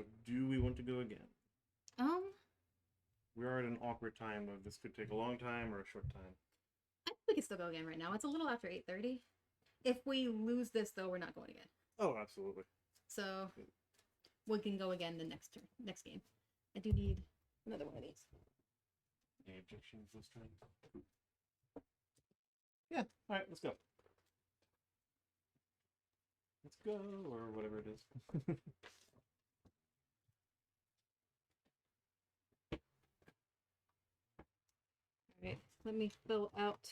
So do we want to go again? Um, We are at an awkward time of this could take a long time or a short time. I think we can still go again right now. It's a little after 8:30. If we lose this, though, we're not going again. Oh, absolutely. So we can go again the next turn, next game. I do need another one of these. Any objections this time? Yeah. All right, let's go. Let's go, or whatever it is. All right, let me fill out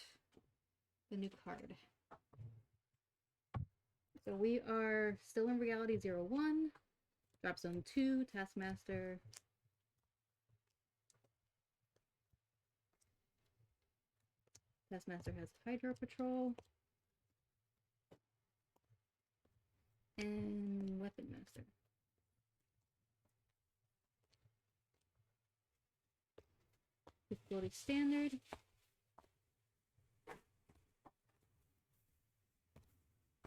the new card. So we are still in Reality 01, Drop Zone 2, Taskmaster. Taskmaster has Hydro Patrol. And Weapon Master. Difficulty Standard.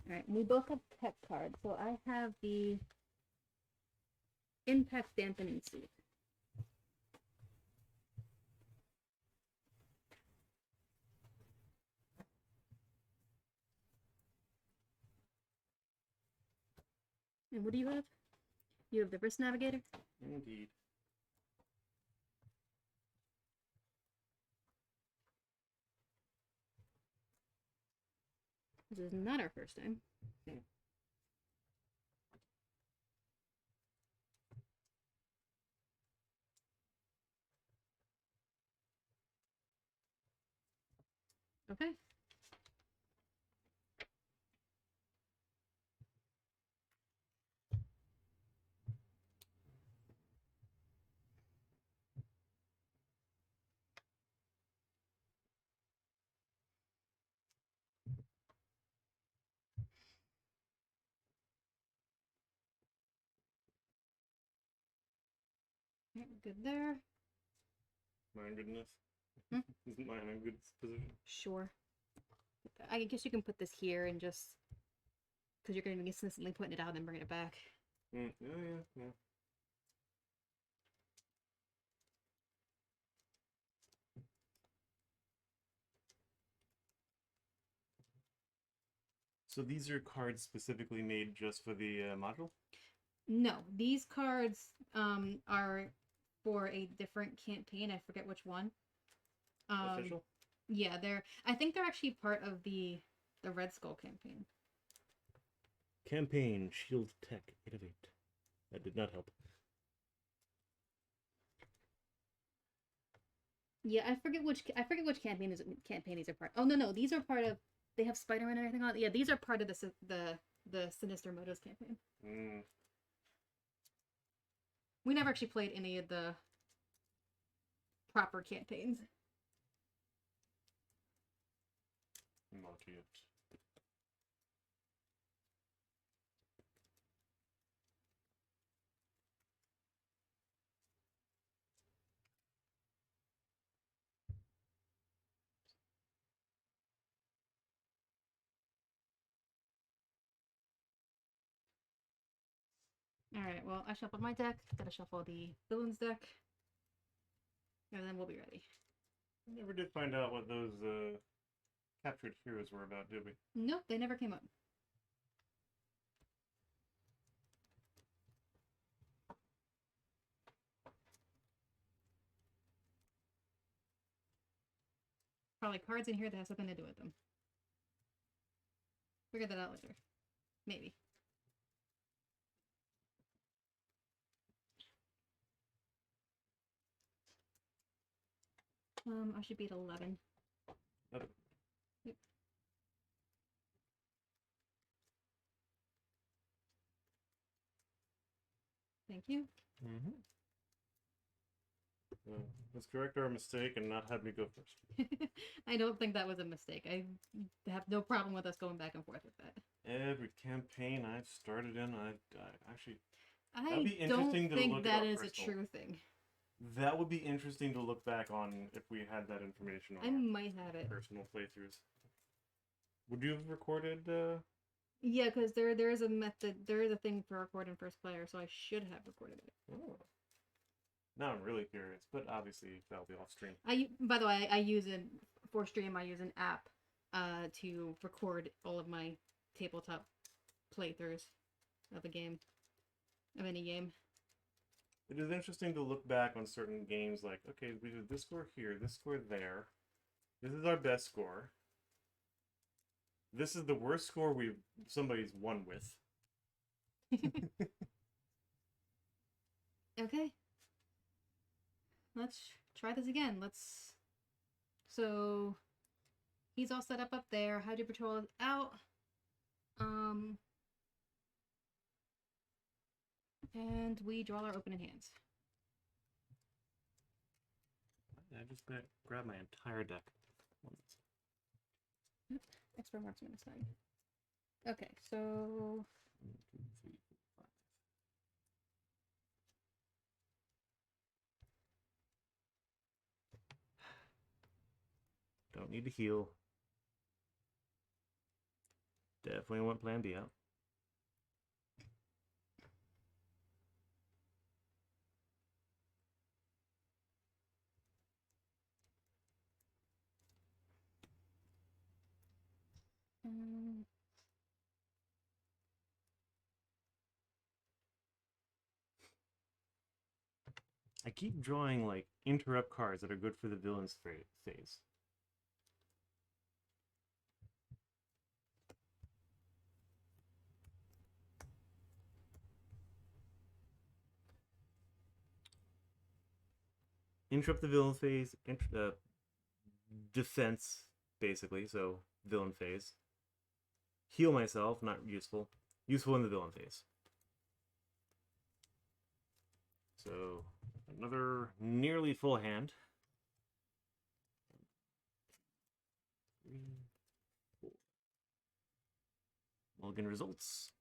Alright, we both have tech cards. So I have the Impact Dampening Suit. And what do you have? You have the Risk Navigator? Indeed. This is not our first time. Okay. Alright, we're good there. My goodness. Hmm? Isn't mine in good position? Sure. I guess you can put this here and just... Because you're going to be consistently putting it out and then bringing it back. Yeah. So these are cards specifically made just for the module? No, these cards are for a different campaign. I forget which one. Official? Yeah, I think they're actually part of the Red Skull campaign. Campaign, Shield Tech, Innovate. That did not help. Yeah, I forget which campaign these are part. Oh no, these are part of. They have Spider-Man and everything on it. Yeah, these are part of the Sinister Motos campaign. We never actually played any of the proper campaigns. Not yet. Alright, well, I shuffled my deck. Gotta shuffle the villains deck. And then we'll be ready. We never did find out what those captured heroes were about, did we? Nope, they never came up. Probably cards in here that have something to do with them. Figure that out later. Maybe. I should be at 11. Okay. Yep. Thank you. Let's correct our mistake and not have me go first. I don't think that was a mistake. I have no problem with us going back and forth with that. Every campaign I've started in, I actually... I be don't interesting to think look that at is a personal. true thing. That would be interesting to look back on if we had that information on I might have it. personal playthroughs. Would you have recorded Yeah, because there is a method, there is a thing for recording first player, so I should have recorded it. Oh. Now I'm really curious, but obviously that'll be off stream. By the way, I use it for stream. I use an app to record all of my tabletop playthroughs of a game, of any game. It is interesting to look back on certain games like, okay, we did this score here, this score there. This is our best score. This is the worst score somebody's won with. Okay. Let's try this again. So he's all set up there. Hydro Patrol is out. And we draw our opening hands. I just grab my entire deck. Expert marksman is fine. Okay, so 1, 2, 3, 4, 5. Don't need to heal. Definitely want plan B out. I keep drawing like interrupt cards that are good for the villain's phase. Interrupt the villain phase, defense, basically, so villain phase. Heal myself, not useful. Useful in the villain phase. So, another nearly full hand. 3, 4. Mulligan results.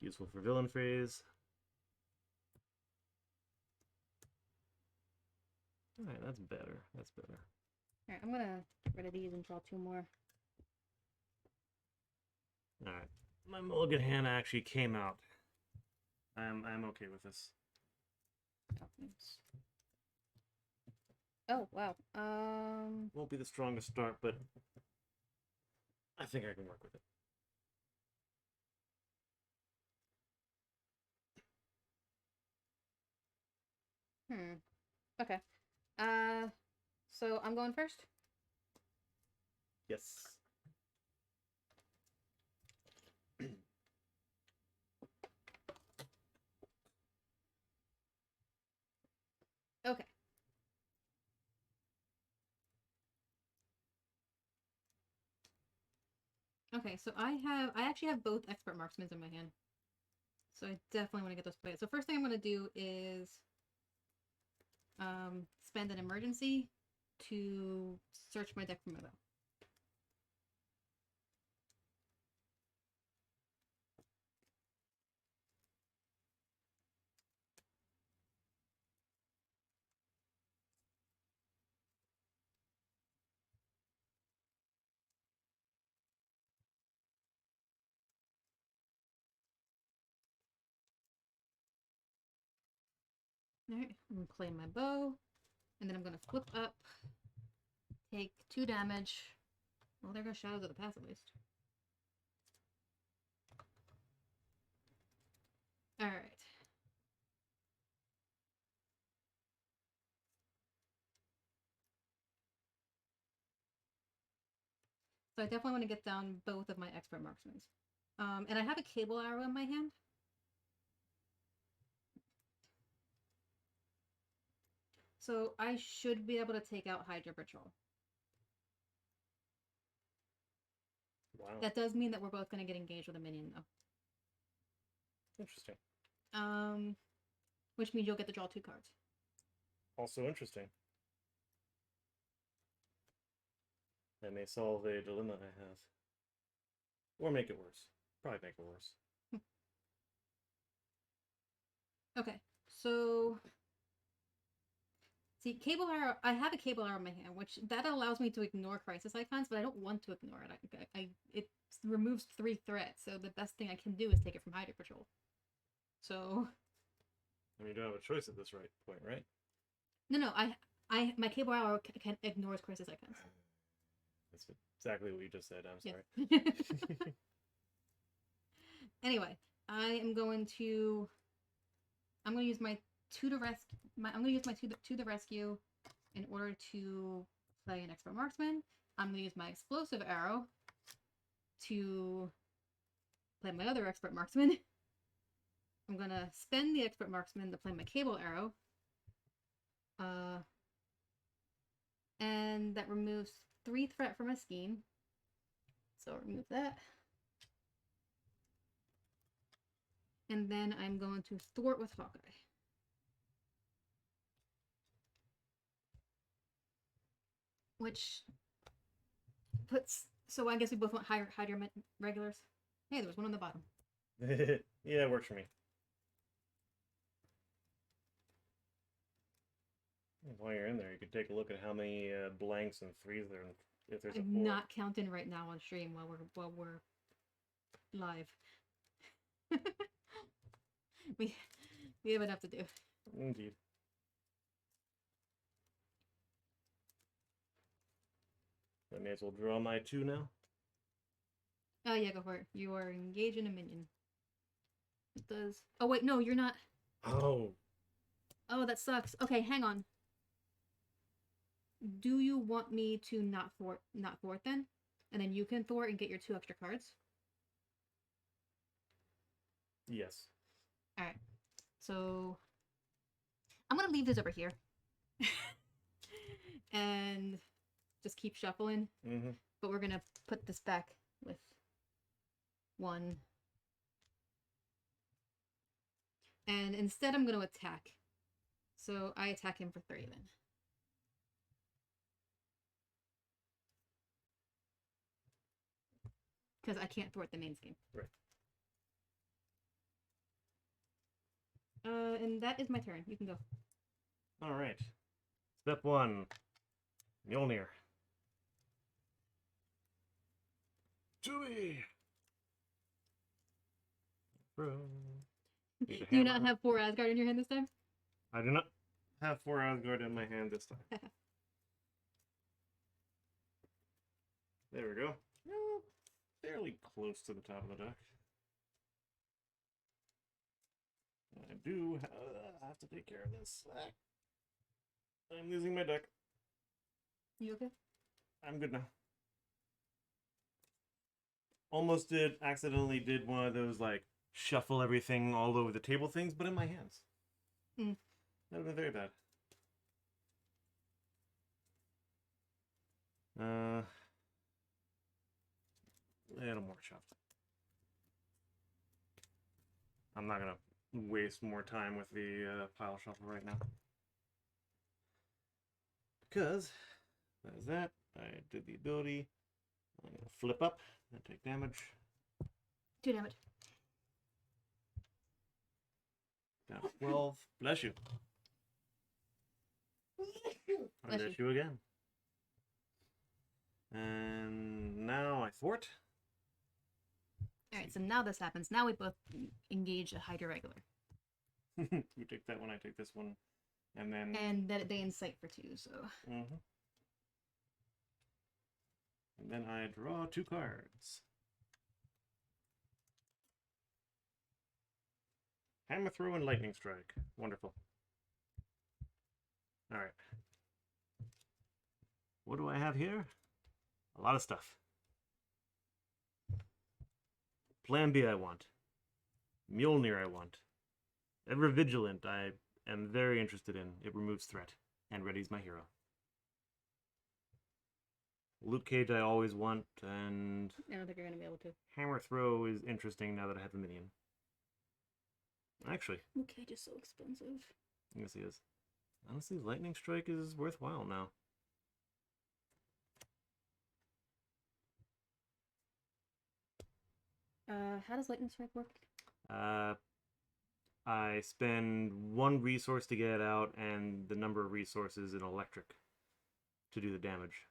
Useful for villain phase. Alright, that's better. That's better. Alright, I'm gonna get rid of these and draw 2 more. Alright. My mulligan hand actually came out. I'm okay with this. Oh, wow. Won't be the strongest start, but I think I can work with it. Okay. So I'm going first? Yes. Okay. Okay, so I actually have both expert marksmen in my hand. So I definitely want to get those played. So first thing I'm going to do is spend an emergency to search my deck for Moto. Alright, I'm going to play my bow, and then I'm going to flip up, take 2 damage. Well, there goes Shadows of the Past at least. Alright. So I definitely want to get down both of my expert marksmen. And I have a cable arrow in my hand. So I should be able to take out Hydra Patrol. Wow. That does mean that we're both going to get engaged with a minion, though. Interesting. Which means you'll get to draw 2 cards. Also interesting. That may solve a dilemma I have. Or make it worse. Probably make it worse. Okay, so See, cable arrow. I have a cable arrow in my hand, which that allows me to ignore crisis icons, but I don't want to ignore it. It removes 3 threats, so the best thing I can do is take it from Hydra Patrol. So. I mean, you don't have a choice at this point, right? No. My cable arrow ignores crisis icons. That's exactly what you just said. I'm sorry. Yes. Anyway, I'm going to use my 2 to rescue. I'm going to use my 2 to the rescue in order to play an expert marksman. I'm going to use my explosive arrow to play my other expert marksman. I'm going to spend the expert marksman to play my cable arrow. And that removes 3 threat from a scheme. So I'll remove that. And then I'm going to thwart with Hawkeye. Which puts... So I guess we both want Hydra regulars. Hey, there was one on the bottom. Yeah, it works for me. While you're in there, you could take a look at how many blanks and 3s there, if there's a 4. I'm not counting right now on stream while we're live. we have enough to do. Indeed. I may as well draw my 2 now. Oh yeah, go for it. You are engaging a minion. It does. Oh wait, no, you're not. Oh. Oh, that sucks. Okay, hang on. Do you want me to not thwart then? And then you can thwart and get your 2 extra cards? Yes. Alright. So I'm gonna leave this over here. And just keep shuffling. Mm-hmm. But we're gonna put this back with 1. And instead I'm gonna attack. So I attack him for 3 then. Because I can't thwart the main scheme. Right. And that is my turn. You can go. Alright. Step 1. Mjolnir. To me! Bro. Do you not have 4 Asgard in your hand this time? I do not have 4 Asgard in my hand this time. There we go. Oh, fairly close to the top of the deck. I do have to take care of this. I'm losing my deck. You okay? I'm good now. Accidentally did one of those, like, shuffle everything all over the table things, but in my hands. Mm. That would have been very bad. A little more shoved. I'm not gonna waste more time with the pile shuffle right now. Because that is that. I did the ability. I'm gonna flip up and take damage. 2 damage. Down 12. Bless you. Bless you again. And now I thwart. Alright, so now this happens. Now we both engage a Hydra regular. You take that one, I take this one. And then... And that they incite for 2, so... Mm-hmm. And then I draw 2 cards. Hammer Throw and Lightning Strike. Wonderful. Alright. What do I have here? A lot of stuff. Plan B I want. Mjolnir I want. Ever Vigilant I am very interested in. It removes threat. And readies my hero. Luke Cage I always want, and... I don't think you're going to be able to. Hammer Throw is interesting now that I have the minion. Actually. Luke Cage is so expensive. Yes, he is. Honestly, Lightning Strike is worthwhile now. How does Lightning Strike work? I spend 1 resource to get it out and the number of resources in electric to do the damage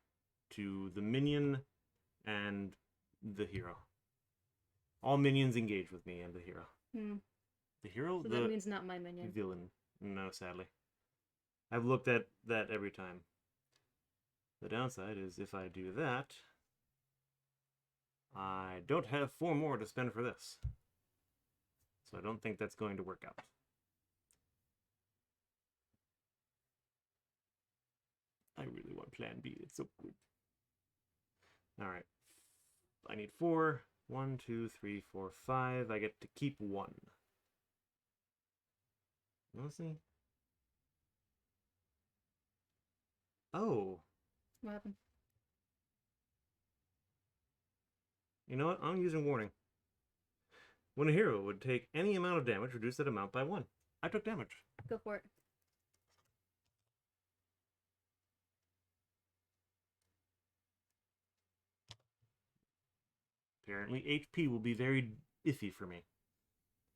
to the minion and the hero. All minions engage with me and the hero. Hmm. The hero? So the that means not my minion. villain. No, sadly. I've looked at that every time. The downside is if I do that, I don't have 4 more to spend for this. So I don't think that's going to work out. I really want plan B. It's so good. Alright. I need 4. 1, 2, 3, 4, 5. I get to keep 1. Let's see. Oh. What happened? You know what? I'm using warning. When a hero would take any amount of damage, reduce that amount by 1. I took damage. Go for it. Apparently HP will be very iffy for me.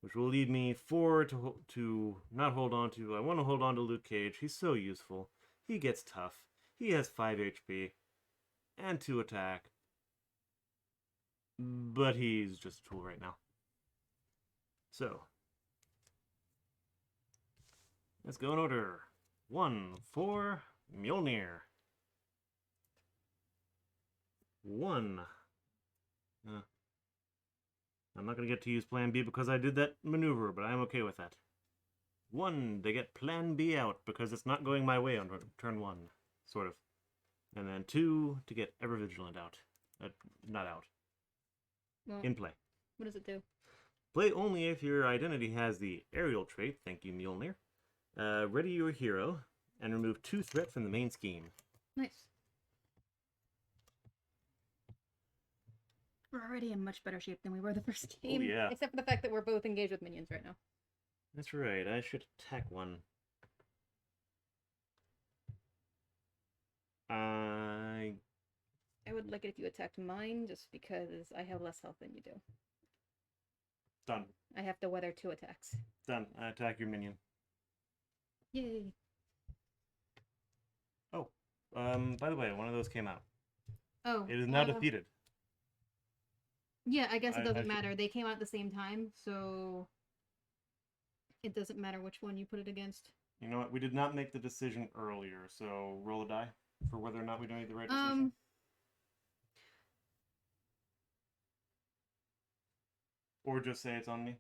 Which will lead me 4 to not hold on to. I want to hold on to Luke Cage. He's so useful. He gets tough. He has 5 HP. And 2 attack. But he's just a tool right now. So. Let's go in order. 1 for Mjolnir. 1. I'm not going to get to use Plan B because I did that maneuver, but I'm okay with that. 1 to get Plan B out because it's not going my way on turn 1, sort of. And then 2 to get Ever Vigilant out. Not out. Well, In play. what does it do? Play only if your identity has the aerial trait, thank you Mjolnir. Ready your hero, and remove 2 threat from the main scheme. Nice. We're already in much better shape than we were the first game. yeah. Except for the fact that we're both engaged with minions right now. That's right, I should attack 1. I would like it if you attacked mine, just because I have less health than you do. Done. I have to weather 2 attacks. Done. I attack your minion. Yay. Oh, by the way, one of those came out. Oh. It is now defeated. Yeah, I guess it doesn't should- matter. They came out at the same time, so it doesn't matter which one you put it against. You know what? We did not make the decision earlier, so roll a die for whether or not we made the right decision. Or just say it's on me.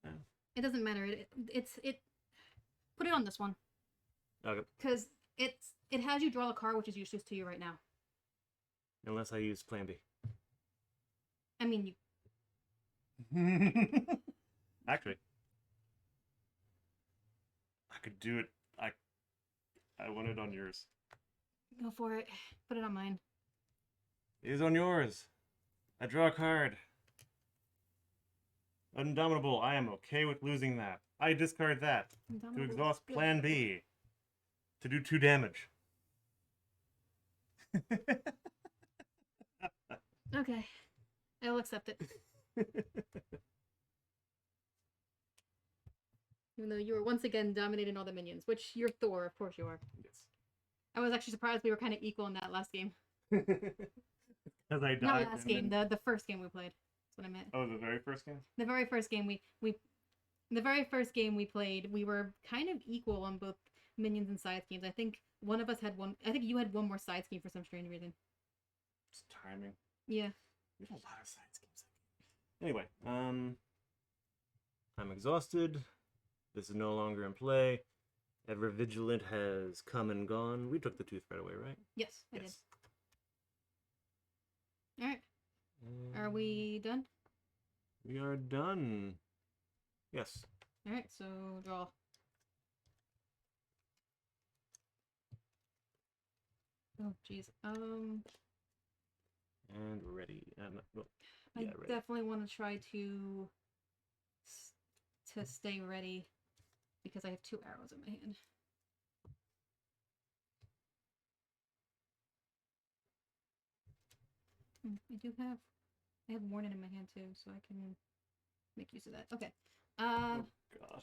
Yeah. It doesn't matter. It put it on this one. Okay. Because it has you draw a card, which is useless to you right now. Unless I use Plan B. I mean, Actually, I could do it. I want it on yours. go for it. Put it on mine. It is on yours. I draw a card. Indomitable. I am okay with losing that. I discard that to Indomitable is exhaust good. Plan B to do 2 damage. Okay. I will accept it. Even though you were once again dominating all the minions, which you're Thor, of course you are. Yes. I was actually surprised we were kind of equal in that last game. Because I died. Not last and game, then- the first game we played. That's what I meant. Oh, the very first game? The very first game the very first game we played, we were kind of equal on both minions and side schemes. I think one of us had one. I think you had one more side scheme for some strange reason. It's timing. Yeah. There's a lot of side schemes. Anyway, I'm exhausted. This is no longer in play. Ever Vigilant has come and gone. We took the 2 threat away, right? Yes, I did. All right. Are we done? We are done. Yes. All right. So draw. Oh, jeez. And ready. Well, I yeah, ready. definitely want to try to stay ready because I have 2 arrows in my hand. I have Warning in my hand too, so I can make use of that. Okay. Oh, God.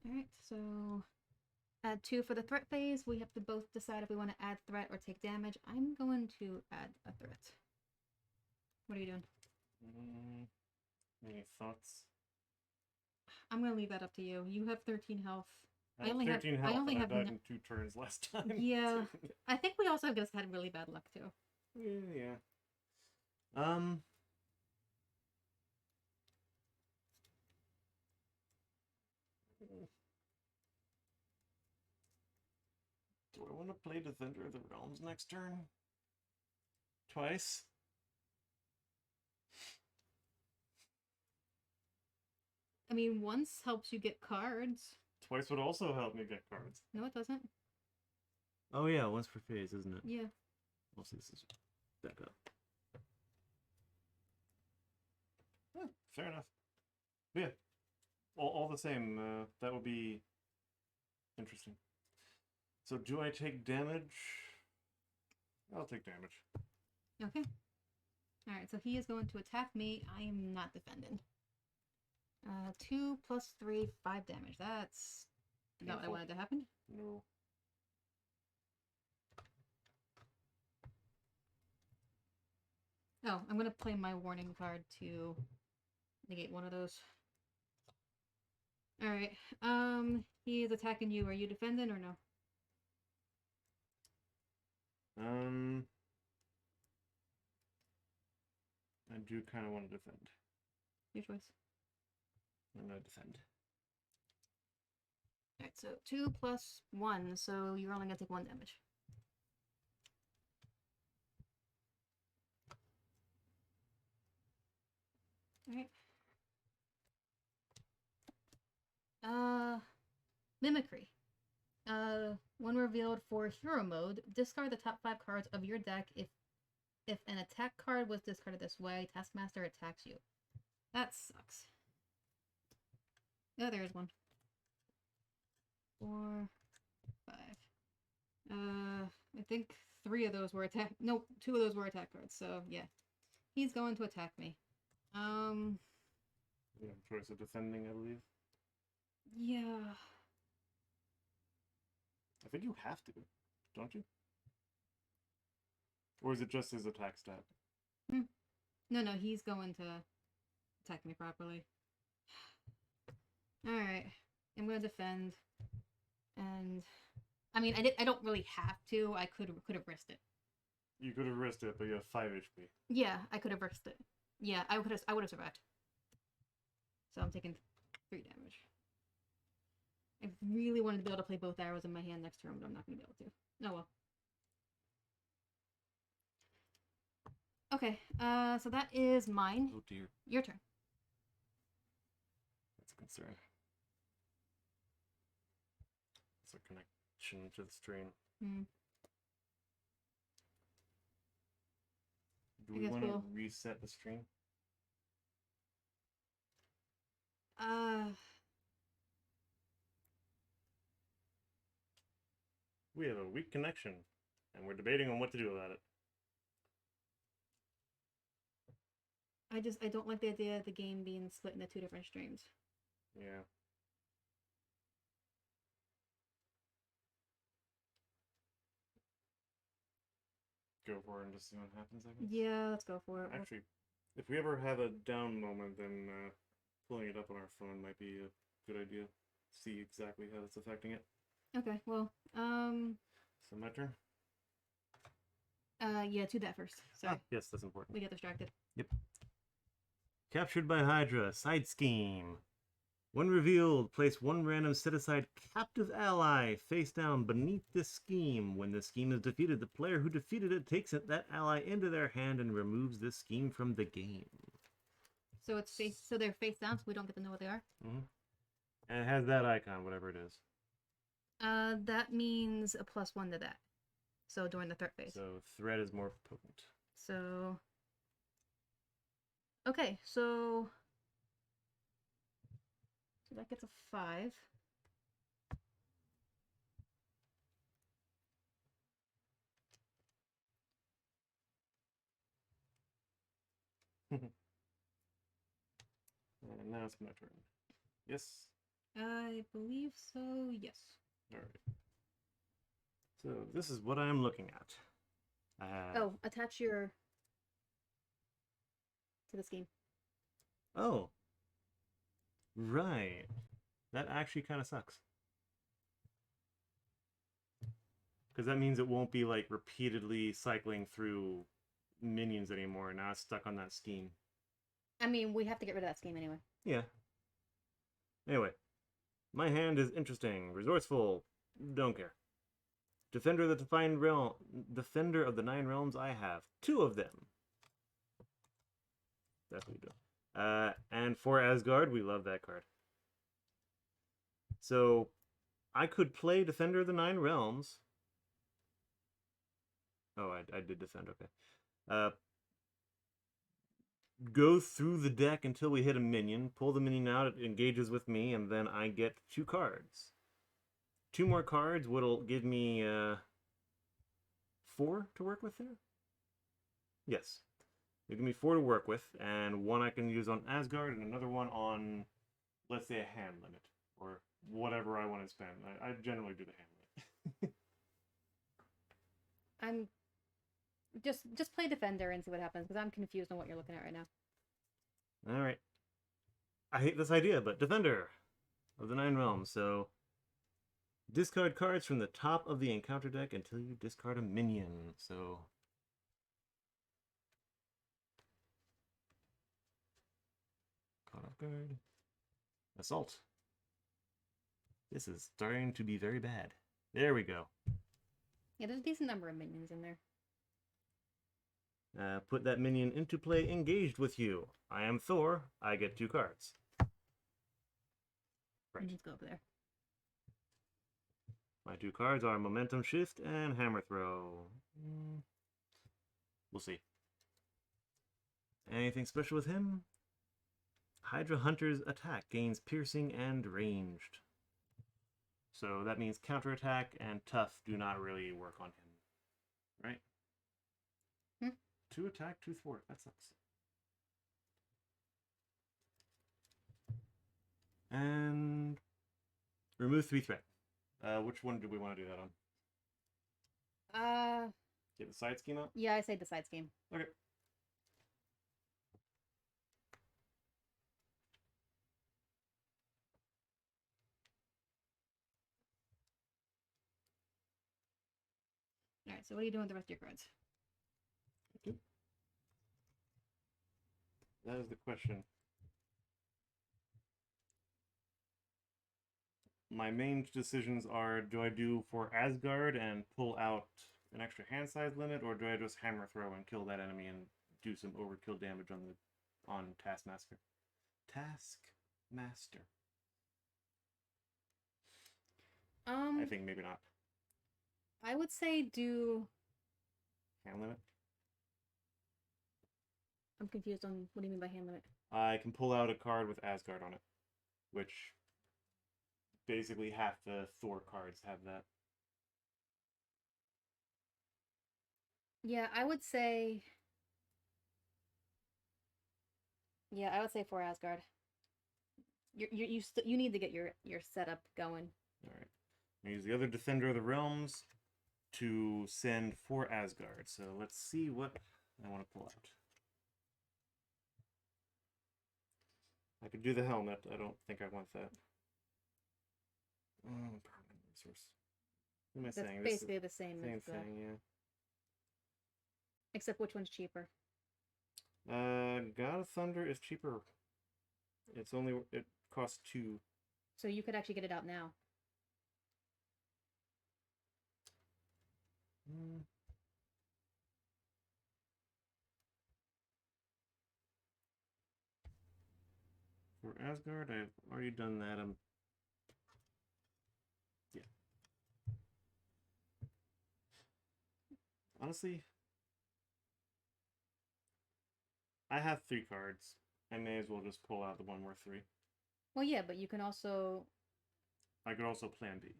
Alright, so add 2 for the threat phase. We have to both decide if we want to add threat or take damage. I'm going to add a threat. What are you doing? Any thoughts? I'm going to leave that up to you. You have 13 health. I only have 13 health, I only and have I died in 2 turns last time. Yeah. I think we also just had really bad luck, too. Yeah. Do I want to play Defender of the Realms next turn? Twice? I mean, once helps you get cards. Twice would also help me get cards. No, it doesn't. Oh yeah, once per phase, isn't it? Yeah. Also, this is back up. Fair enough. But yeah, all the same, that would be interesting. So do I take damage? I'll take damage. Okay. Alright, so he is going to attack me. I am not defending. 2 plus 3, 5 damage. That's not what I wanted to happen. No. Oh, I'm going to play my warning card to negate one of those. Alright, he is attacking you. Are you defending or no? I do kind of want to defend. Your choice. I'm going to defend. Alright, so 2 plus 1, so you're only going to take 1 damage. Alright. Mimicry. When revealed for hero mode, discard the top 5 cards of your deck. If an attack card was discarded this way, Taskmaster attacks you. That sucks. Oh, there is one. 4, 5. I think 3 of those were attack. No, 2 of those were attack cards. So yeah, he's going to attack me. Yeah, choice of defending, I believe. Yeah. I think you have to, don't you? Or is it just his attack stat? No, he's going to attack me properly. Alright. I'm gonna defend. And I mean I don't really have to. I could have risked it. You could have risked it, but you have 5 HP. Yeah, I could have risked it. Yeah, I would have survived. So I'm taking 3 damage. I really wanted to be able to play both arrows in my hand next turn, but I'm not gonna be able to. Oh well. Okay, so that is mine. Oh dear. Your turn. That's a concern. It's a connection to the stream. Do we want to reset the stream? We have a weak connection, and we're debating on what to do about it. I don't like the idea of the game being split into 2 different streams. Yeah. Go for it and just see what happens, I guess. Yeah, let's go for it. Actually, if we ever have a down moment, then pulling it up on our phone might be a good idea. See exactly how it's affecting it. Okay, well, So my turn? yeah, do that first. Sorry. Yes, that's important. We get distracted. Yep. Captured by Hydra, side scheme. When revealed, place 1 random set-aside captive ally face down beneath this scheme. When the scheme is defeated, the player who defeated it takes that ally into their hand and removes this scheme from the game. So it's so they're face down, so we don't get to know what they are? Mm-hmm. And it has that icon, whatever it is. That means a +1 to that. So during the threat phase. So threat is more potent. So... Okay, so that gets a 5. And now it's my turn. Yes. I believe so, yes. Alright. So this is what I'm looking at. I have... Oh, attach your... to the scheme. Oh. Right. That actually kind of sucks. Because that means it won't be, like, repeatedly cycling through minions anymore. Now it's stuck on that scheme. I mean, we have to get rid of that scheme anyway. Yeah. Anyway. My hand is interesting, resourceful, don't care. Defender of the Defined Realm, Defender of the Nine Realms, I have 2 of them. That's what we do. And for Asgard, we love that card. So, I could play Defender of the Nine Realms. Oh, I did defend, okay. Go through the deck until we hit a minion, pull the minion out, it engages with me, and then I get 2 cards. 2 more cards will give me 4 to work with there? Yes. It'll give me 4 to work with, and 1 I can use on Asgard, and another one on, let's say, a hand limit, or whatever I want to spend. I generally do the hand limit. I'm... Just play Defender and see what happens, because I'm confused on what you're looking at right now. Alright. I hate this idea, but Defender of the Nine Realms, so... Discard cards from the top of the encounter deck until you discard a minion, so... Caught off guard. Assault. This is starting to be very bad. There we go. Yeah, there's a decent number of minions in there. Put that minion into play engaged with you. I am Thor. I get 2 cards. Right. Let's go over there. My 2 cards are Momentum Shift and Hammer Throw. We'll see. Anything special with him? Hydra Hunter's attack gains piercing and ranged. So that means counterattack and tough do not really work on him. Right? 2 attack, 2 thwart. That sucks. And remove 3 threat. Which one do we want to do that on? Get the side scheme out? Yeah, I say the side scheme. Okay. Alright, so what are you doing with the rest of your cards? Okay. That is the question. My main decisions are, do I do for Asgard and pull out an extra hand size limit, or do I just hammer throw and kill that enemy and do some overkill damage on Taskmaster? Taskmaster. I think maybe not. I would say do... Hand limit? I'm confused on what do you mean by hand limit? I can pull out a card with Asgard on it, which basically half the Thor cards have that. Yeah, I would say... Yeah, I would say for Asgard. You need to get your setup going. Alright. I'm going to use the other Defender of the Realms to send for Asgard. So let's see what I want to pull out. I could do the helmet. I don't think I want that. Permanent resource. What am I saying? That's basically the same thing, yeah. Except which one's cheaper? God of Thunder is cheaper. It costs 2. So you could actually get it out now. For Asgard, I've already done that. Yeah. Honestly, I have 3 cards. I may as well just pull out the one worth 3. Well, yeah, but you can also... I could also plan B.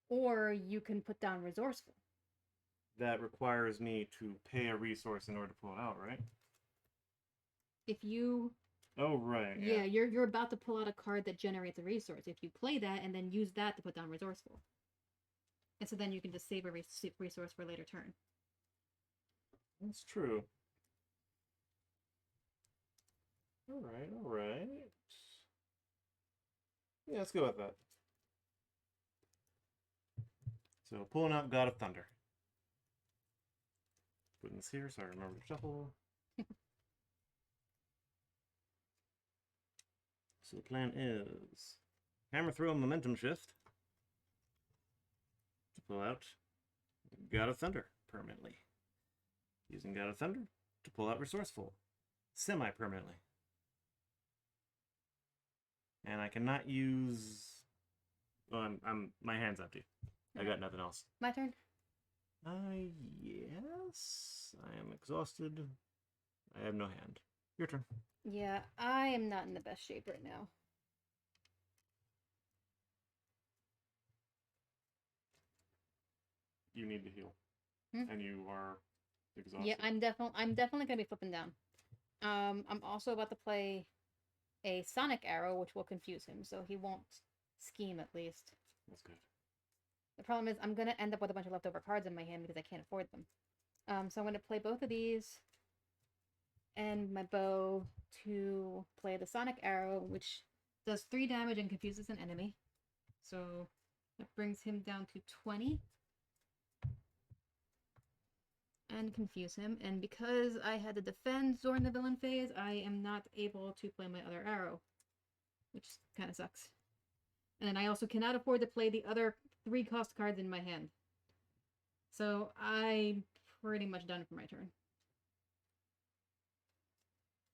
Or you can put down resourceful. That requires me to pay a resource in order to pull it out, right? If you Oh, right. Yeah, you're about to pull out a card that generates a resource. If you play that and then use that to put down resourceful. And so then you can just save a resource for a later turn. That's true. All right, all right. Yeah, let's go with that. So pulling out God of Thunder. Putting this here so I remember to shuffle. So the plan is hammer throw a momentum shift to pull out God of Thunder permanently. Using God of Thunder to pull out Resourceful semi-permanently. And I cannot use. Oh, my hand's empty. I got nothing else. My turn. Yes. I am exhausted. I have no hand. Your turn. Yeah, I am not in the best shape right now. You need to heal, and you are exhausted. Yeah, I'm definitely gonna be flipping down. I'm also about to play a Sonic Arrow, which will confuse him, so he won't scheme at least. That's good. The problem is I'm gonna end up with a bunch of leftover cards in my hand because I can't afford them. So I'm gonna play both of these and my bow to play the Sonic Arrow, which does 3 damage and confuses an enemy. So that brings him down to 20. And confuse him. And because I had to defend during the villain phase, I am not able to play my other arrow, which kind of sucks. And then I also cannot afford to play the other 3 cost cards in my hand. So I'm pretty much done for my turn.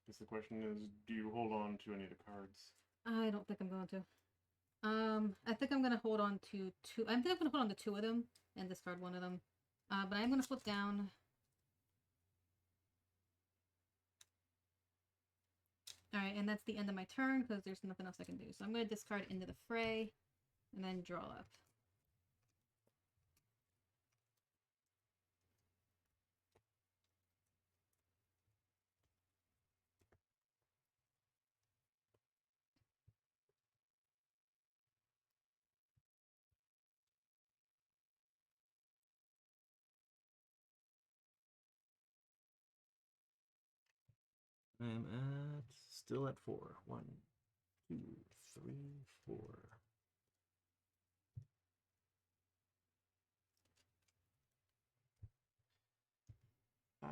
Guess the question is, do you hold on to any of the cards? I don't think I'm going to. I think I'm gonna hold on to 2. I think I'm gonna hold on to 2 of them and discard 1 of them. But I'm gonna flip down. Alright, and that's the end of my turn because there's nothing else I can do. So I'm going to discard Into the Fray and then draw up. I'm still at 4. 1, 2, 3, 4. I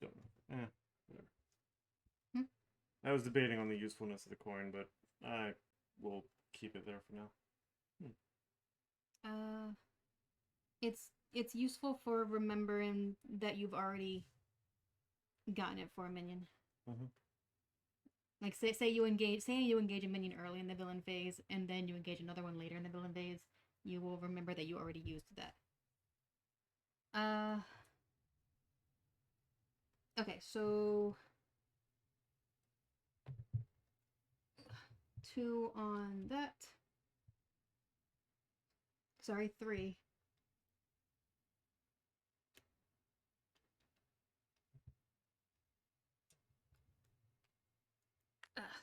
don't know. Whatever. I was debating on the usefulness of the coin, but I will keep it there for now. It's useful for remembering that you've already gotten it for a minion. Like say you engage a minion early in the villain phase, and then you engage another one later in the villain phase. You will remember that you already used that. Okay, so 2 on that. Sorry, 3.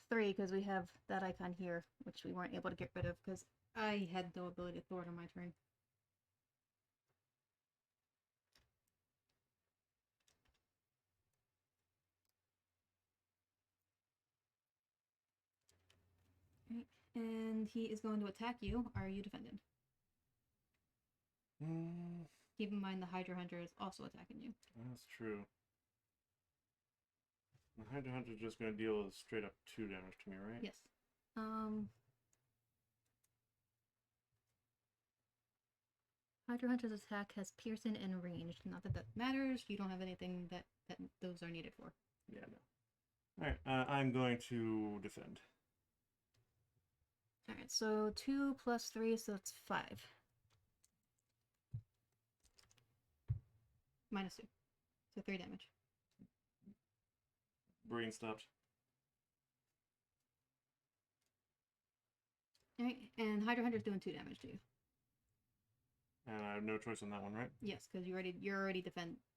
3 because we have that icon here, which we weren't able to get rid of because I had no ability to thwart on my turn. Right. And he is going to attack you. Are you defended? Keep in mind the Hydra Hunter is also attacking you. That's true. The Hydra Hunter is just going to deal straight up 2 damage to me, right? Yes. Hydra Hunter's attack has piercing and ranged. Not that that matters. You don't have anything that those are needed for. Yeah, no. Alright, I'm going to defend. Alright, so 2 plus 3, so that's 5. Minus 2. So 3 damage. Brain stopped. Alright, and Hydra Hunter's doing 2 damage to you. And I have no choice on that one, right? Yes, because you're already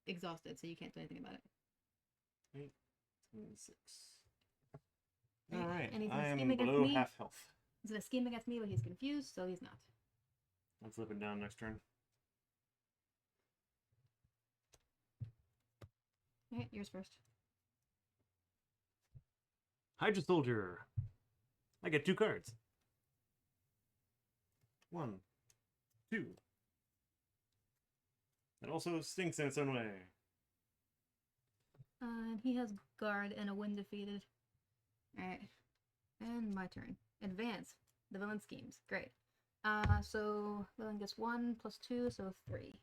exhausted, so you can't do anything about it. 8 and 6. And he's I gonna am scheme against below me. half health. He's gonna scheme against me, but he's confused, so he's not. I'll flip it down next turn. Alright, yours first. Hydra Soldier. I get 2 cards. 1, 2. It also stinks in its own way. And he has guard and a win defeated. Alright. And my turn. Advance. The villain schemes. Great. So villain gets 1 plus 2, so 3.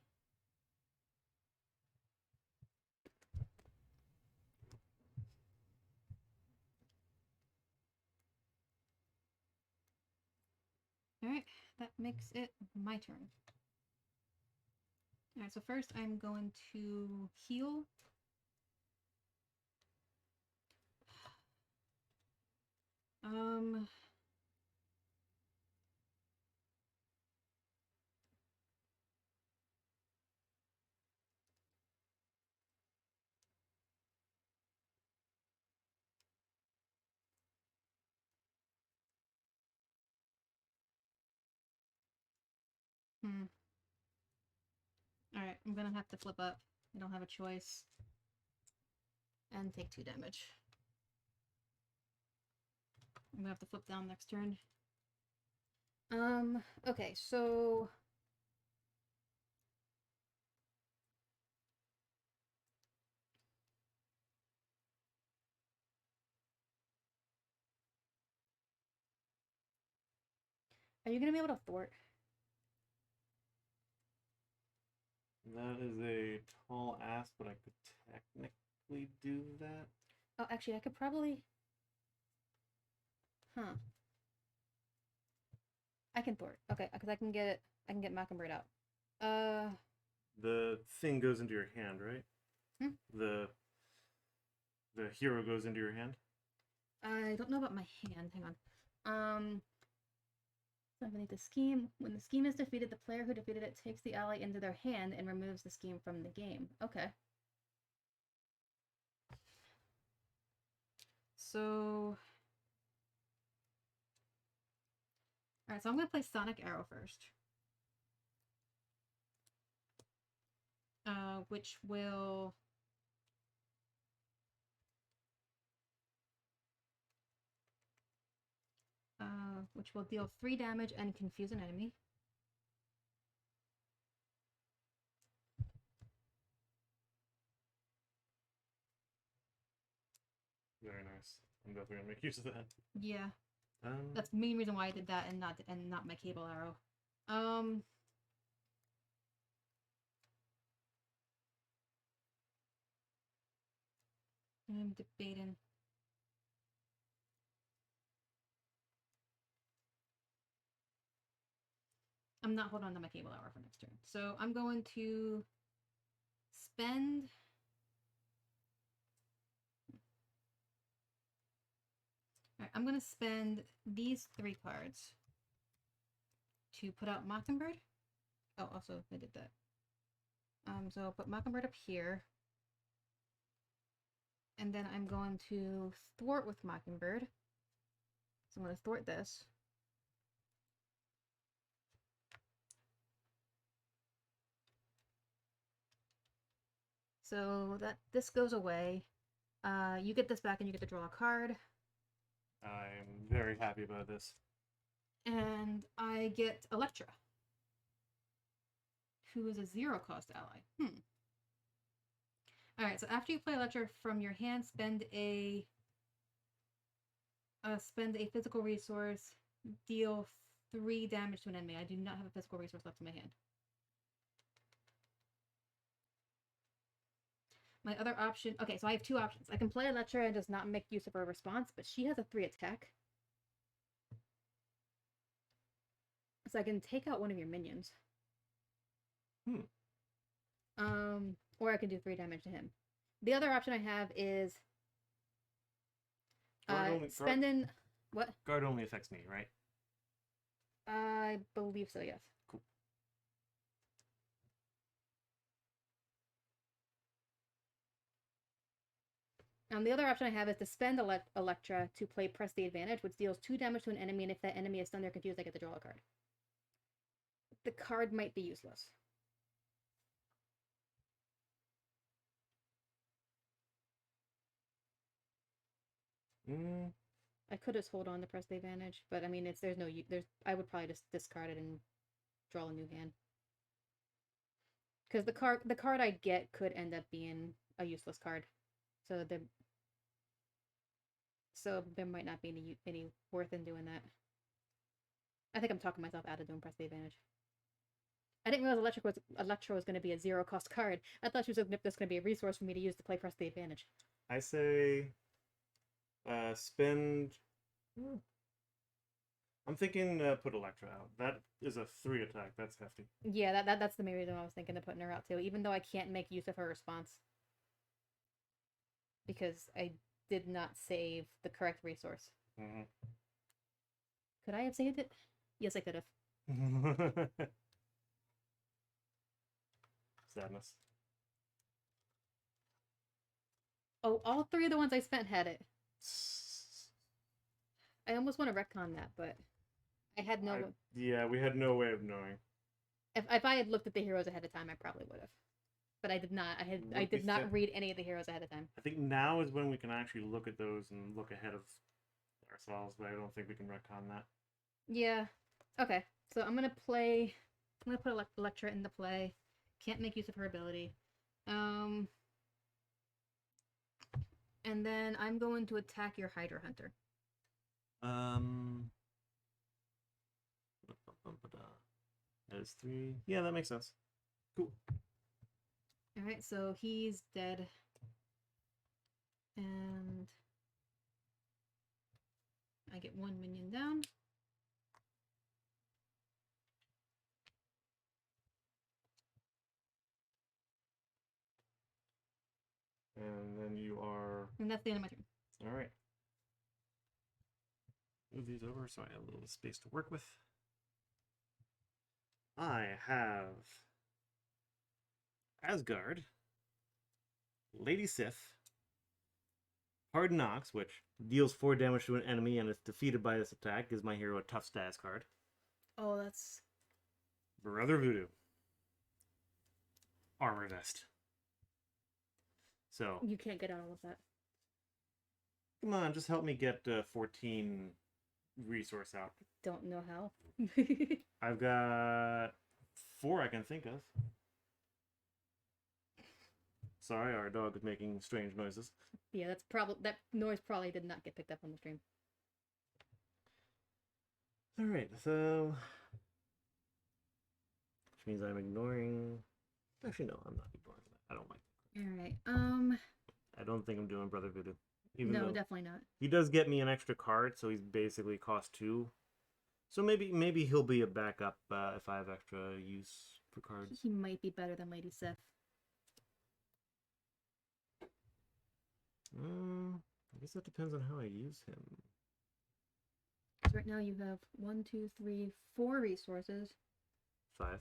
Alright, that makes it my turn. Alright, so first I'm going to heal. Alright, I'm gonna have to flip up. I don't have a choice. And take 2 damage. I'm gonna have to flip down next turn. Okay, so... Are you gonna be able to thwart? That is a tall ask, but I could technically do that. Oh, actually, I could probably... Huh. I can thwart. Okay, because I can get Mockingbird out. The thing goes into your hand, right? The hero goes into your hand? I don't know about my hand. Hang on. So beneath the scheme. When the scheme is defeated, the player who defeated it takes the ally into their hand and removes the scheme from the game. Okay. So... Alright, so I'm going to play Sonic Arrow first. Which will... which will deal 3 damage and confuse an enemy. Very nice. I'm definitely gonna make use of that. Yeah. That's the main reason why I did that and not my cable arrow. I'm debating. I'm not holding on to my cable arrow for next turn. So I'm going to spend... Alright, I'm going to spend these 3 cards to put out Mockingbird. Oh, also, I did that. So I'll put Mockingbird up here. And then I'm going to thwart with Mockingbird. So I'm going to thwart this. So this goes away. You get this back and you get to draw a card. I'm very happy about this. And I get Electra, who is a 0-cost ally. Alright, so after you play Electra from your hand, spend a physical resource, deal 3 damage to an enemy. I do not have a physical resource left in my hand. My other option... Okay, so I have 2 options. I can play Electra and just not make use of her response, but she has a 3 attack. So I can take out one of your minions. Or I can do 3 damage to him. The other option I have is... spending... What? Guard only affects me, right? I believe so, yes. Cool. The other option I have is to spend Electra to play Press the Advantage, which deals 2 damage to an enemy, and if that enemy is stunned or confused, I get to draw a card. The card might be useless. I could just hold on to Press the Advantage, but I mean, I would probably just discard it and draw a new hand. Because the card I'd get could end up being a useless card, so there might not be any worth in doing that. I think I'm talking myself out of doing Press the Advantage. I didn't realize Electra was going to be a 0-cost card. I thought she was just going to be a resource for me to use to play Press the Advantage. I say spend... I'm thinking put Electra out. That is a 3 attack. That's hefty. Yeah, that's the main reason I was thinking of putting her out too, even though I can't make use of her response. Because I did not save the correct resource. Mm-hmm. Could I have saved it? Yes, I could have. Sadness. Oh, all 3 of the ones I spent had it. I almost want to retcon that, but I had no... Yeah, we had no way of knowing. If I had looked at the heroes ahead of time, I probably would have. But I did not. I did not read any of the heroes ahead of time. I think now is when we can actually look at those and look ahead of ourselves, but I don't think we can retcon that. Yeah. Okay. So I'm gonna put Electra into play. Can't make use of her ability. And then I'm going to attack your Hydra Hunter. That is 3. Yeah, that makes sense. Cool. Alright, so he's dead. And I get 1 minion down. And then you are... And that's the end of my turn. Alright. Move these over so I have a little space to work with. I have Asgard, Lady Sif, Hard Knocks, which deals 4 damage to an enemy and is defeated by this attack, gives my hero a tough status card. Oh, that's... Brother Voodoo. Armor Vest. So... You can't get out all of that. Come on, just help me get 14 resource out. Don't know how. I've got 4 I can think of. Sorry, our dog is making strange noises. Yeah, that noise probably did not get picked up on the stream. Alright, so... Which means I'm ignoring... Actually, no, I'm not ignoring that. I don't like that. Alright, I don't think I'm doing Brother Voodoo. no, definitely not. He does get me an extra card, so he's basically cost 2. So maybe he'll be a backup if I have extra use for cards. He might be better than Lady Sif. I guess that depends on how I use him. So right now you have 1, 2, 3, 4 resources. 5.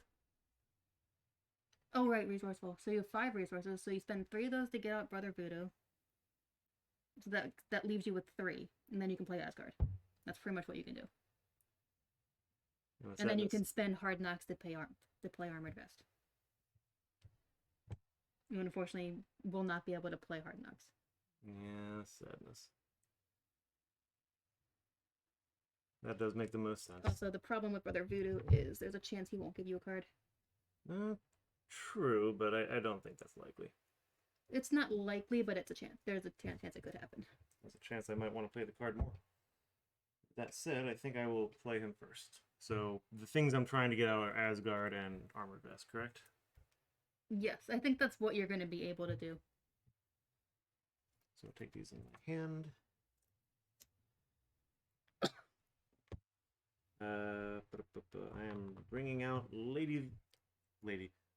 Oh, right, resourceful. So you have 5 resources, so you spend 3 of those to get out Brother Voodoo. So that leaves you with 3, and then you can play Asgard. That's pretty much what you can do. And then you can spend Hard Knocks to play Armored Vest. You unfortunately will not be able to play Hard Knocks. Yeah, sadness. That does make the most sense. Also, the problem with Brother Voodoo is there's a chance he won't give you a card. True, but I don't think that's likely. It's not likely, but it's a chance. There's a chance it could happen. There's a chance I might want to play the card more. That said, I think I will play him first. So the things I'm trying to get out are Asgard and Armored Vest, correct? Yes, I think that's what you're going to be able to do. So I'll take these in my hand. I am bringing out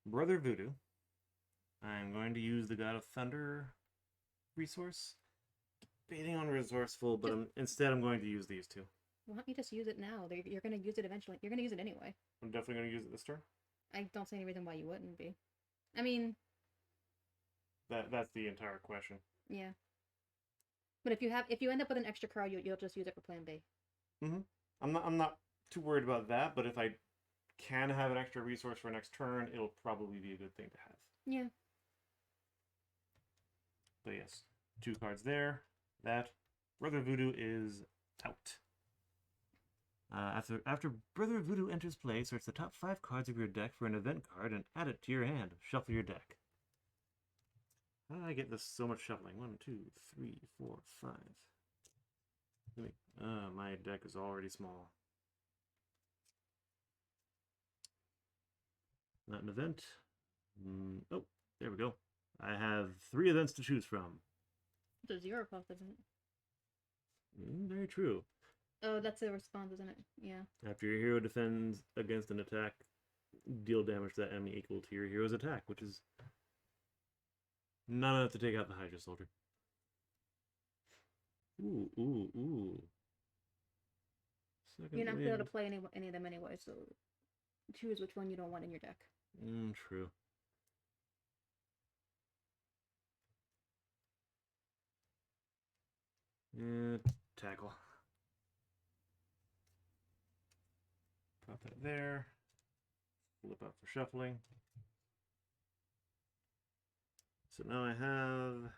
Brother Voodoo. I'm going to use the God of Thunder resource. Debating on resourceful, but instead I'm going to use these 2. Why don't you just use it now? You're going to use it eventually. You're going to use it anyway. I'm definitely going to use it this turn. I don't see any reason why you wouldn't be. I mean... That's the entire question. Yeah. But if you end up with an extra card, you'll just use it for Plan B. Mm-hmm. I'm not too worried about that, but if I can have an extra resource for next turn, it'll probably be a good thing to have. Yeah. But yes, 2 cards there. That Brother Voodoo is out. After Brother Voodoo enters play, search the top 5 cards of your deck for an event card and add it to your hand. Shuffle your deck. How did I get this so much shuffling? 1, 2, 3, 4, 5. My deck is already small. Not an event. Oh, there we go. I have 3 events to choose from. It's a 0 cost, isn't it? Very true. Oh, that's a response, isn't it? Yeah. After your hero defends against an attack, deal damage to that enemy equal to your hero's attack, which is not enough to take out the Hydra Soldier. Ooh, ooh, ooh. You're not going to be able to play any of them anyway, so choose which one you don't want in your deck. True. Tackle. Pop that there. Flip out for shuffling. So now I have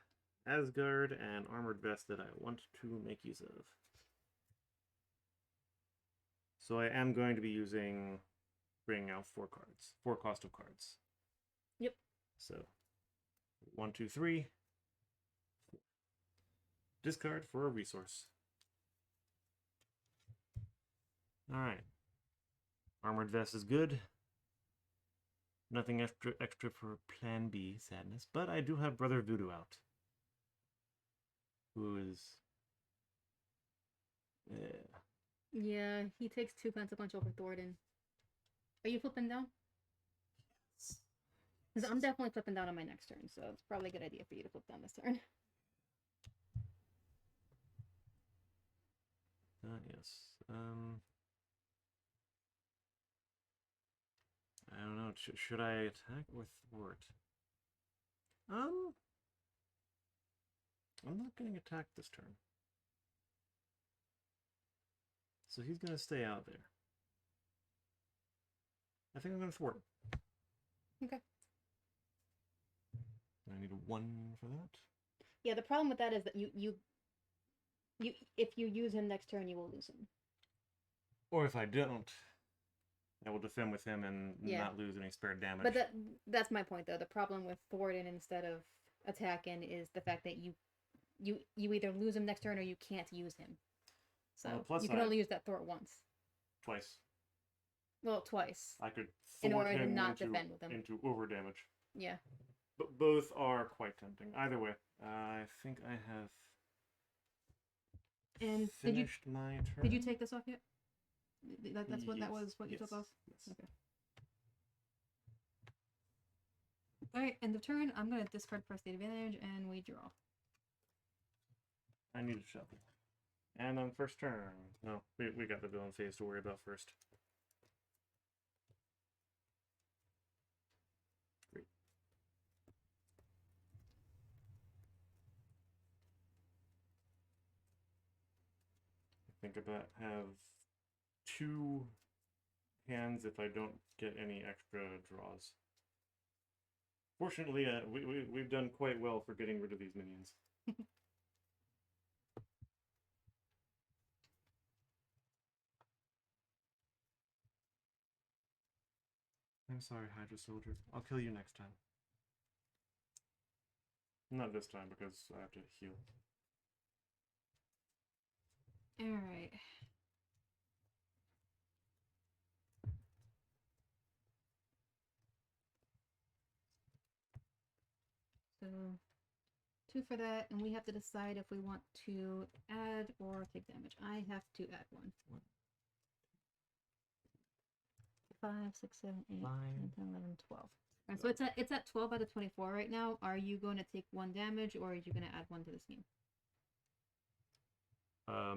Asgard and Armored Vest that I want to make use of. So I am going to be bringing out 4 cards. 4 cost of cards. Yep. So 1, 2, 3. 4. Discard for a resource. Alright. Armored Vest is good. Nothing extra for Plan B, sadness. But I do have Brother Voodoo out. Who is... Yeah, he takes 2 consequential for Thornton. Are you flipping down? Because I'm definitely flipping down on my next turn, so it's probably a good idea for you to flip down this turn. Yes. I don't know. Should I attack or thwart? I'm not getting attacked this turn. So he's going to stay out there. I think I'm going to thwart. Okay. I need a 1 for that. Yeah, the problem with that is that you if you use him next turn, you will lose him. Or if I don't, I will defend with him and not lose any spare damage. But that's my point, though. The problem with thwarting instead of attacking is the fact that you either lose him next turn or you can't use him. So you can only use that thwart once. Twice. Well, twice. I could in thwart order to him not defend with him. into over damage. Yeah. But both are quite tempting. Either way, I think I have finished my turn. Did you take this off yet? That's what that was. What you took off. Yes. Okay. All right. End of turn. I'm gonna discard press the advantage, and we draw. I need a shuffle. And on first turn, no, we got the villain phase to worry about first. Great. I think about have 2 hands if I don't get any extra draws. Fortunately, we've done quite well for getting rid of these minions. I'm sorry, Hydra Soldier. I'll kill you next time. Not this time, because I have to heal. Alright. So 2 for that, and we have to decide if we want to add or take damage. I have to add 1. 5, 6, 7, 8, 9, 10, 11, 12. Right, so it's at 12 out of 24 right now. Are you going to take 1 damage, or are you going to add 1 to this game?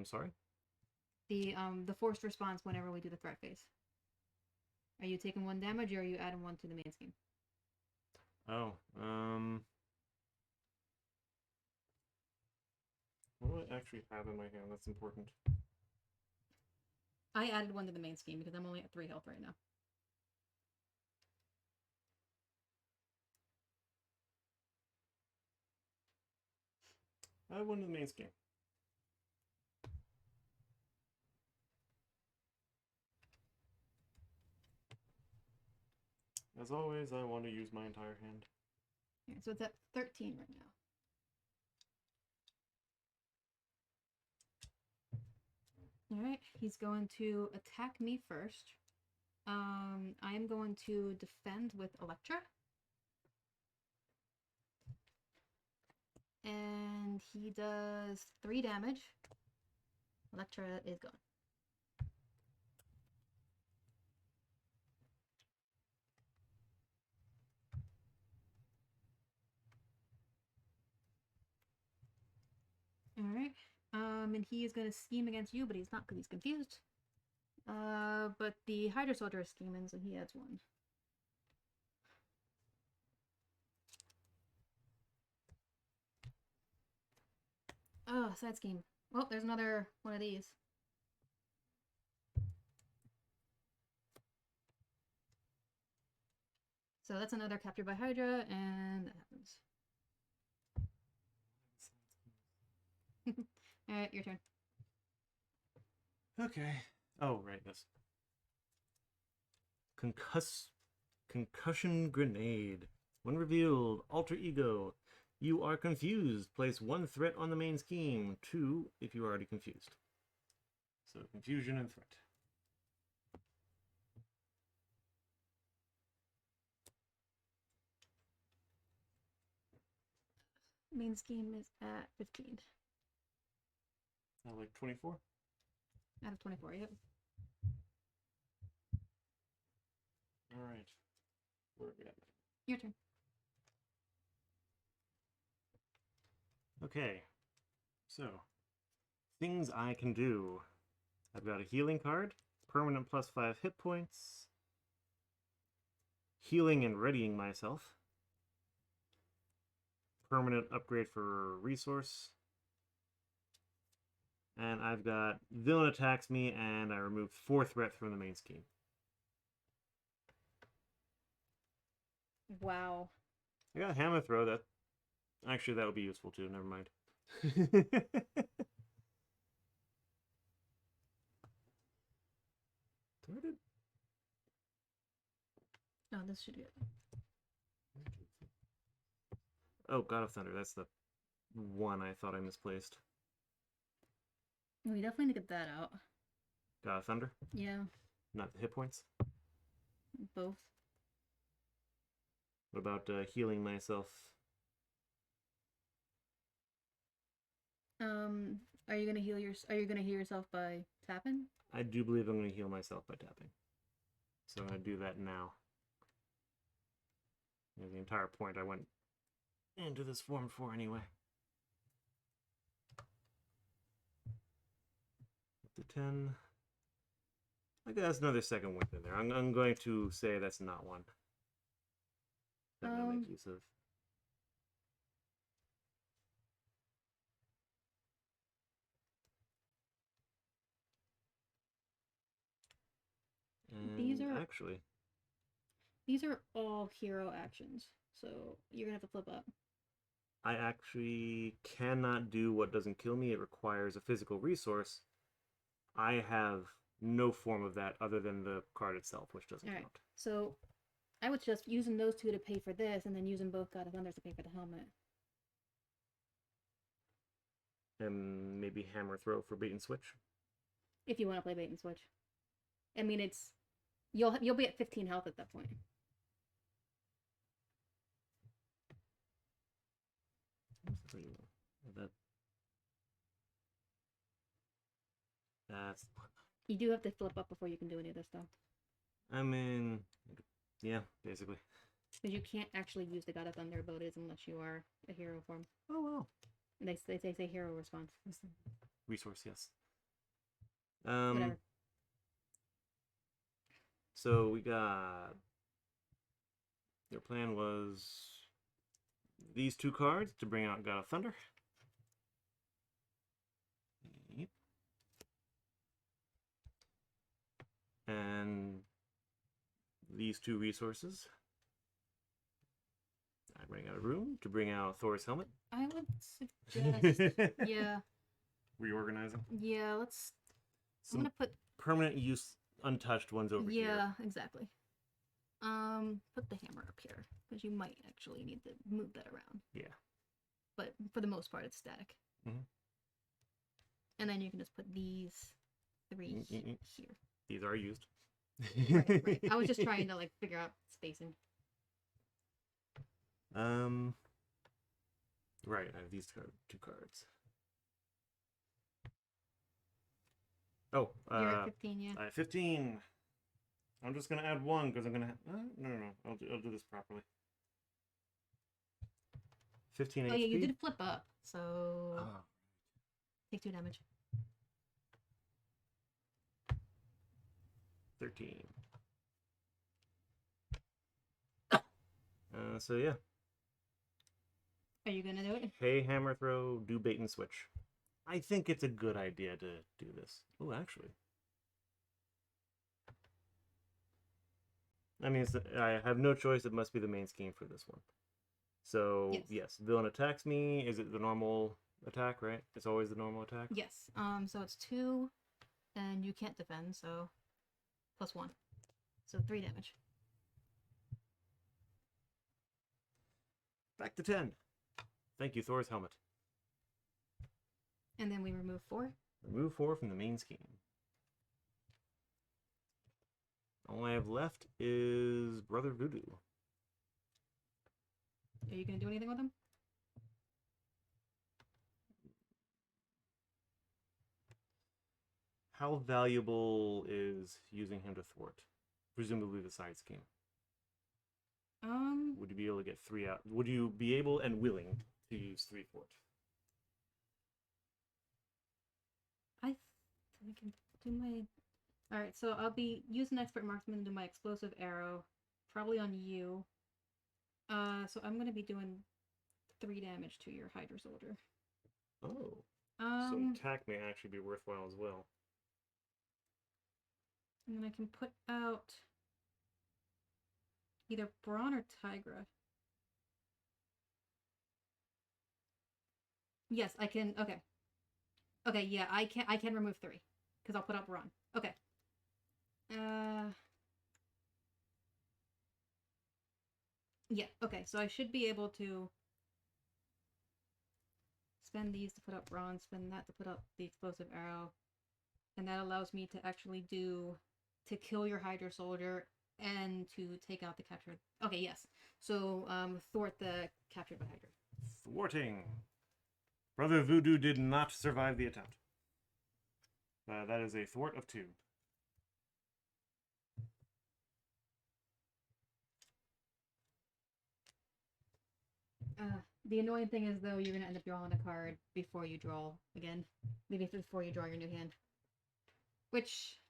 Sorry? The forced response whenever we do the threat phase. Are you taking 1 damage, or are you adding 1 to the main scheme? Oh, What do I actually have in my hand? That's important. I added one to the main scheme because I'm only at 3 health right now. I have one in the main scheme. As always, I want to use my entire hand. Yeah, so it's at 13 right now. Alright, he's going to attack me first. I am going to defend with Electra. And he does 3 damage. Electra is gone. Alright. And he is going to scheme against you, but he's not because he's confused. But the Hydra Soldier is scheming, so he adds 1. Oh, side scheme. Well, there's another one of these. So that's another captured by Hydra, and that happens. Alright, your turn. Okay. Oh, right, this. Concussion grenade. When revealed, alter ego. You are confused. Place 1 threat on the main scheme. 2 if you are already confused. So confusion and threat. Main scheme is at 15. Like 24? Out of 24, yep. Alright. Where are we at? Your turn. Okay. So, things I can do. I've got a healing card, permanent +5 hit points, healing and readying myself, permanent upgrade for resource, and I've got villain attacks me and I remove 4 threat from the main scheme. Wow. I got hammer throw. That actually that would be useful too. Never mind. Thwarted? Oh, this should be it. Oh, God of Thunder. That's the one I thought I misplaced. We definitely need to get that out. God of Thunder? Yeah, Not the hit points. both. What about healing myself? Are you gonna heal yourself by tapping? I do believe I'm going to heal myself by tapping. So I'm going to do that now. Yeah, the entire point I went into this form for anyway. Up to 10. I guess that's another second wind in there. I'm going to say that's not one that I'm going to make use of. And these are all hero actions, so you're gonna have to flip up. I actually cannot do what doesn't kill me. It requires a physical resource. I have no form of that other than the card itself, which doesn't count. So I would suggest using those 2 to pay for this, and then using both God of Thunders to pay for the helmet. And maybe hammer throw for bait and switch. If you want to play bait and switch. I mean, it's you'll be at 15 health at that point. That's You do have to flip up before you can do any of this stuff. I mean, yeah, basically. Because you can't actually use the God of Thunder abilities unless you are a hero form. Oh wow. And they say hero response. Resource, yes. Whatever. So we got. Their plan was these 2 cards to bring out God of Thunder. And these 2 resources. I'm running out of room to bring out Thor's helmet. I would suggest, yeah, Reorganizing. yeah. Let's. Some I'm gonna put. permanent use untouched ones over here. Yeah, exactly. Put the hammer up here because you might actually need to move that around. Yeah. But for the most part, it's static. Mhm. And then you can just put these 3 here. These are used. Right. I was just trying to like figure out spacing. Right. I have these 2 cards. Oh, You're at 15, yeah. I have 15. I'm just gonna add 1 because I'm gonna. No. I'll do this properly. 15 HP. Oh yeah, you did flip up, so Oh. take 2 damage. 13. So yeah. Are you gonna do it? Hey, hammer throw, do bait and switch. I think it's a good idea to do this. Oh, actually. I mean, I have no choice. It must be the main scheme for this one. So, yes, villain attacks me. Is it the normal attack, right? It's always the normal attack? Yes. So it's 2, and you can't defend, so +1. So 3 damage. Back to 10. Thank you, Thor's helmet. And then we remove 4. Remove 4 from the main scheme. All I have left is Brother Voodoo. Are you gonna do anything with him? How valuable is using him to thwart? Presumably the side scheme. Would you be able to get 3 out? Would you be able and willing to use 3 thwart? I can do my. Alright, so I'll be using expert marksman to do my explosive arrow, probably on you. So I'm gonna be doing 3 damage to your Hydra soldier. Oh. So attack may actually be worthwhile as well. And then I can put out either Brawn or Tigra. Yes, I can. Okay. Okay, yeah, I can remove 3 because I'll put out Brawn. Okay. Yeah, okay, so I should be able to spend these to put up Brawn, spend that to put up the explosive arrow, and that allows me to actually to kill your Hydra soldier and to take out the captured. Okay, yes. So, thwart the captured by Hydra. Thwarting. Brother Voodoo did not survive the attempt. That is a thwart of 2. The annoying thing is, though, you're going to end up drawing a card before you draw again. Maybe before you draw your new hand. Which...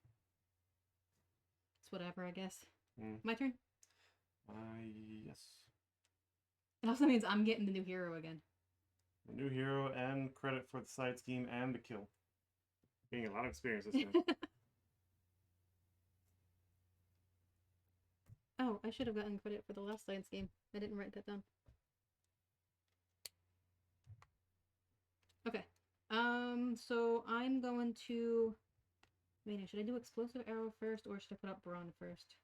it's whatever, I guess. My turn? Yes. It also means I'm getting the new hero again. The new hero and credit for the side scheme and the kill. Getting a lot of experience this time. Oh, I should have gotten credit for the last side scheme. I didn't write that down. Okay. So I'm going to... wait, should I do explosive arrow first or should I put up Brawn first?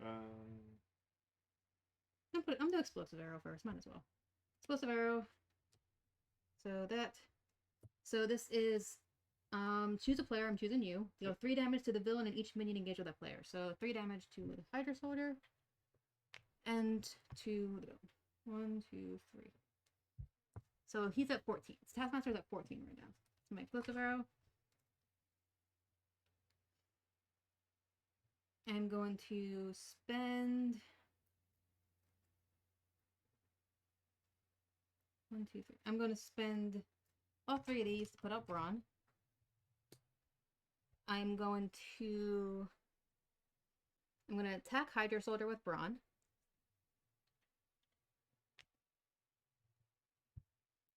I'm doing explosive arrow first. Might as well. Explosive arrow. So this is choose a player. I'm choosing you. Deal 3 damage to the villain and each minion engaged with that player. So 3 damage to the Hydra soldier and to the villain. 1, 2, 3. So he's at 14. Taskmaster's at 14 right now. So my explosive arrow. I'm going to spend 1, 2, 3. I'm going to spend all 3 of these to put up Brawn. I'm going to attack Hydra Soldier with Brawn.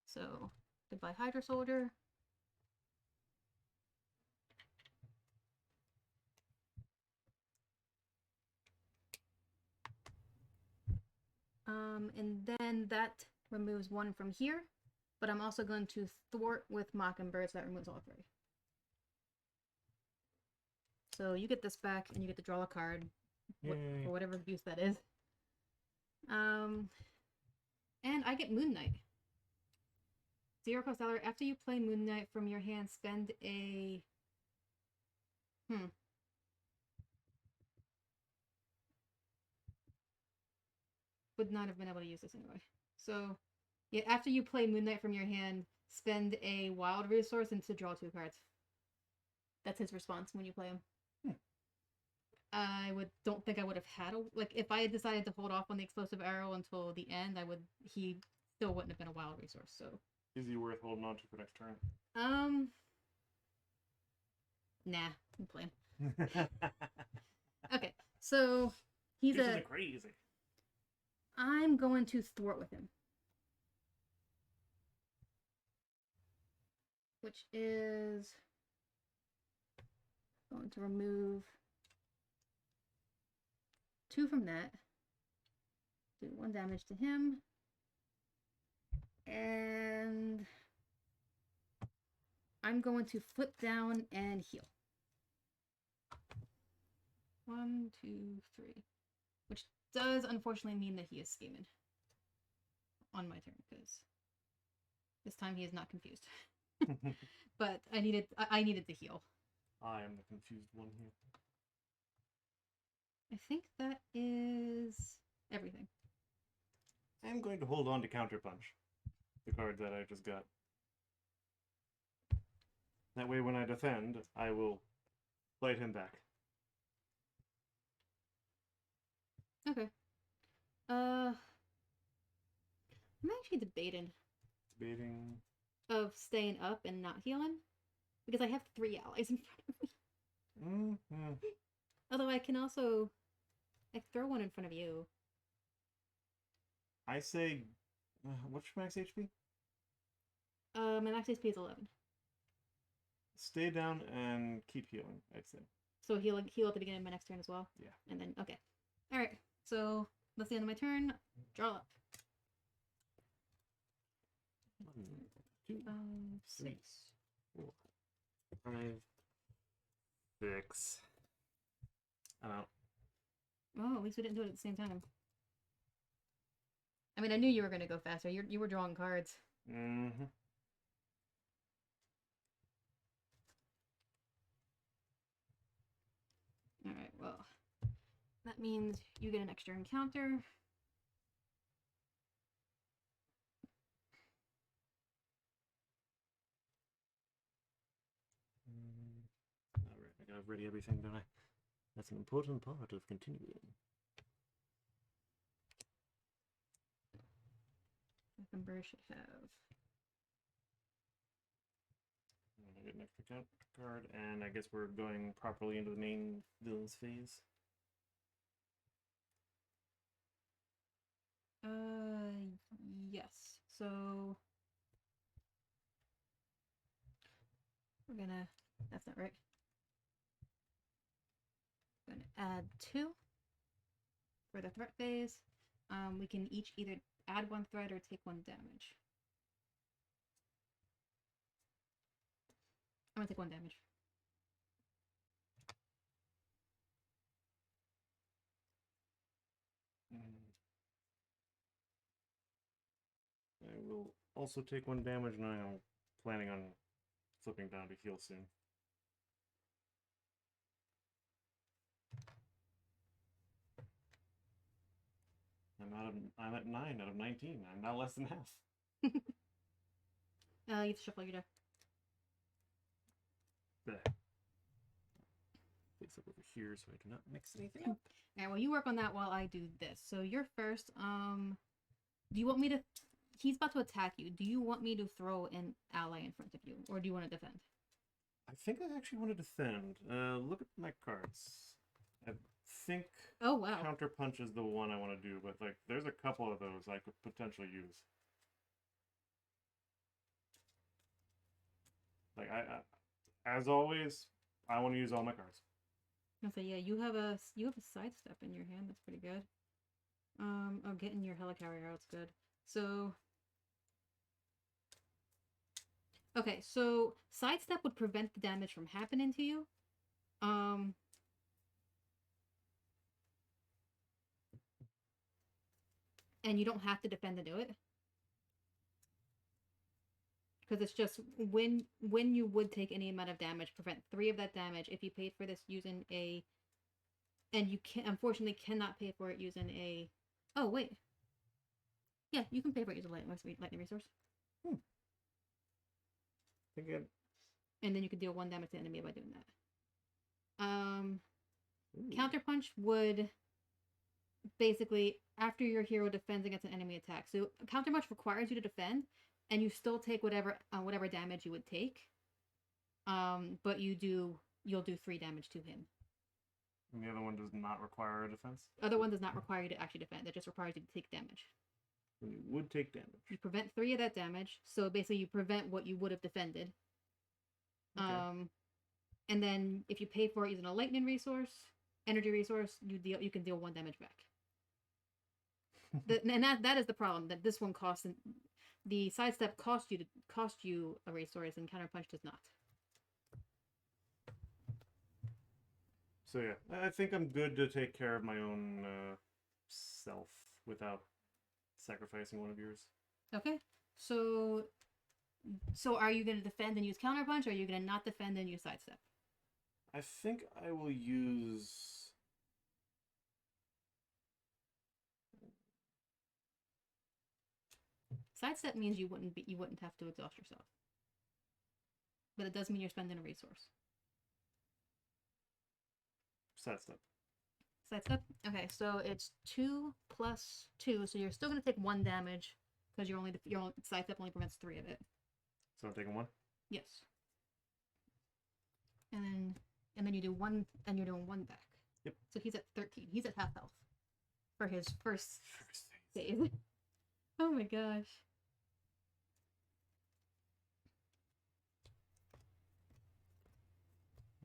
So, goodbye Hydra Soldier. And then that removes one from here, but I'm also going to thwart with Mockingbird, so that removes all three. So you get this back, and you get to draw a card for whatever use that is. And I get Moon Knight. 0 cost dollar. After you play Moon Knight from your hand, spend a... Would not have been able to use this anyway. So, yeah, after you play Moon Knight from your hand, spend a wild resource and to draw 2 cards. That's his response when you play him. I don't think I would have had if I had decided to hold off on the explosive arrow until the end, he still wouldn't have been a wild resource. So is he worth holding on to for next turn? Nah, I'm playing. Okay, so he's this is crazy. I'm going to thwart with him, which is going to remove 2 from that. Do 1 damage to him. And I'm going to flip down and heal. 1, 2, 3. Which does unfortunately mean that he is scheming on my turn, because this time he is not confused. But I needed to heal. I am the confused one here. I think that is everything. I'm going to hold on to Counterpunch, the card that I just got. That way when I defend, I will fight him back. Okay. I'm actually debating of staying up and not healing, because I have 3 allies in front of me. Although I can also throw one in front of you. I say, what's your max HP? My max HP is 11. Stay down and keep healing, I'd say. So heal at the beginning of my next turn as well? Yeah. And then, okay. Alright, so that's the end of my turn. Draw up. 1, 2, 3, 4, 5, 6. I'm out. Oh, at least we didn't do it at the same time. I mean, I knew you were going to go faster. You were drawing cards. Mm-hmm. Alright, well, that means you get an extra encounter. Alright, I gotta ready everything, don't I? That's an important part of continuing. November should have. I get an extra count card, and I guess we're going properly into the main villains phase. Yes. So we're gonna. That's not right. I'm gonna add 2 for the threat phase. We can each either add 1 threat or take 1 damage. I'm gonna take 1 damage. I will also take 1 damage, and I'm planning on flipping down to heal soon. I'm at 9 out of 19. I'm not less than half. You have to shuffle your deck. Place up over here so I do not mix anything up. Alright, well, you work on that while I do this. So you're first. Do you want me to... He's about to attack you. Do you want me to throw an ally in front of you? Or do you want to defend? I think I actually want to defend. Look at my cards. I think oh wow, Counterpunch is the one I want to do, but like there's a couple of those I could potentially use. Like as always, I want to use all my cards. So yeah, you have a sidestep in your hand. That's pretty good. Oh, getting your helicarrier out's good. So, okay, so sidestep would prevent the damage from happening to you. And you don't have to defend to do it. Because it's just when you would take any amount of damage, prevent 3 of that damage if you paid for this using a... And you can unfortunately cannot pay for it using a... Oh, wait. Yeah, you can pay for it using a lightning resource. Again. And then you can deal 1 damage to the enemy by doing that. Counterpunch would basically, after your hero defends against an enemy attack. So counterpunch requires you to defend, and you still take whatever damage you would take. But you'll do 3 damage to him. And the other one does not require a defense? The other one does not require you to actually defend. It just requires you to take damage. And you would take damage. You prevent 3 of that damage, so basically you prevent what you would have defended. Okay. And then if you pay for it using a lightning resource, energy resource, you can deal 1 damage back. And that is the problem, that this one costs... The sidestep cost you a resource, and counterpunch does not. So yeah, I think I'm good to take care of my own self without sacrificing one of yours. Okay, so are you going to defend and use counterpunch, or are you going to not defend and use sidestep? I think I will use... Sidestep means you wouldn't have to exhaust yourself, but it does mean you're spending a resource. Sidestep. Sidestep? Okay, so it's 2 plus 2, so you're still going to take 1 damage, because your sidestep only prevents 3 of it. So I'm taking 1? Yes. And then you do 1, and you're doing 1 back. Yep. So he's at 13. He's at half health for his first phase. Oh my gosh.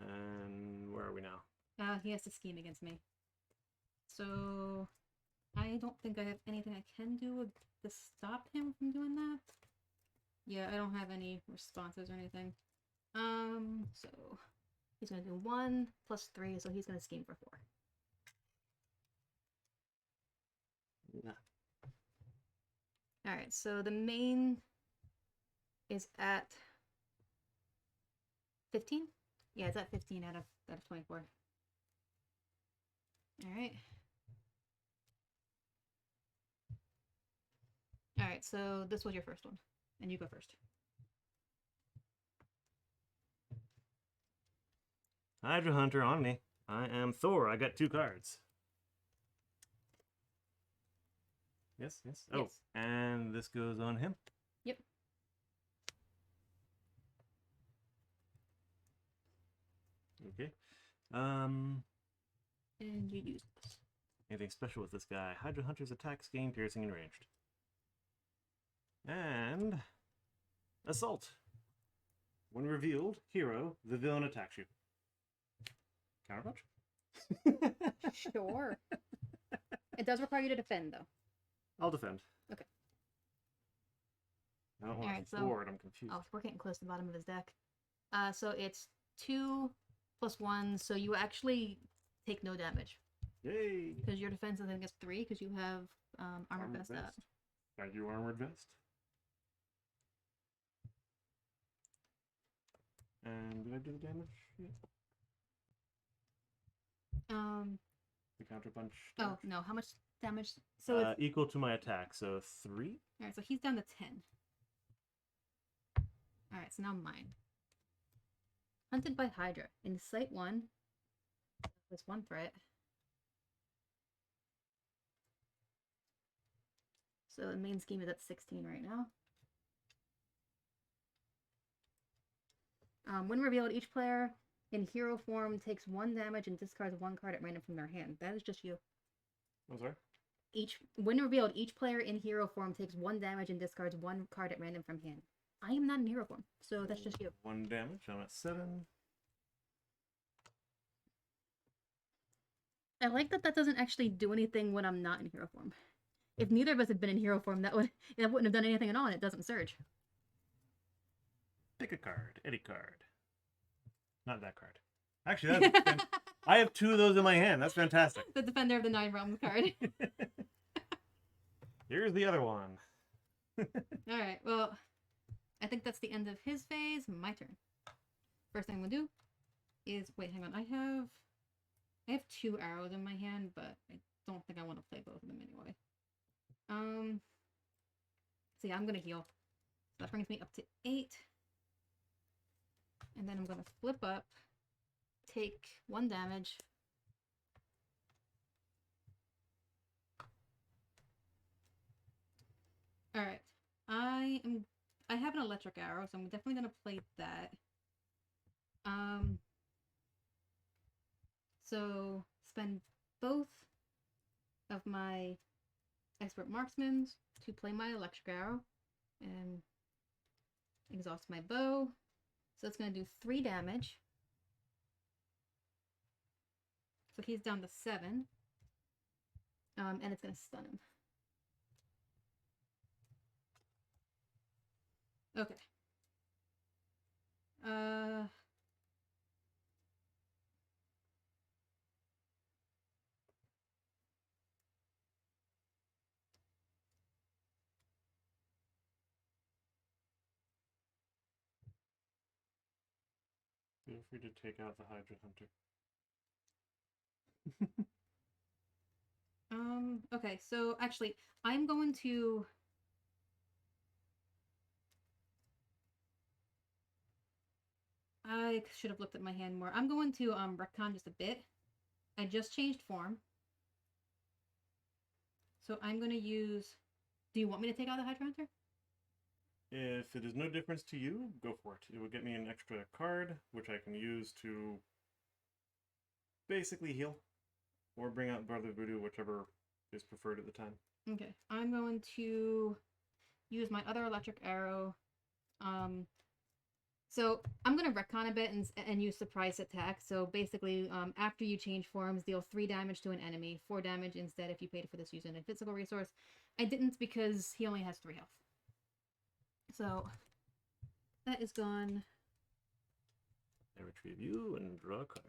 And where are we now? He has to scheme against me. So I don't think I have anything I can do to stop him from doing that. Yeah, I don't have any responses or anything. So he's gonna do 1 plus 3, so he's gonna scheme for 4. Yeah. Alright, so the main is at 15? Yeah, it's at 15 out of 24. Alright. Alright, so this was your first one. And you go first. Hydra Hunter on me. I am Thor. I got 2 cards. Yes, yes. Oh, yes. And this goes on him. Yep. Okay. And you use this. Anything special with this guy? Hydra Hunter's attacks gain piercing and ranged. And assault. When revealed, hero, the villain attacks you. Counterpunch? Sure. It does require you to defend, though. I'll defend. Okay. I don't want to forward. I'm confused. Oh, we're getting close to the bottom of his deck. So it's 2 plus 1, so you actually take no damage. Yay! Because your defense, I think, is 3, because you have Armored Vest up. Thank you, Armored Vest. And did I do the damage yet? The counterpunch damage? Oh, no. How much damage? So it's equal to my attack, so 3? Alright, so he's down to 10. Alright, so now mine. Hunted by Hydra. In Site 1, there's 1 threat. So the main scheme is at 16 right now. When revealed, each player in hero form takes 1 damage and discards 1 card at random from their hand. That is just you. I'm sorry? When revealed, each player in hero form takes 1 damage and discards 1 card at random from hand. I am not in hero form, so that's just you. 1 damage. I'm at 7. I like that that doesn't actually do anything when I'm not in hero form. if neither of us had been in hero form, that wouldn't have done anything at all, and it doesn't surge. Pick a card. Any card. Not that card. Actually, I have 2 of those in my hand. That's fantastic. The Defender of the Nine Realms card. Here's the other one. Alright, well, I think that's the end of his phase. My turn. First thing I'm gonna do is, wait, hang on. I have 2 arrows in my hand, but I don't think I want to play both of them anyway. So yeah, I'm gonna heal. So that brings me up to 8. And then I'm gonna flip up, take 1 damage. Alright. I have an electric arrow, so I'm definitely gonna play that. So spend both of my expert marksmen to play my electric arrow and exhaust my bow. So it's going to do 3 damage. So he's down to 7. And it's going to stun him. Okay. Feel free to take out the Hydra Hunter. Okay, so actually, I'm going to... I should have looked at my hand more. I'm going to retcon just a bit. I just changed form. So I'm going to use... Do you want me to take out the Hydra Hunter? If it is no difference to you, go for it. It will get me an extra card, which I can use to basically heal. Or bring out Brother Voodoo, whichever is preferred at the time. Okay, I'm going to use my other electric arrow. So I'm going to retcon a bit and use surprise attack. So basically, after you change forms, deal 3 damage to an enemy, 4 damage instead if you paid for this using a physical resource. I didn't because he only has 3 health. So that is gone. I retrieve you and draw a card.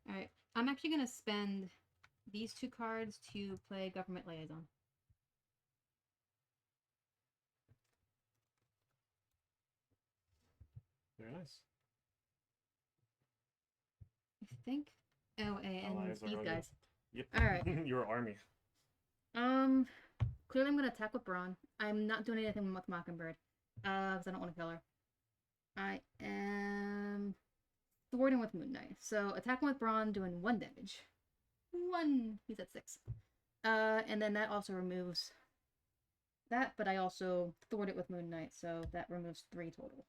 Alright, I'm actually going to spend these 2 cards to play Government Liaison. Very nice. I think. Oh, and Allies these guys. Yep. Alright. Your army. Clearly I'm going to attack with Brawn. I'm not doing anything with Mockingbird. Because I don't want to kill her. I am thwarting with Moon Knight. So attacking with Brawn, doing 1 damage. 1. He's at 6. And then that also removes that, but I also thwart it with Moon Knight, so that removes 3 total.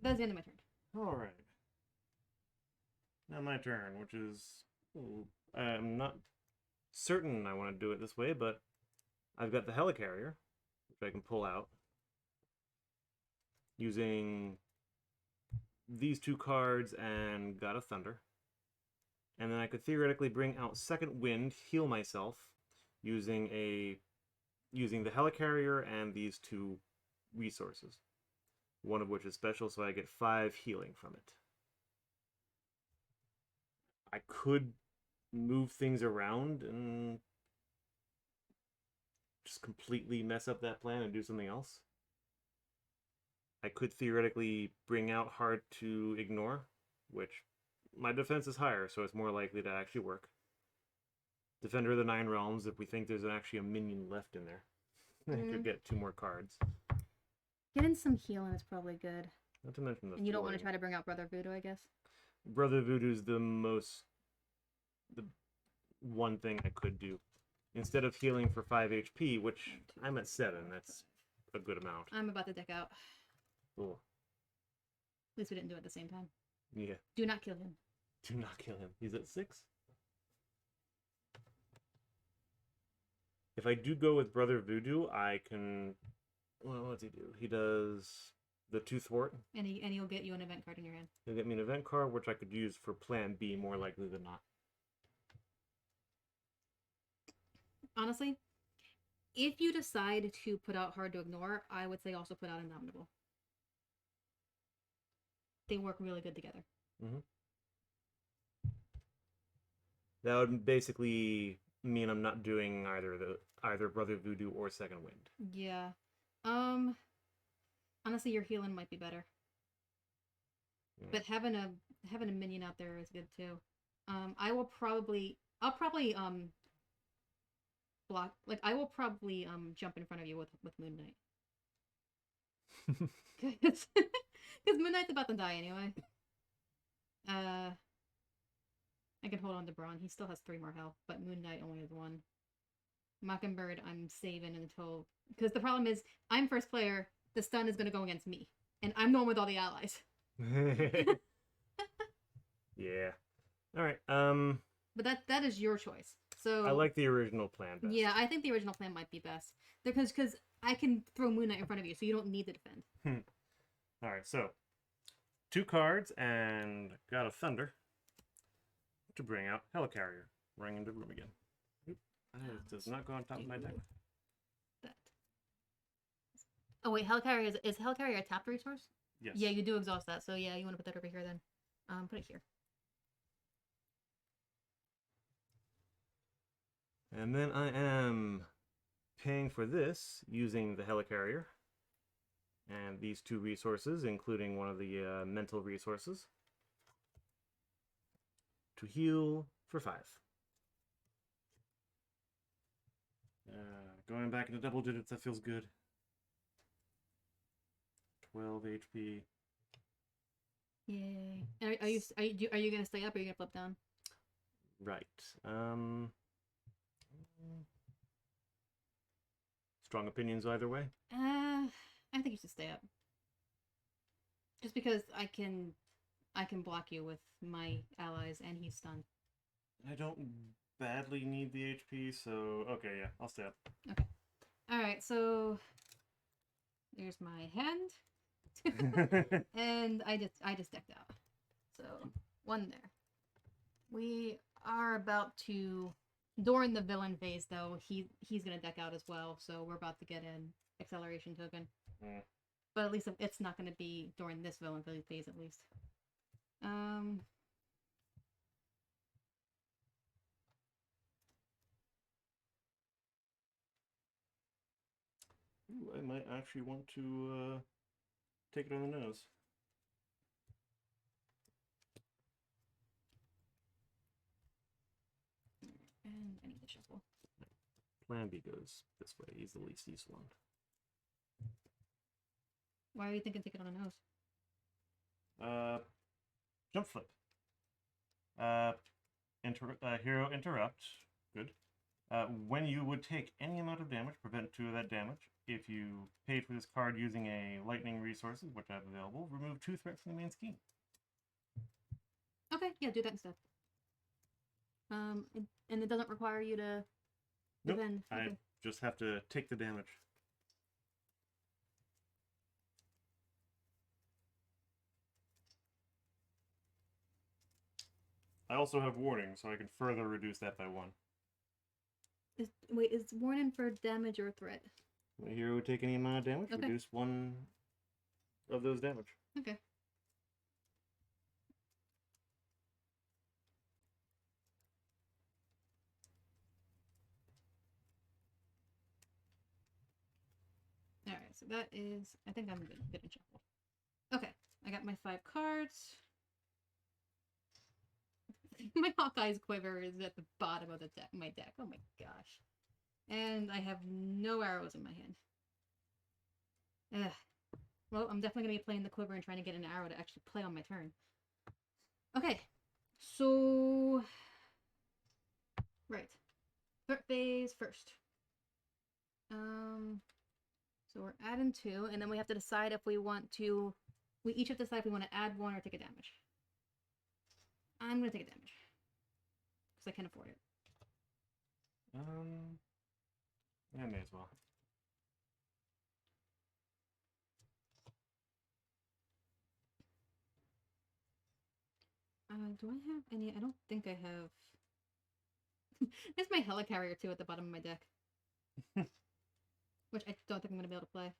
That's the end of my turn. Alright. Now my turn, which is... I'm not certain I want to do it this way, but I've got the Helicarrier, which I can pull out using these 2 cards and God of Thunder. And then I could theoretically bring out Second Wind, heal myself, using the Helicarrier and these 2 resources. One of which is special, so I get 5 healing from it. I could move things around and just completely mess up that plan and do something else. I could theoretically bring out Hard to Ignore, which my defense is higher, so it's more likely to actually work. Defender of the Nine Realms, if we think there's actually a minion left in there. I could get 2 more cards. Getting some healing is probably good. Not to mention the And you don't want to try to bring out Brother Voodoo, I guess? Brother Voodoo's the one thing I could do. instead of healing for 5 HP, which 1, 2, I'm at 3, 7. 4, That's 5. a good amount. I'm about to deck out. Cool. At least we didn't do it at the same time. Yeah. Do not kill him. Do not kill him. He's at 6. If I do go with Brother Voodoo, I can... Well, what does he do? He does the 2 thwart. And he'll get you an event card in your hand. He'll get me an event card, which I could use for Plan B more likely than not. Honestly, if you decide to put out Hard to Ignore, I would say also put out Indomitable. They work really good together. Mm-hmm. That would basically mean I'm not doing either Brother Voodoo or Second Wind. Yeah. Honestly, your healing might be better. Yeah. But having a minion out there is good too. I'll probably block, like I will probably jump in front of you with Moon Knight. Because Moon Knight's about to die anyway. I can hold on to Braun. He still has 3 more health, but Moon Knight only has 1. Mockingbird, I'm saving until... Because the problem is, I'm first player, the stun is going to go against me. And I'm the one with all the allies. Yeah. Alright, But that is your choice. So I like the original plan best. Yeah, I think the original plan might be best. Because I can throw Moon Knight in front of you, so you don't need to defend. Alright, so 2 cards and got a Thunder to bring out Helicarrier. Running into the room again. Oop, it does not go on top of my deck. That. Oh wait, Helicarrier is Helicarrier a tapped resource? Yes. Yeah, you do exhaust that, so yeah, you want to put that over here then. Put it here. And then I am paying for this using the Helicarrier and these 2 resources, including one of the mental resources, to heal for 5. Going back into double digits, that feels good. 12 HP. Yay! And are you gonna stay up or are you gonna flip down? Right. Strong opinions either way. I think you should stay up. Just because I can block you with my allies and he's stunned. I don't badly need the HP, so okay, yeah, I'll stay up. Okay. Alright, so there's my hand. And I just decked out. So 1 there. We are about to, during the villain phase though, he's gonna deck out as well, so we're about to get an acceleration token. But at least it's not gonna be during this villain phase at least. Ooh, I might actually want to take it on the nose. And I need to shuffle. Plan B goes this way. He's the least used one. Why are you thinking take it on the nose? Jump flip. Hero interrupt. Good. When you would take any amount of damage, prevent 2 of that damage. If you paid for this card using a lightning resources, which I have available, remove 2 threats from the main scheme. Okay, yeah, do that instead. And it doesn't require you to defend. Nope, Okay. I just have to take the damage. I also have warning, so I can further reduce that by 1. Wait, is warning for damage or threat? The hero would take any amount of damage, Okay. reduce 1 of those damage. Okay. Alright, so that is... I think I'm good in shuffle. Okay, I got my 5 cards. My Hawkeye's Quiver is at the bottom of my deck. Oh my gosh. And I have no arrows in my hand. Ugh. Well, I'm definitely going to be playing the Quiver and trying to get an arrow to actually play on my turn. Okay. So... Right. Threat phase first. So we're adding 2, and then we have to decide if we want to. We each have to decide if we want to add 1 or take a damage. I'm gonna take a damage because I can afford it. Yeah, may as well. Do I have any? I don't think I have. There's my helicarrier too at the bottom of my deck, which I don't think I'm gonna be able to play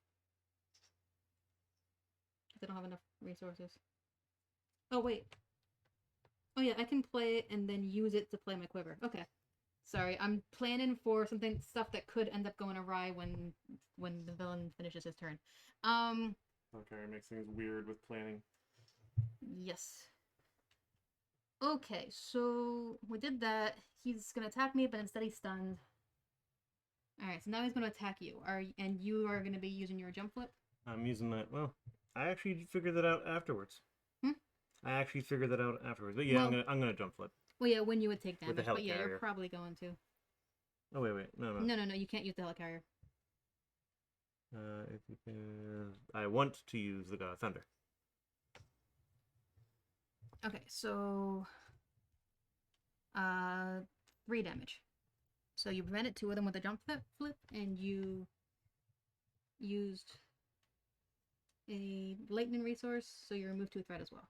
because I don't have enough resources. Oh wait. Oh yeah, I can play it and then use it to play my quiver. Okay. Sorry, I'm planning for stuff that could end up going awry when the villain finishes his turn. Okay, it makes things weird with planning. Yes. Okay, so we did that. He's gonna attack me, but instead he's stunned. Alright, so now he's gonna attack you. And you are gonna be using your jump flip? I'm using that. Well, I actually figured that out afterwards. I actually figured that out afterwards. But yeah, well, I'm gonna jump flip. Well, yeah, when you would take damage. With the but yeah, helicarrier. you're probably going to. Oh wait, no. No, you can't use the helicarrier. If you can, I want to use the God of Thunder. Okay, so 3 damage. So you prevented 2 of them with a jump flip, and you used a lightning resource, so you remove 2 threat as well.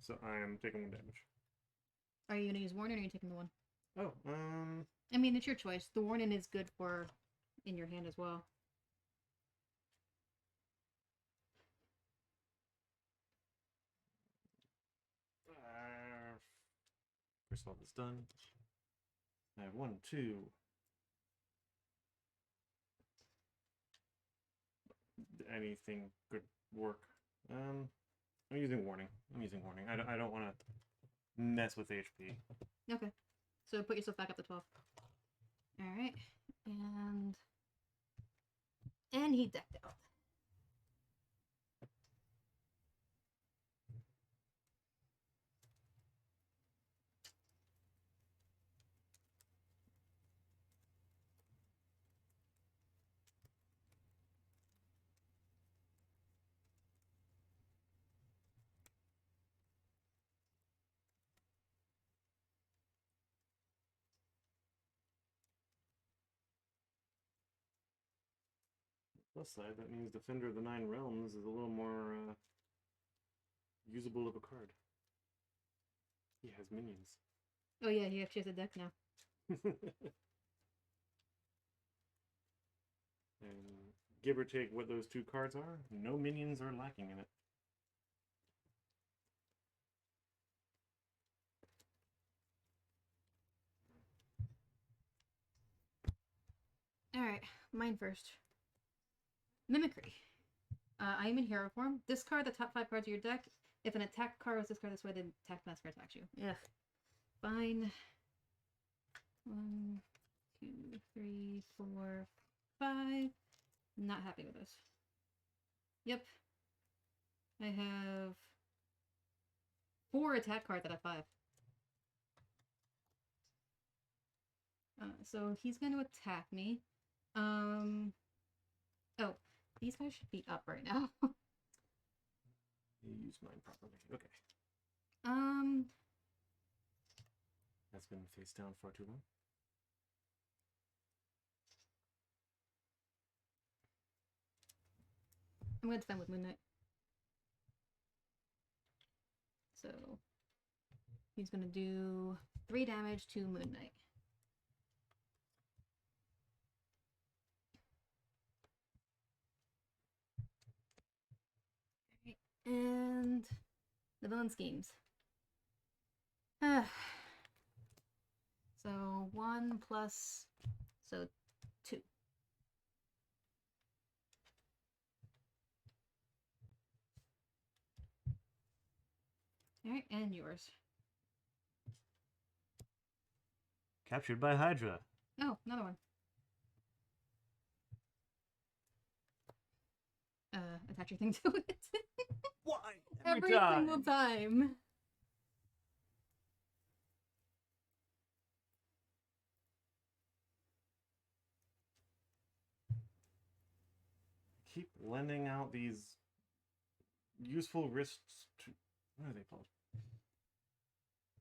So I am taking 1 damage. Are you gonna use warning, or are you taking the 1? Oh, I mean, it's your choice. The warning is good for in your hand as well. First of all, it's done. I have 1, 2. Anything could work. I'm using warning. I don't want to mess with HP. Okay. So put yourself back up to 12. Alright. And he decked out. Plus side, that means Defender of the Nine Realms is a little more usable of a card. He has minions. Oh yeah, he actually has a deck now. And give or take what those 2 cards are, no minions are lacking in it. Alright, mine first. Mimicry. I am in hero form. Discard the top 5 cards of your deck. If an attack card was discarded this way, the attack master attacks you. Ugh. Fine. 1, 2, 3, 4, 5. Not happy with this. Yep. I have 4 attack cards out of 5. So he's going to attack me. Oh, these guys should be up right now. You use mine properly. Okay. That's been face down far too long. I'm gonna defend with Moon Knight. So he's gonna do 3 damage to Moon Knight. And the villain schemes. So 1 plus, so 2. Alright, and yours. Captured by Hydra. Oh, another one. Attach your thing to it. Why? Every single time. lending out these useful wrists to... What are they called?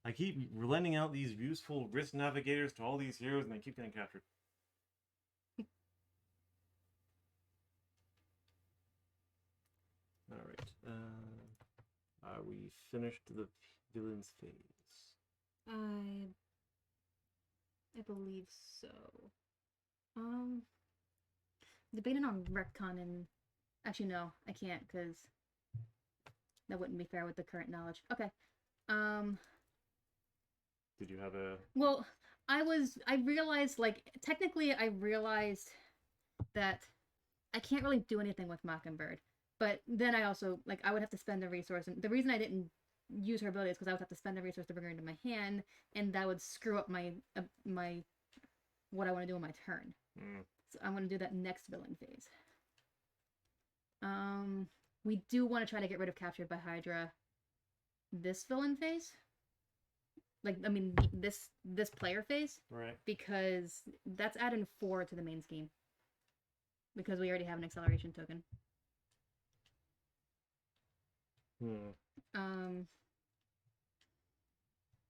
I keep lending out these useful wrist navigators to all these heroes, and they keep getting captured. Alright. Are we finished the villain's phase? I believe so. Debating on retcon and... Actually, no, I can't, because that wouldn't be fair with the current knowledge. Okay. Did you have a... Well, I realized, like, technically I realized that I can't really do anything with Mockingbird. But then I also, like, I would have to spend the resource. And the reason I didn't use her ability is because I would have to spend the resource to bring her into my hand, and that would screw up my what I want to do on my turn. So I'm going to do that next villain phase. We do want to try to get rid of Captured by Hydra this villain phase. Like, I mean, this player phase. Right. Because that's adding 4 to the main scheme. Because we already have an acceleration token.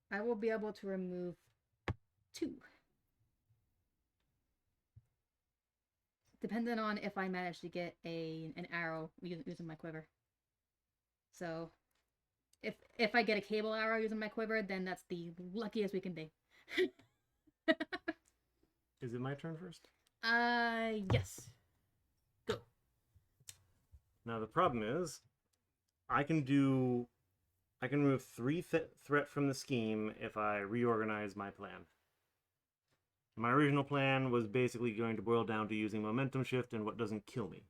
I will be able to remove 2. Depending on if I manage to get an arrow using my quiver. So, if I get a cable arrow using my quiver, then that's the luckiest we can be. Is it my turn first? Yes. Go. Now the problem is, I can remove 3 threat from the scheme if I reorganize my plan. My original plan was basically going to boil down to using momentum shift and what doesn't kill me.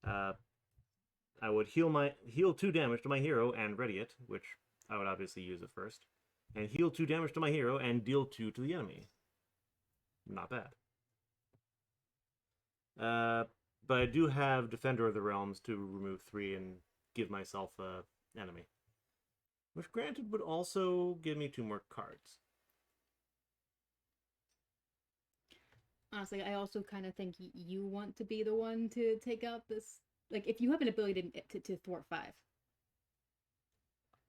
I would heal 2 damage to my hero and ready it, which I would obviously use it first, and heal 2 damage to my hero and deal 2 to the enemy. Not bad. But I do have Defender of the Realms to remove 3 and give myself an enemy, which granted would also give me 2 more cards. Honestly, I also kind of think you want to be the one to take out this. Like, if you have an ability to thwart 5.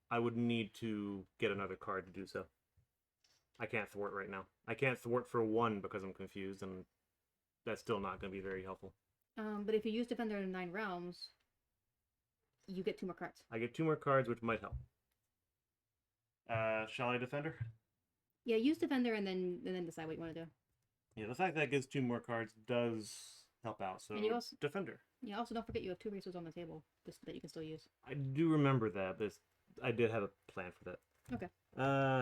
I would need to get another card to do so. I can't thwart right now. I can't thwart for 1 because I'm confused, and that's still not going to be very helpful. But if you use Defender of the 9 Realms, you get 2 more cards. I get 2 more cards, which might help. Shall I Defender? Yeah, use Defender and then decide what you want to do. Yeah, the fact that it gives 2 more cards does help out, so and you also, Defender. Yeah, also don't forget you have 2 resources on the table that you can still use. I do remember that. I did have a plan for that. Okay.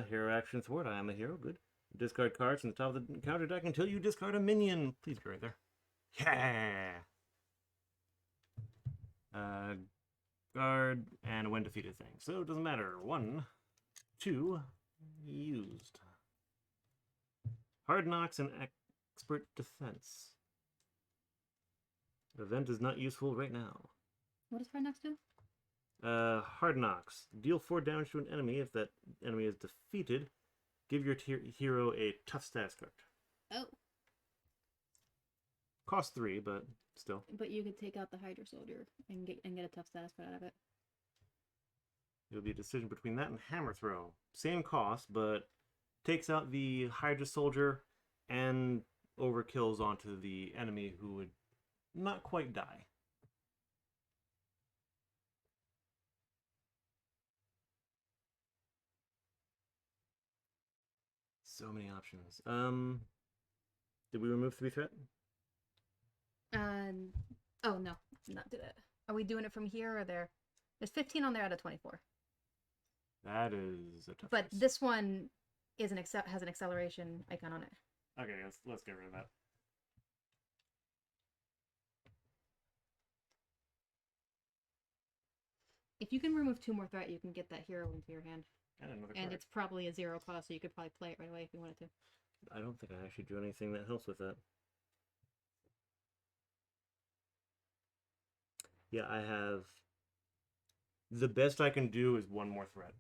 Hero action thwart. I am a hero. Good. Discard cards from the top of the counter deck until you discard a minion. Please go right there. Yeah! Guard and when defeated thing. So it doesn't matter. 1, 2, used. Hard knocks and expert defense. Event is not useful right now. What does Hard Knocks do? Hard knocks. Deal 4 damage to an enemy. If that enemy is defeated, give your hero a tough status card. Oh. Cost 3, but still. But you could take out the Hydra Soldier and get a tough status card out of it. It'll be a decision between that and Hammer Throw. Same cost, but takes out the Hydra Soldier and overkills onto the enemy who would not quite die. So many options. Did we remove 3 threat? Oh no, not do that. Are we doing it from here or there? There's 15 on there out of 24. That is a tough But choice. this one has an acceleration icon on it. Okay, let's get rid of that. If you can remove 2 more threat, you can get that hero into your hand. And another And card. it's probably a 0 cost, so you could probably play it right away if you wanted to. I don't think I actually do anything that helps with that. Yeah, I have... The best I can do is 1 more threat.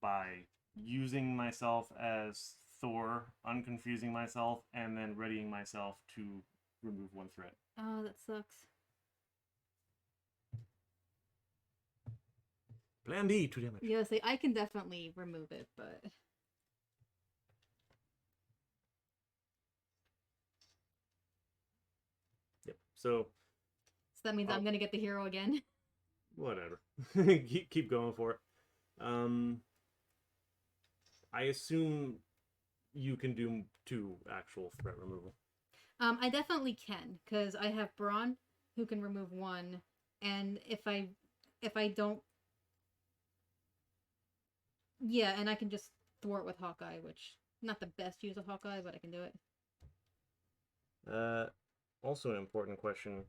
By using myself as Thor, unconfusing myself, and then readying myself to remove 1 threat. Oh, that sucks. Plan B, 2 damage. Yeah, say I can definitely remove it, but Yep. So that means I'm gonna get the hero again. whatever. keep going for it. I assume you can do 2 actual threat removal. I definitely can, because I have Braun, who can remove 1, and if I don't, yeah, and I can just thwart with Hawkeye, which not the best use of Hawkeye, but I can do it. Also an important question.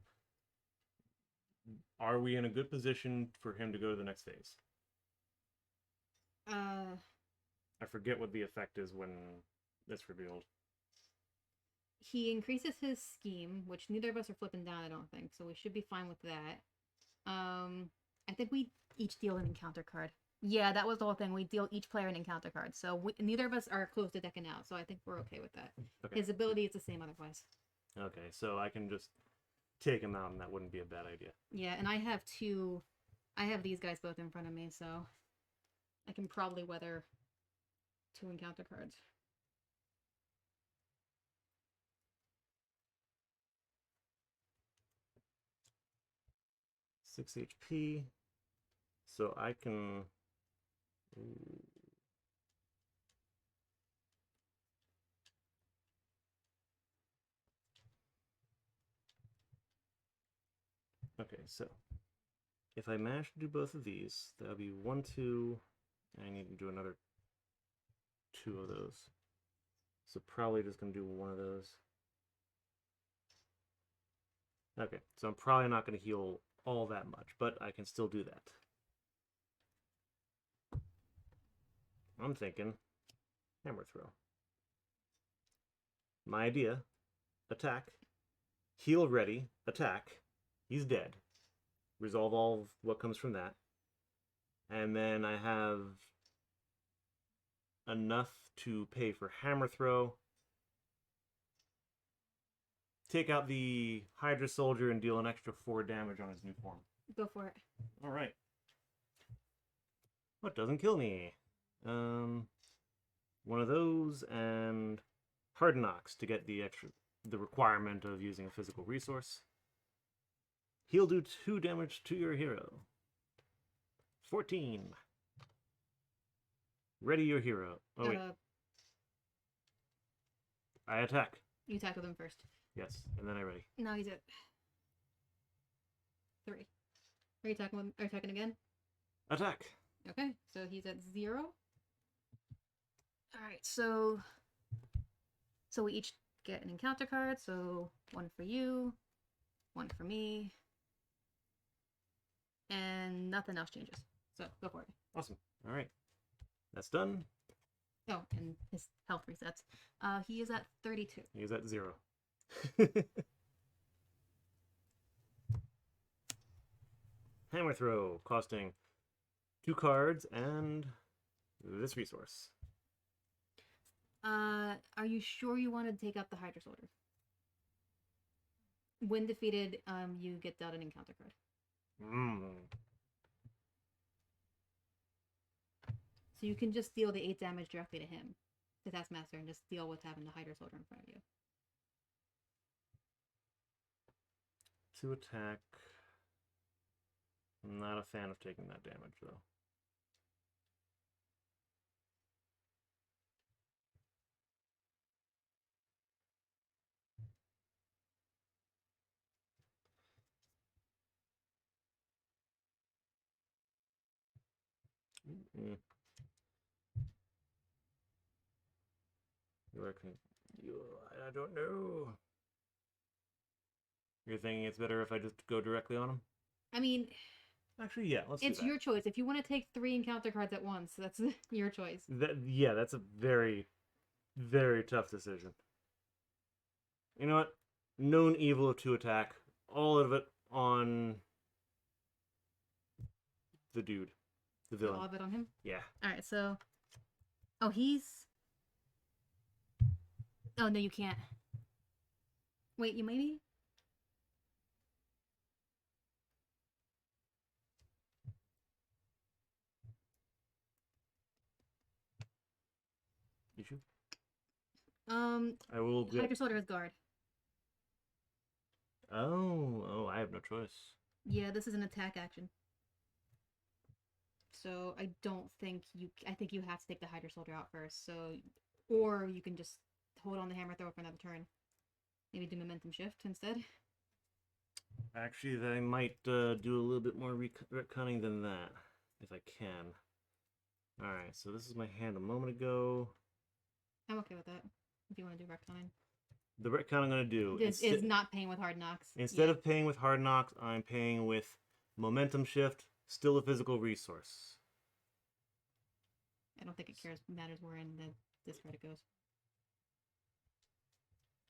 Are we in a good position for him to go to the next phase? I forget what the effect is when it's revealed. He increases his scheme, which neither of us are flipping down, I don't think, so we should be fine with that. I think we each deal an encounter card. Yeah, that was the whole thing. We deal each player an encounter card, so neither of us are close to decking out, so I think we're okay with that. Okay. His ability is the same otherwise. Okay, so I can just take him out, and that wouldn't be a bad idea. Yeah, and I have these guys both in front of me, so I can probably weather 2 encounter cards. Six HP, so I can. Okay, so if I manage to do both of these, that'll be 1, 2. I need to do another 2 of those. So probably just gonna do 1 of those. Okay, so I'm probably not gonna heal all that much, but I can still do that. I'm thinking hammer throw. My idea: attack, heal ready, attack. He's dead. Resolve all of what comes from that. And then I have enough to pay for hammer throw. Take out the Hydra Soldier and deal an extra 4 damage on his new form. Go for it. Alright. What doesn't kill me? One of those and Hard Knocks to get the requirement of using a physical resource. He'll do 2 damage to your hero. 14. Ready your hero. Oh wait. I attack. You attack with him first. Yes, and then I ready. No, he's at 3. Are you attacking again? Attack. Okay, so he's at 0. Alright, so we each get an encounter card, so 1 for you, 1 for me, and nothing else changes. So go for it. Awesome. Alright. That's done. Oh, and his health resets. He is at 32. He is at 0. Hammer throw, costing 2 cards and this resource. Are you sure you want to take out the Hydra Soldier? When defeated, you get dealt an encounter card. So you can just deal the 8 damage directly to him, to Taskmaster, and just deal with having the Hydra Soldier in front of you. To attack. I'm not a fan of taking that damage, though. I don't know. You're thinking it's better if I just go directly on him? I mean, actually, yeah, let's do that. It's your choice. If you want to take 3 encounter cards at once, that's your choice. Yeah, that's a very, very tough decision. You know what? Known evil of 2 attack. All of it on the dude. The villain. All of it on him? Yeah. Alright, so... Oh, he's... Oh, no, you can't. Wait, you maybe? Issue. Um, I will get. Hydra Soldier is guard. Oh, I have no choice. Yeah, this is an attack action. So I don't think you. I think you have to take the Hydra Soldier out first. So, or you can just hold on the hammer throw for another turn. Maybe do momentum shift instead. Actually, I might do a little bit more retconning than that, if I can. Alright, so this is my hand a moment ago. I'm okay with that. If you want to do retconning. The retcon I'm going to do Is not paying with hard knocks. Instead of paying with hard knocks, I'm paying with momentum shift, still a physical resource. I don't think it matters where in the discard it goes.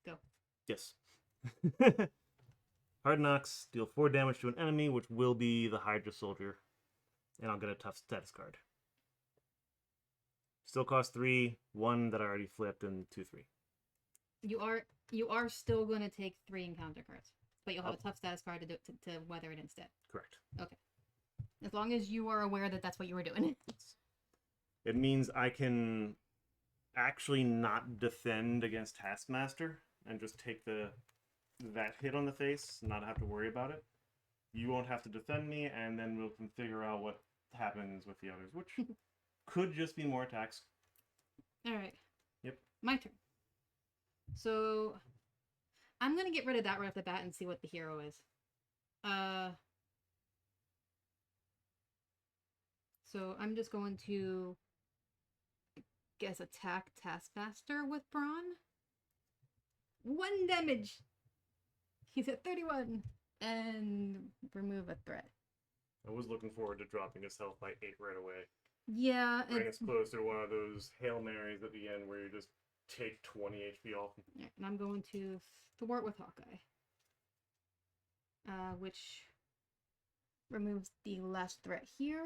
Go. Yes. Hard knocks, deal 4 damage to an enemy, which will be the Hydra Soldier. And I'll get a tough status card. Still cost 3, 1 that I already flipped, and 2, 3. You are still going to take 3 encounter cards, but you'll have a tough status card to weather it instead. Correct. Okay. As long as you are aware that that's what you were doing. It means I can actually not defend against Taskmaster and just take that hit on the face, not have to worry about it. You won't have to defend me, and then we can figure out what happens with the others, which could just be more attacks. Alright. Yep. My turn. So, I'm going to get rid of that right off the bat and see what the hero is. So, I'm just going to, guess, attack Taskmaster with Brawn. 1 damage! He's at 31! And remove a threat. I was looking forward to dropping his health by 8 right away. Yeah. Bring us closer to one of those Hail Marys at the end where you just take 20 HP off. Yeah, and I'm going to thwart with Hawkeye. Which removes the last threat here.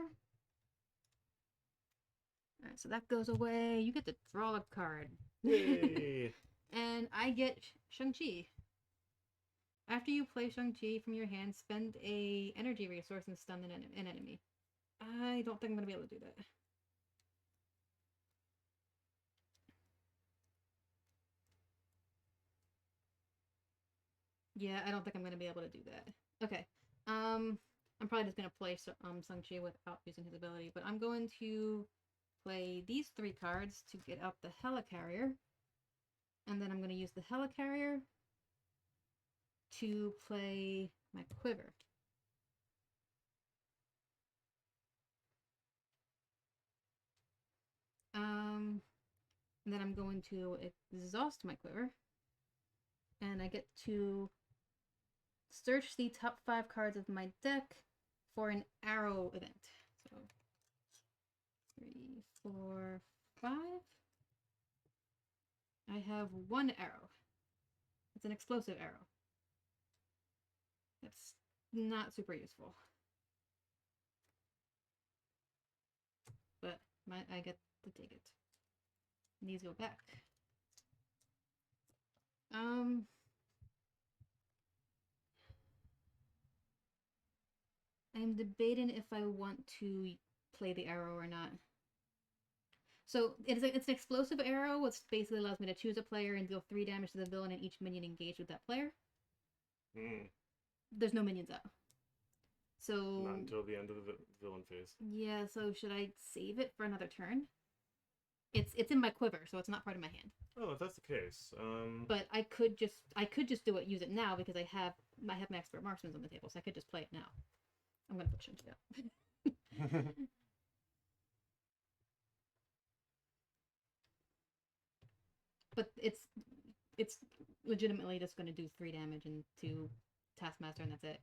Alright, so that goes away. You get to draw a card. Yay! And I get Shang-Chi. After you play Shang-Chi from your hand, spend a energy resource and stun an enemy. I don't think I'm going to be able to do that. Yeah, I don't think I'm going to be able to do that. Okay. I'm probably just going to play Shang-Chi without using his ability, but I'm going to play these 3 cards to get out the Helicarrier. And then I'm going to use the Helicarrier to play my quiver. And then I'm going to exhaust my quiver. And I get to search the top 5 cards of my deck for an arrow event. So 3, 4, 5. I have 1 arrow. It's an explosive arrow. That's not super useful. But I get to take it. And these go back. I'm debating if I want to play the arrow or not. So it's an explosive arrow, which basically allows me to choose a player and deal 3 damage to the villain and each minion engaged with that player. There's no minions out. So not until the end of the villain phase. Yeah, so should I save it for another turn? It's in my quiver, so it's not part of my hand. Oh, if that's the case, But I could just do it, use it now because I have my expert marksman on the table, so I could just play it now. I'm gonna put Shang-Chi out. But it's legitimately just gonna do 3 damage into Taskmaster, and that's it.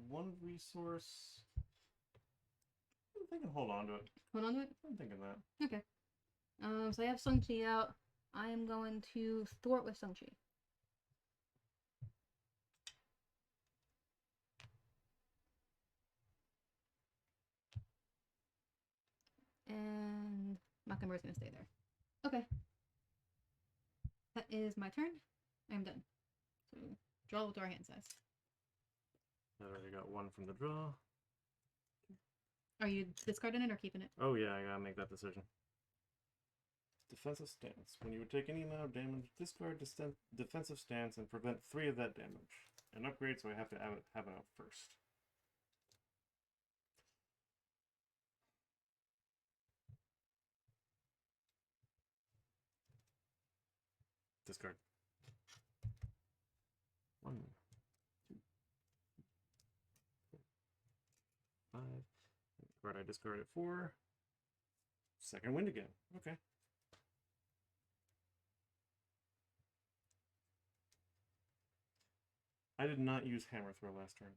1 resource. I think I can hold on to it. Hold on to it? I'm thinking that. Okay. So I have Shang-Chi out. I am going to thwart with Shang-Chi. And Mockingbird is going to stay there. Okay. That is my turn. I'm done. So draw with our hand size. I already got 1 from the draw. Are you discarding it or keeping it? Oh yeah, I gotta make that decision. defensive stance. When you would take any amount of damage, discard defensive stance and prevent 3 of that damage. An upgrade, so I have to have it out first. Discard. 1, 2, 4, 5. Card I discarded 4. Second wind again. Okay. I did not use hammer throw last turn.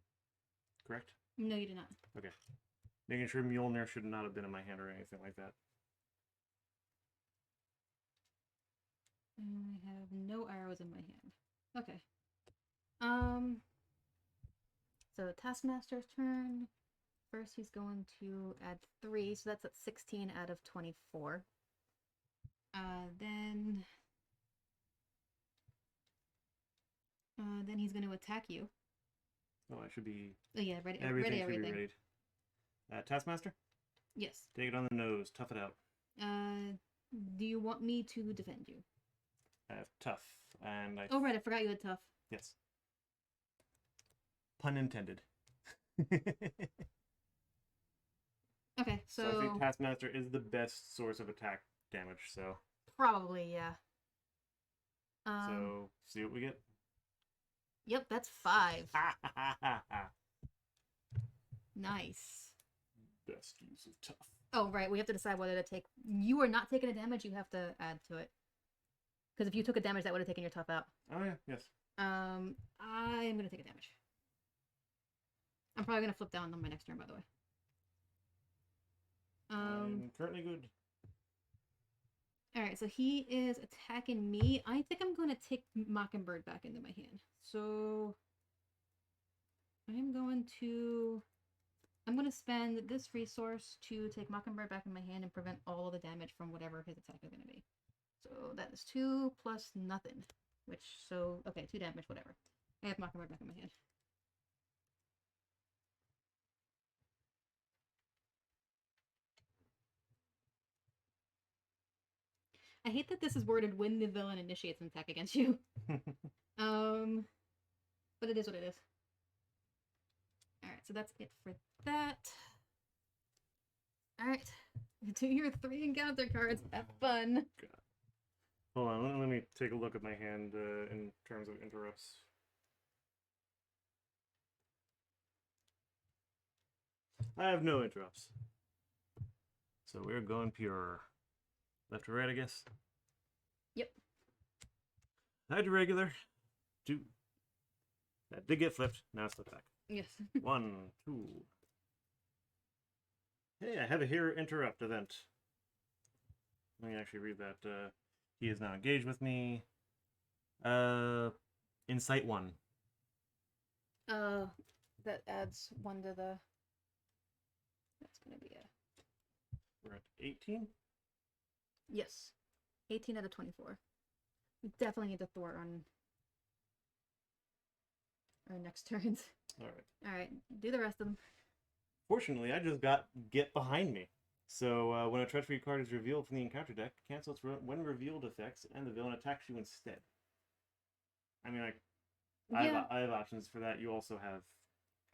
Correct? No, you did not. Okay. Making sure Mjolnir should not have been in my hand or anything like that. I have no arrows in my hand. Okay. So Taskmaster's turn. First, he's going to add 3, so that's at 16 out of 24. Then he's going to attack you. Oh, I should be. Oh yeah, ready. Everything ready should everything. be ready. Taskmaster. Yes. Take it on the nose. Tough it out. Do you want me to defend you? I have tough, and I. Oh right, I forgot you had tough. Yes. Pun intended. Okay, so I think Taskmaster is the best source of attack damage. So. Probably, yeah. So see what we get. Yep, that's 5. Nice. Best use of tough. Oh, right. We have to decide whether to take... You are not taking a damage, you have to add to it. Because if you took a damage, that would have taken your tough out. Oh, yeah. Yes. I am going to take a damage. I'm probably going to flip down on my next turn, by the way. I'm currently good. Alright, so he is attacking me. I think I'm going to take Mockingbird back into my hand. So... I'm going to spend this resource to take Mockingbird back in my hand and prevent all the damage from whatever his attack is going to be. So that is 2 plus nothing. Okay, 2 damage, whatever. I have Mockingbird back in my hand. I hate that this is worded when the villain initiates an attack against you. But it is what it is. Alright, so that's it for that. Alright. Do your 3 encounter cards. Have fun. God. Hold on, let me take a look at my hand in terms of interrupts. I have no interrupts. So we're going pure. Left to right, I guess? Yep. Hydra regular. 2. That did get flipped. Now it's flipped back. Yes. 1, 2. Hey, I have a hero interrupt event. Let me actually read that. He is now engaged with me. Insight 1. That adds 1 to the... That's gonna be a... We're at 18? Yes. 18 out of 24. We definitely need to thwart on our next turns. Alright. Alright, do the rest of them. Fortunately, I just got Get Behind Me. So when a treachery card is revealed from the encounter deck, cancel its when revealed effects, and the villain attacks you instead. I mean, I have options for that. You also have.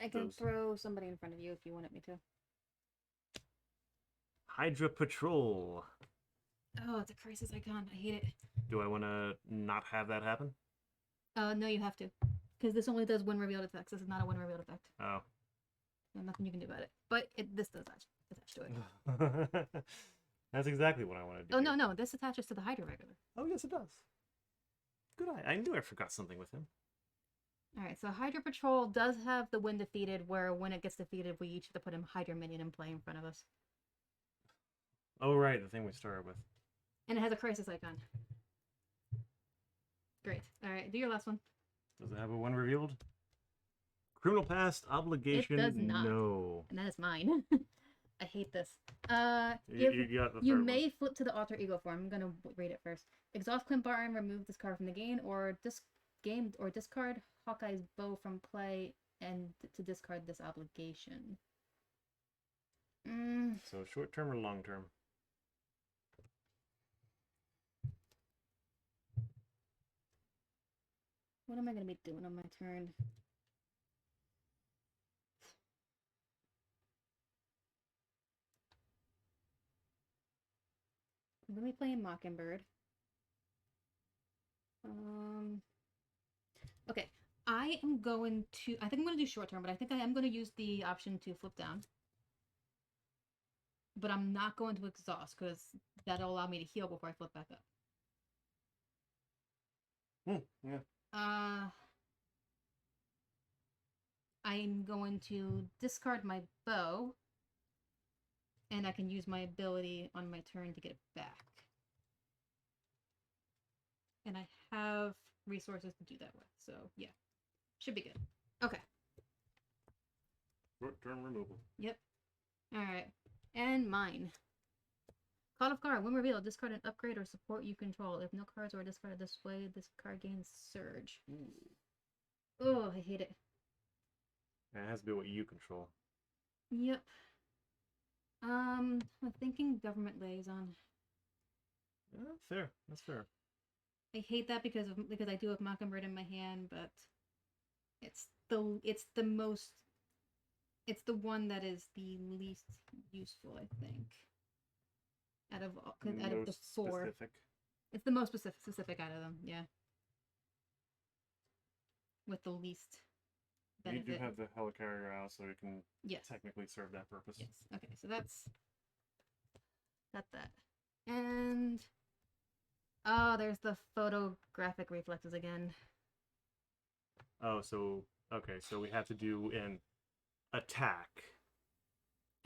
I can throw somebody in front of you if you wanted me to. Hydra Patrol. Oh, it's a crisis icon. I hate it. Do I want to not have that happen? No, you have to. Because this only does when revealed effects. This is not a when revealed effect. Oh. There's nothing you can do about it. But this does attach to it. That's exactly what I want to do. Oh, no. This attaches to the Hydra regular. Oh, yes, it does. Good eye. I knew I forgot something with him. Alright, so Hydra Patrol does have the when defeated, where when it gets defeated, we each have to put a Hydra minion in play in front of us. Oh, right. The thing we started with. And it has a crisis icon. Great. Alright, do your last one. Does it have a when revealed? Criminal past obligation. It does not. No. And that is mine. I hate this. You got the you third may one. flip to the alter ego form. I'm gonna read it first. Exhaust Clint Bar and remove this card from the game, or discard Hawkeye's bow from play and to discard this obligation. So short term or long term? What am I gonna be doing on my turn? I'm gonna be playing Mockingbird. Okay. I think I'm gonna do short term, but I think I am gonna use the option to flip down. But I'm not going to exhaust because that'll allow me to heal before I flip back up. Yeah. I'm going to discard my bow, and I can use my ability on my turn to get it back. And I have resources to do that with, so yeah. Should be good. Okay. Short-term removal. Yep. Alright. And mine. Call of Card. When revealed, discard an upgrade or support you control. If no cards are discarded this way, this card gains Surge. Oh, I hate it. It has to be what you control. Yep. I'm thinking Government Liaison. Yeah, fair. That's fair. I hate that because I do have Mockingbird in my hand, but it's the one that is the least useful, I think. Out of the four. Specific. It's the most specific out of them, yeah. With the least benefit. You do have the helicarrier out, so it can yes. technically serve that purpose. Yes. Okay, so that's that. And oh, there's the photographic reflexes again. Oh, so okay, so we have to do an attack.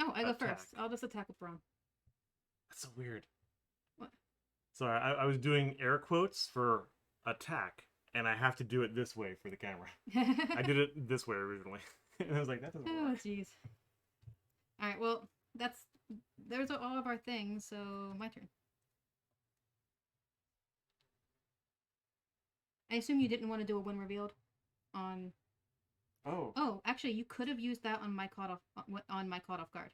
Oh, I go first. I'll just attack with Braun. That's so weird. What? Sorry, I was doing air quotes for attack, and I have to do it this way for the camera. I did it this way originally. And I was like, that doesn't work. Oh, jeez. Alright, well, there's all of our things, so my turn. I assume you didn't want to do a when revealed on... Oh. Oh, actually, you could have used that on my caught off guard.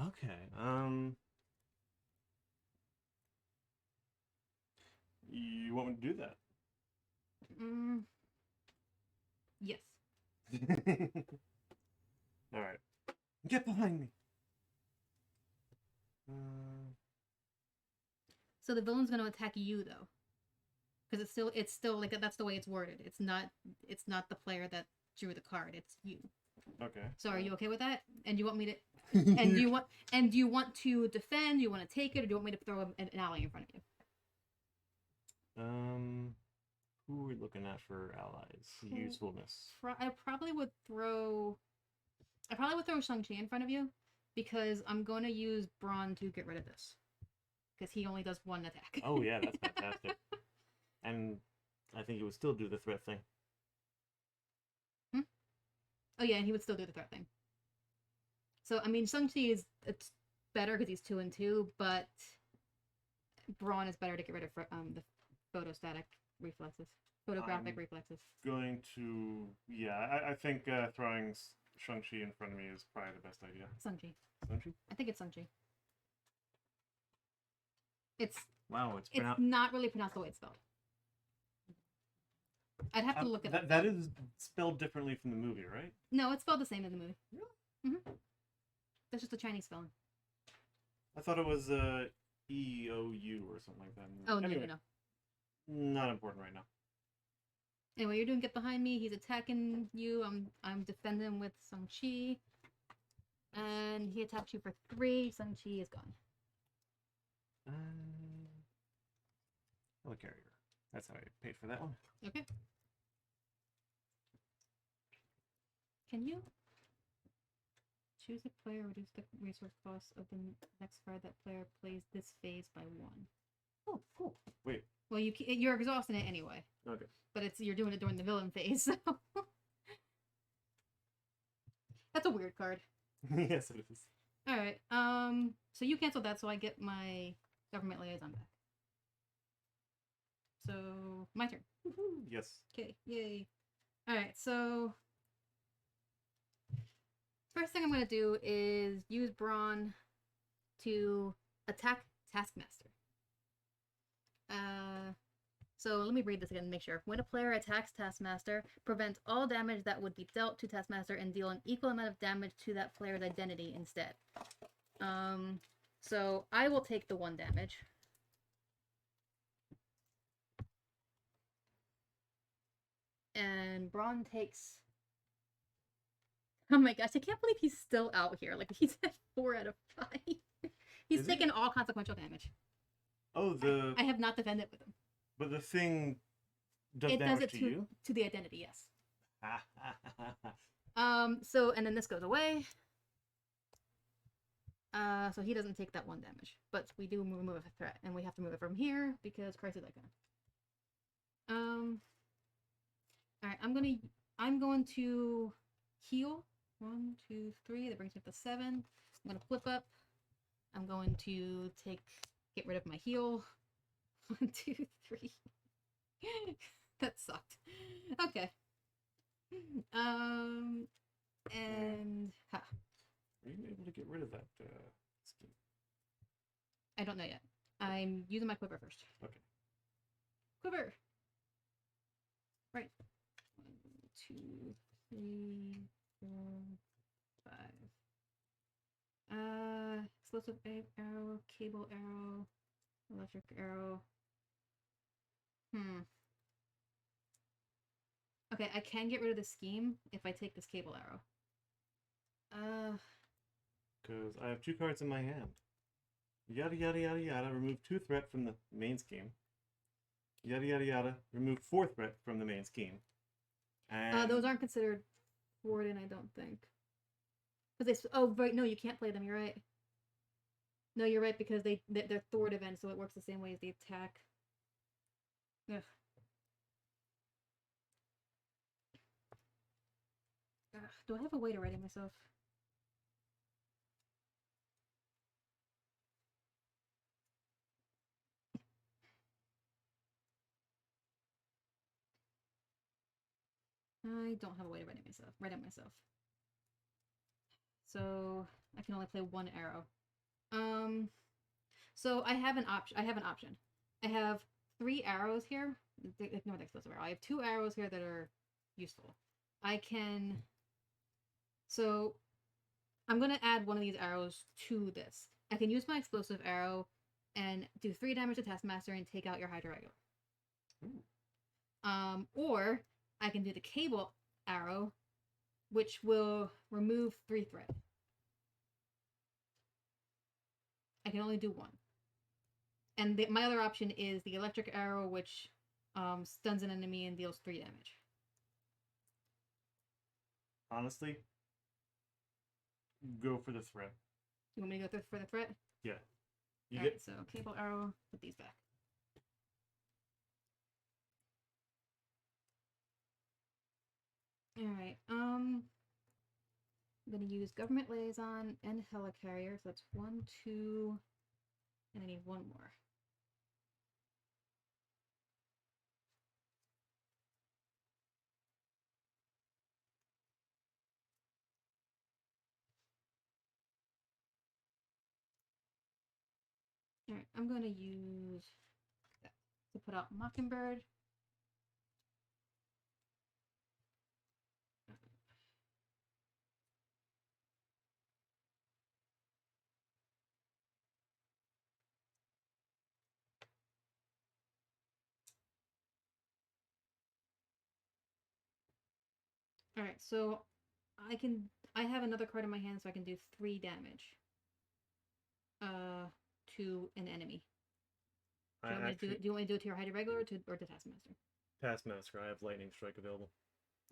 Okay. You want me to do that? Yes. All right. Get behind me. So the villain's going to attack you though, because it's still like that's the way it's worded. It's not the player that drew the card. It's you. Okay. So are you okay with that? And you want me to? And do you want to defend? Do you want to take it, or do you want me to throw an ally in front of you? Who are we looking at for allies? Usefulness. I probably would throw Shang-Chi in front of you, because I'm going to use Braun to get rid of this, because he only does one attack. Oh yeah, that's fantastic. And I think he would still do the threat thing. Oh yeah, and he would still do the threat thing. So I mean, Shang-Chi it's better because he's 2 and 2, but Braun is better to get rid of the photographic reflexes. Going to I think throwing Shang-Chi in front of me is probably the best idea. Shang-Chi. Shang-Chi? I think it's Shang-Chi. It's not really pronounced the way it's spelled. I'd have to look at that. That is spelled differently from the movie, right? No, it's spelled the same in the movie. Really? Mm-hmm. That's just a Chinese spelling. I thought it was E-O-U or something like that. Oh, anyway, no. Not important right now. Anyway, you're doing get behind me. He's attacking you. I'm defending with Shang-Chi. And he attacks you for 3. Shang-Chi is gone. Helicarrier. That's how I paid for that one. Okay. Can you choose a player, reduce the resource cost of the next card that player plays this phase by 1? Oh, cool. Wait. Well, you're exhausting it anyway. Okay. But you're doing it during the villain phase, so that's a weird card. Yes, it is. All right. So you canceled that, so I get my government liaison back. So my turn. Woohoo! Yes. Okay. Yay. All right. So first thing I'm gonna do is use Braun to attack Taskmaster. So let me read this again to make sure. When a player attacks Taskmaster, prevent all damage that would be dealt to Taskmaster and deal an equal amount of damage to that player's identity instead. So I will take the 1 damage. And Braun takes... Oh my gosh, I can't believe he's still out here. Like, he's at 4 out of 5. He's taken all consequential damage. Oh, I have not defended with him. But the thing does it damage does it to you? To the identity, yes. So, and then this goes away. So he doesn't take that 1 damage. But we do remove a threat, and we have to move it from here because Christ is icon. Alright, I'm going to heal. 1, 2, 3. That brings me up to 7. I'm gonna flip up. I'm going to get rid of my heal. 1, 2, 3. That sucked. Okay. And ha. Are you able to get rid of that scheme? I don't know yet. I'm using my quiver first. Okay. Quiver. Right. 1, 2, 3, 4, 5. Explosive arrow, cable arrow, electric arrow. Okay, I can get rid of the scheme if I take this cable arrow. Because I have 2 cards in my hand. Yada yada yada yada. Remove 2 threat from the main scheme. Yada yada yada. Remove 4 threat from the main scheme. And those aren't considered Warden, I don't think. Because they... Oh, right, no, you can't play them, you're right. No, you're right, because they're thwart events, so it works the same way as the attack. Ugh. Do I have a way to ready myself? I don't have a way to ready myself. So I can only play 1 arrow. So I have an option. I have 3 arrows here. Ignore the explosive arrow. I have 2 arrows here that are useful. I can... So I'm going to add one of these arrows to this. I can use my explosive arrow and do 3 damage to Taskmaster and take out your Hydra Regular. Or I can do the cable arrow, which will remove 3 threat. I can only do 1. And my other option is the electric arrow, which stuns an enemy and deals 3 damage. Honestly, go for the threat. You want me to go for the threat? Yeah. Alright, so cable arrow, put these back. Alright, I'm gonna use Government Liaison and Helicarrier, so that's 1, 2, and I need 1 more. Alright, I'm gonna use that to put out Mockingbird. Alright, so I have another card in my hand, so I can do 3 damage to an enemy. Do you want me to do it to your Hydra Regular or to Taskmaster? Taskmaster, I have Lightning Strike available.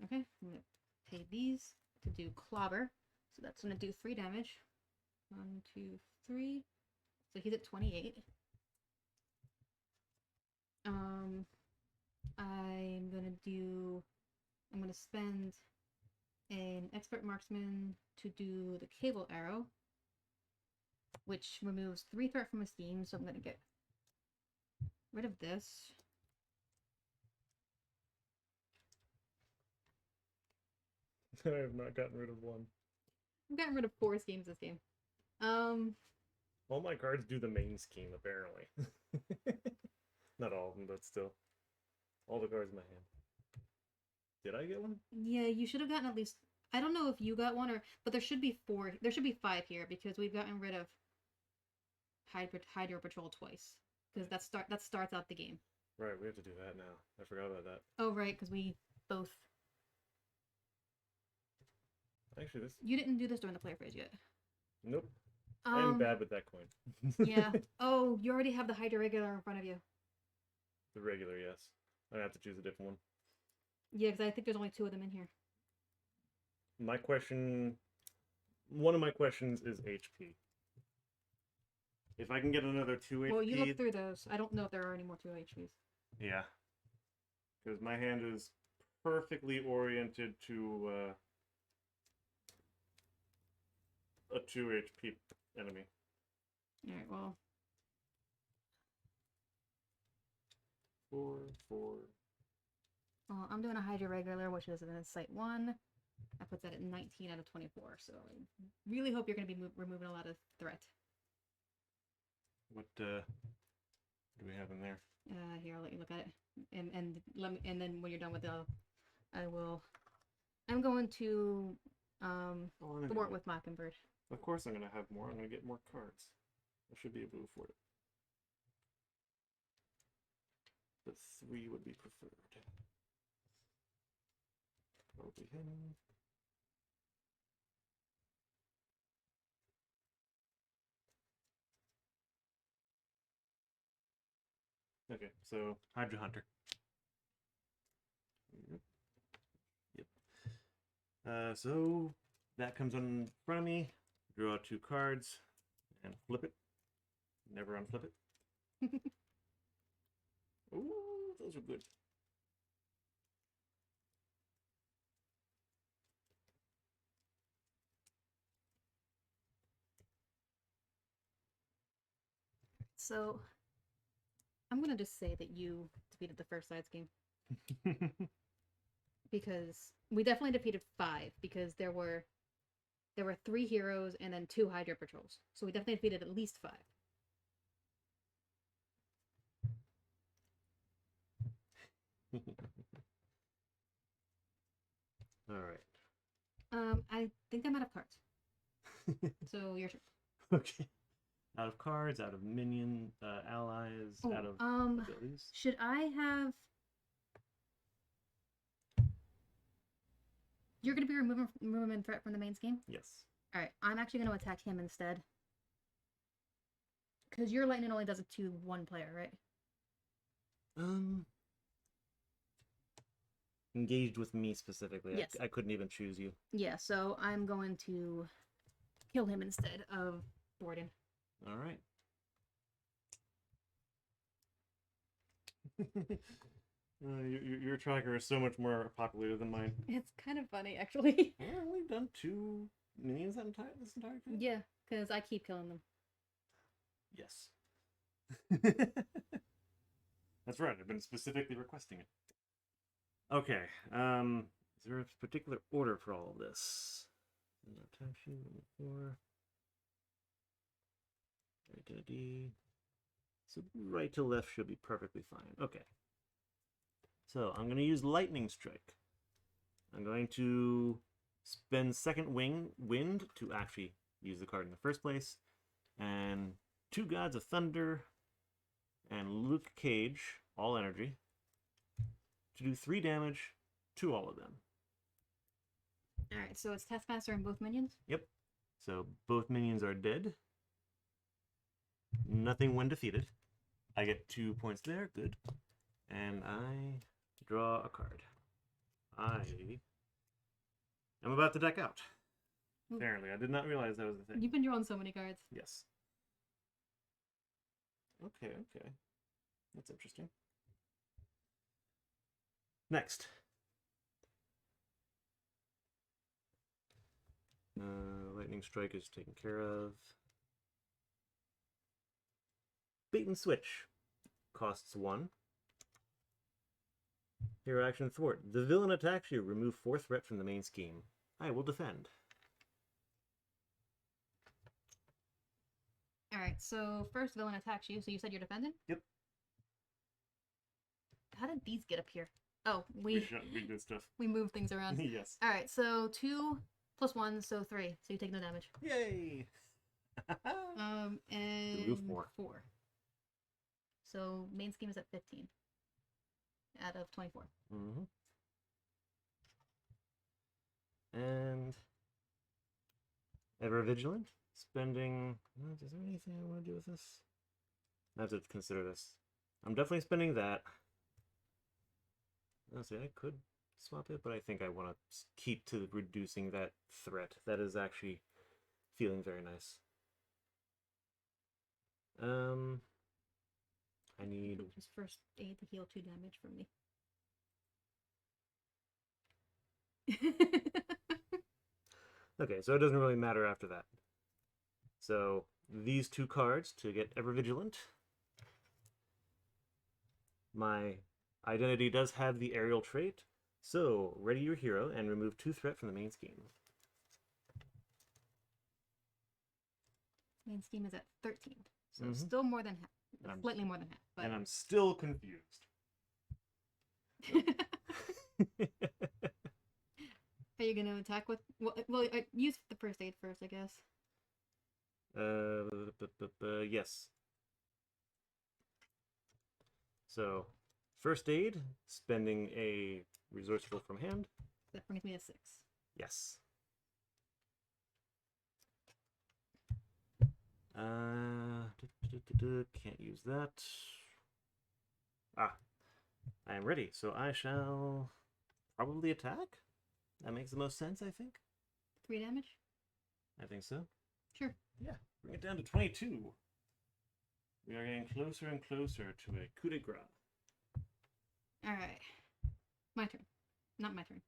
Okay, I'm going to pay these to do Clobber. So that's going to do 3 damage. 1, 2, 3. So he's at 28. I'm going to spend an Expert Marksman to do the Cable Arrow, which removes 3 threat from a scheme, so I'm going to get rid of this. I have not gotten rid of 1. I've gotten rid of 4 schemes this game. All my cards do the main scheme, apparently. Not all of them, but still. All the cards in my hand. Did I get one? Yeah, you should have gotten at least. I don't know if you got one but there should be 4. There should be 5 here because we've gotten rid of Hydro Patrol twice because that starts out the game. Right, we have to do that now. I forgot about that. Oh right, because we both. Actually, this. You didn't do this during the player phase yet. Nope. I'm bad with that coin. Yeah. Oh, you already have the Hydro regular in front of you. The regular, yes. I have to choose a different one. Yeah, because I think there's only 2 of them in here. My question. One of my questions is HP. If I can get another 2 HP. Well, you look through those. I don't know if there are any more 2 HPs. Yeah. Because my hand is perfectly oriented to a 2 HP enemy. Alright, well. 4, 4. Well, I'm doing a Hydro regular, which is in Site 1. That puts that at 19 out of 24, so I really hope you're going to be removing a lot of threat. What do we have in there? Here, I'll let you look at it, and then when you're done with it, I'm going to thwart with Mockingbird. Of course, I'm gonna have more. I'm gonna get more cards. I should be able to afford it. But 3 would be preferred. Probably him. Okay, so Hydra Hunter. Yep. So that comes in front of me. Draw 2 cards and flip it. Never unflip it. Ooh, those are good. So I'm gonna just say that you defeated the first side's game. Because we definitely defeated 5 because there were 3 heroes and then 2 Hydro Patrols. So we definitely defeated at least 5. Alright. I think I'm out of cards. So your turn. Okay. Out of cards, out of minion, allies, out of abilities. Should I have... You're going to be removing threat from the main scheme? Yes. Alright, I'm actually going to attack him instead. Because your lightning only does it to 1 player, right? Engaged with me specifically. Yes. I couldn't even choose you. Yeah, so I'm going to kill him instead of Borden. Alright. Your tracker is so much more populated than mine. It's kind of funny, actually. Yeah, we've done 2 minions this entire time? Yeah, because I keep killing them. Yes. That's right, I've been specifically requesting it. Okay, is there a particular order for all of this? Attack sheet, number 4. Right to D. So right to left should be perfectly fine. Okay. So I'm going to use Lightning Strike. I'm going to spend second wind to actually use the card in the first place. And 2 Gods of Thunder and Luke Cage, all energy, to do 3 damage to all of them. Alright, so it's Taskmaster and both minions? Yep. So both minions are dead. Nothing when defeated. I get 2 points there, good. And I draw a card. I am about to deck out. Ooh. Apparently, I did not realize that was the thing. You've been drawing so many cards. Yes. Okay. That's interesting. Next. Lightning Strike is taken care of. Bait and Switch. Costs 1. Hero action thwart. The villain attacks you. Remove 4 threat from the main scheme. I will defend. Alright, so first villain attacks you, so you said you're defending? Yep. how did these get up here? Oh, We did stuff. we moved things around. Yes. All right, so 2 plus 1, so 3. So you take no damage. Yay! And Remove 4. 4. So main scheme is at 15 out of 24. Mm-hmm. And ever vigilant, spending. Is there anything I want to do with this? I have to consider this. I'm definitely spending that. Honestly, I could swap it, but I think I want to keep to reducing that threat. That is actually feeling very nice. I need just first aid to heal 2 damage from me. Okay, so it doesn't really matter after that. So these 2 cards to get ever vigilant. My identity does have the aerial trait, so ready your hero and remove 2 threat from the main scheme. Main scheme is at 13, so still more than half, slightly more than half. But... And I'm still confused. Are you gonna attack with? Well, use the first aid first, I guess. Yes. So, first aid, spending a resourceful from hand. That brings me to 6. Yes. Can't use that. Ah, I am ready. So I shall probably attack. That makes the most sense, I think. 3 damage? I think so. Sure. Yeah, bring it down to 22. We are getting closer and closer to a coup de grace. Alright. My turn. Not my turn.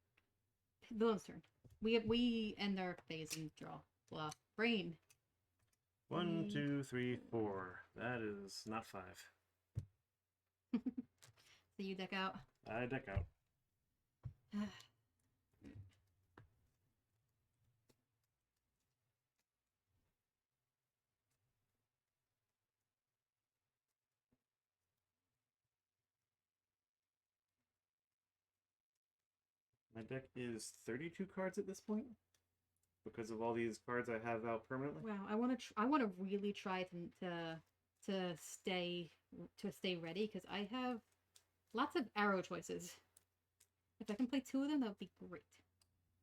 Villain's turn. We end our phase and draw. Blah. Brain. 1, 2, 3, 4. That is not 5. So you deck out. I deck out. My deck is 32 cards at this point because of all these cards I have out permanently. Wow, I want to really try to stay ready because I have lots of arrow choices. If I can play 2 of them, that would be great.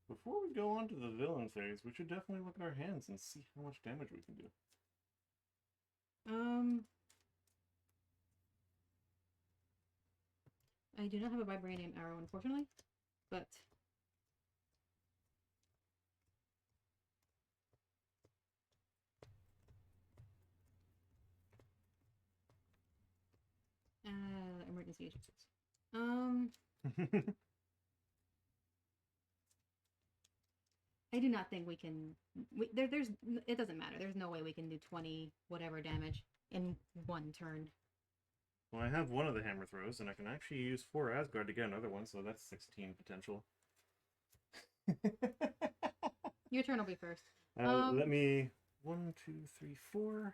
Before we go on to the villain phase, we should definitely look at our hands and see how much damage we can do. I do not have a vibranium arrow, unfortunately, but emergency agencies. I do not think we can. There's. It doesn't matter. There's no way we can do 20 whatever damage in 1 turn. Well, I have one of the hammer throws, and I can actually use 4 Asgard to get another one, so that's 16 potential. Your turn will be first. Let me 1, 2, 3, 4,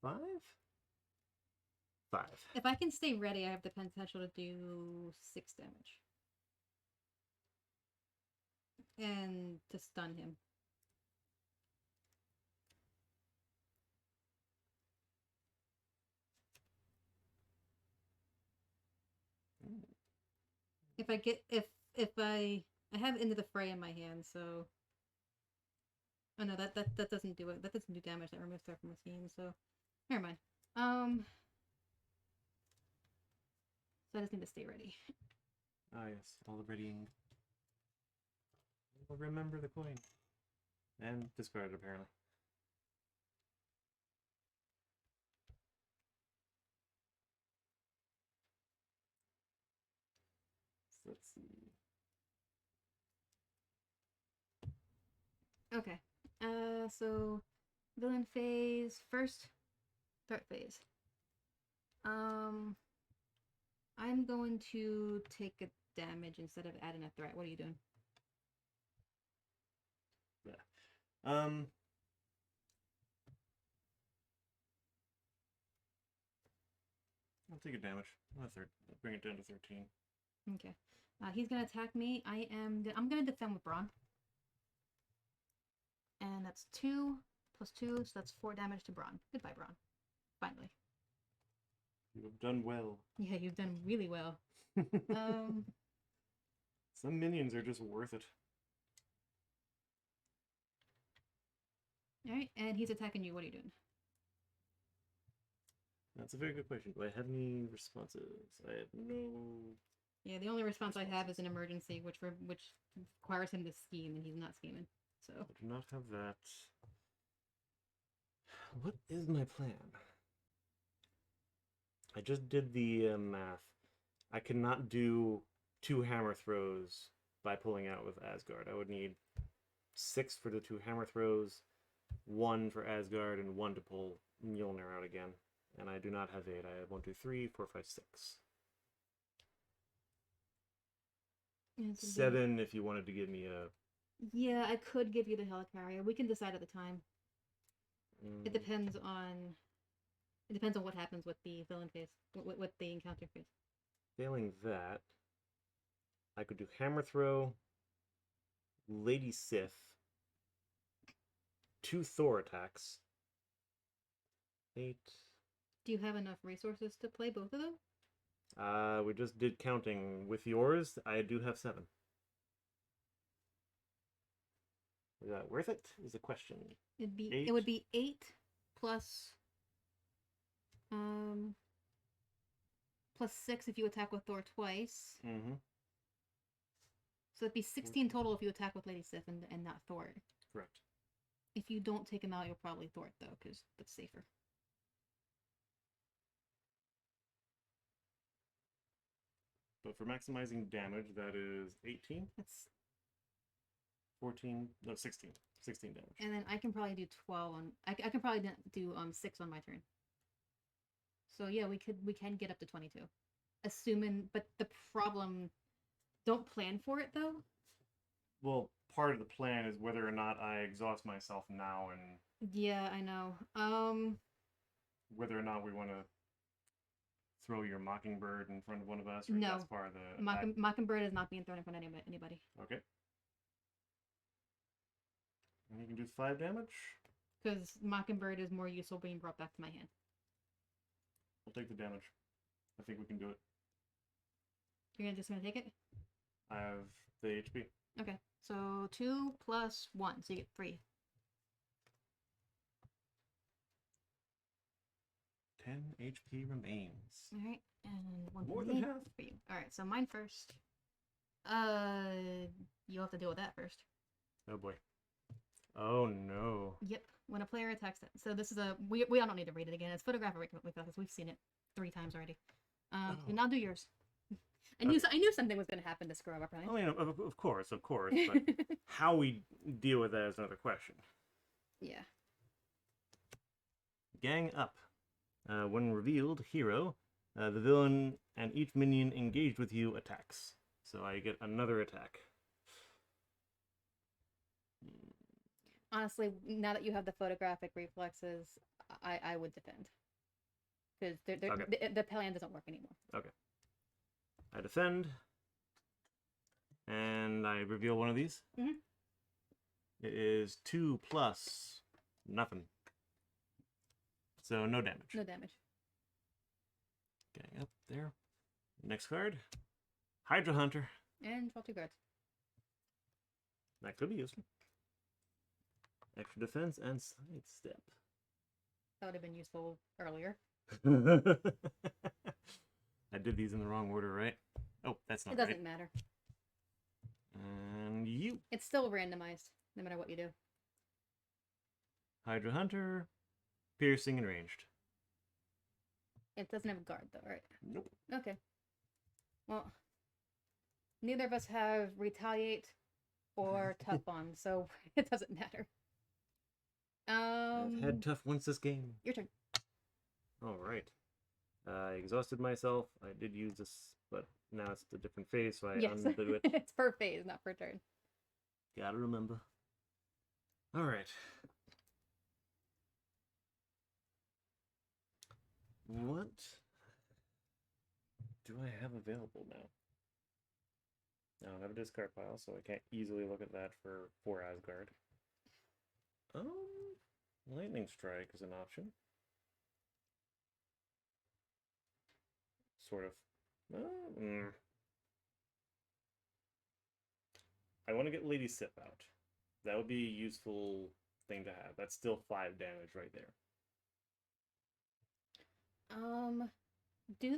5. 5. If I can stay ready, I have the potential to do 6 damage. And to stun him. If I get if I have Into the Fray in my hand, so oh no, that doesn't do it. That doesn't do damage. That removes threat from the scheme. So never mind. So I just need to stay ready. Ah yes, all the readying. I'll remember the coin and discard it apparently. So let's see. Okay. So villain phase first, threat phase. I'm going to take a damage instead of adding a threat. What are you doing? Yeah. I'll take a damage. Bring it down to 13. Okay. He's gonna attack me. I'm gonna defend with Brawn. And that's 2 plus 2, so that's 4 damage to Brawn. Goodbye, Brawn. Finally. You have done well. Yeah, you've done really well. Some minions are just worth it. Alright, and he's attacking you. What are you doing? That's a very good question. Do I have any responses? I have no... Yeah, the only response I have is an emergency, which requires him to scheme, and he's not scheming. So I do not have that. What is my plan? I just did the math. I cannot do 2 hammer throws by pulling out with Asgard. I would need 6 for the 2 hammer throws, 1 for Asgard, and 1 to pull Mjolnir out again. And I do not have 8. I have 1, 2, 3, 4, 5, 6. 7 if you wanted to give me a... Yeah, I could give you the helicarrier. We can decide at the time. It depends on what happens with the villain phase, with the encounter phase. Failing that, I could do hammer throw, Lady Sif, 2 Thor attacks, 8. Do you have enough resources to play both of them? We just did counting. With yours, I do have 7. Is that worth it? Is the question. It would be 8 plus plus 6 if you attack with Thor twice. Mm-hmm. So it'd be 16 total if you attack with Lady Sif and not Thor. Correct. If you don't take him out, you'll probably Thor it though, because that's safer. But for maximizing damage, that is 18? That's 14, no, 16. 16 damage. And then I can probably do 12 on... I can probably do 6 on my turn. So yeah, we can get up to 22. Assuming... But the problem... Don't plan for it, though. Well, part of the plan is whether or not I exhaust myself now and... Yeah, I know. Whether or not we want to throw your Mockingbird in front of one of us, or no. that's part of the... Mockingbird is not being thrown in front of anybody. Okay. And you can do 5 damage? Because Mockingbird is more useful being brought back to my hand. I'll take the damage. I think we can do it. You're just gonna take it? I have the HP. Okay, so 2 plus 1, so you get 3. 10 HP remains. Alright, and 1 More for than me, half. for you. Alright, so mine first. You'll have to deal with that first. Oh boy. Oh no. Yep, when a player attacks it. So this is a... We all don't need to read it again. It's photographic because we've seen it 3 times already. And I'll do yours. I knew something was going to happen to screw up, right? I mean, of course, but how we deal with that is another question. Yeah. Gang up. When revealed, hero, the villain and each minion engaged with you attacks. So I get another attack. Honestly, now that you have the photographic reflexes, I would defend. Because Okay. the plan doesn't work anymore. Okay. I defend. And I reveal one of these. Mm-hmm. It is 2 plus nothing. So no damage. No damage. Getting up there. Next card. Hydra Hunter. And draw 2 cards. That could be useful. Extra defense and sidestep. That would have been useful earlier. I did these in the wrong order, right? Oh, that's not It right. doesn't matter. And you. It's still randomized, no matter what you do. Hydra Hunter. Piercing and ranged. It doesn't have a guard, though, right? Nope. Okay. Well, neither of us have retaliate or tough on, so it doesn't matter. I've had tough once this game. Your turn. All right. I exhausted myself. I did use this, but now it's a different phase, so I undo it. It's per phase, not per turn. Gotta remember. All right. What do I have available now? I don't have a discard pile, so I can't easily look at that for 4 Asgard. Lightning Strike is an option. Sort of. I want to get Lady Sif out. That would be a useful thing to have. That's still 5 damage right there. Do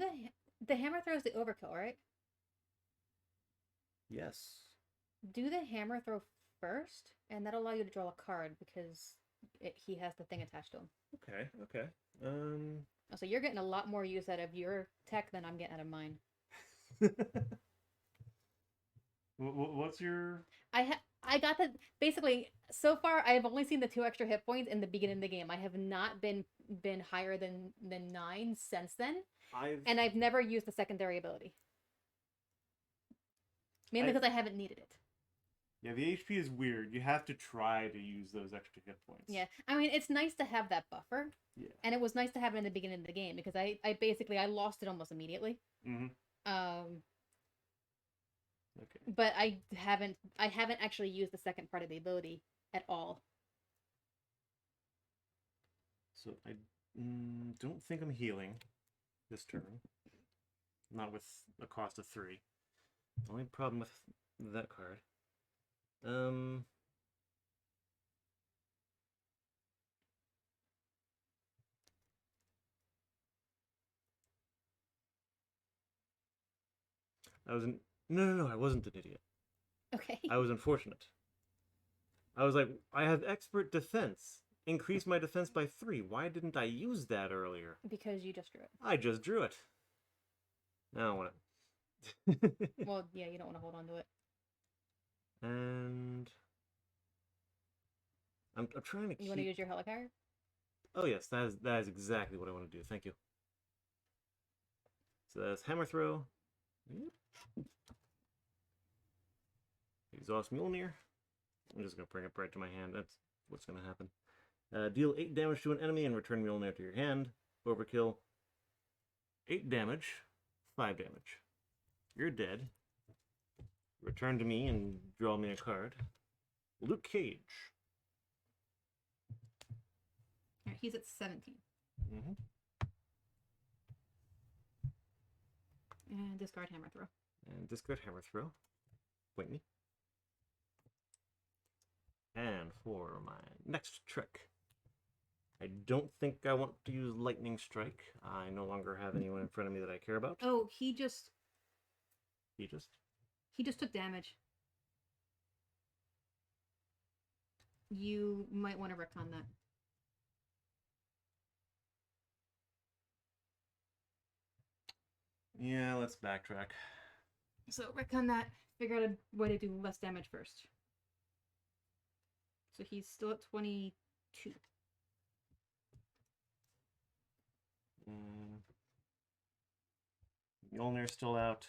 the hammer throws the overkill, right? Yes. Do the hammer throw first, and that'll allow you to draw a card because he has the thing attached to him. Okay, okay. So you're getting a lot more use out of your tech than I'm getting out of mine. What's your... I got that basically so far. I've only seen the 2 extra hit points in the beginning of the game. I have not been higher than 9 since then. And I've never used the secondary ability. Mainly because I haven't needed it. Yeah, the HP is weird. You have to try to use those extra hit points. Yeah, I mean, it's nice to have that buffer. Yeah. And it was nice to have it in the beginning of the game because I basically lost it almost immediately. Mm-hmm. Okay. But I haven't actually used the second part of the ability at all. So I don't think I'm healing this turn. Not with a cost of 3. The only problem with that card. No, I wasn't an idiot. Okay. I was unfortunate. I was like, I have expert defense. Increase my defense by 3. Why didn't I use that earlier? Because you just drew it. I just drew it. I don't want it. Well, yeah, you don't want to hold on to it. And I'm trying to keep... You want to use your helicarrier? Oh yes, that is exactly what I want to do. Thank you. So that's hammer throw. Exhaust Mjolnir. I'm just gonna bring it right to my hand. That's what's gonna happen. Deal 8 damage to an enemy and return Mjolnir to your hand. Overkill. 8 damage. 5 damage. You're dead. Return to me and draw me a card. Luke Cage. Alright, he's at 17. Mm-hmm. And discard hammer throw. And discard hammer throw. Wait me. And for my next trick, I don't think I want to use Lightning Strike. I no longer have anyone in front of me that I care about. Oh, he just took damage. You might want to retcon that. Yeah, let's backtrack. So retcon that. Figure out a way to do less damage first. So he's still at 22. Mjolnir's still out.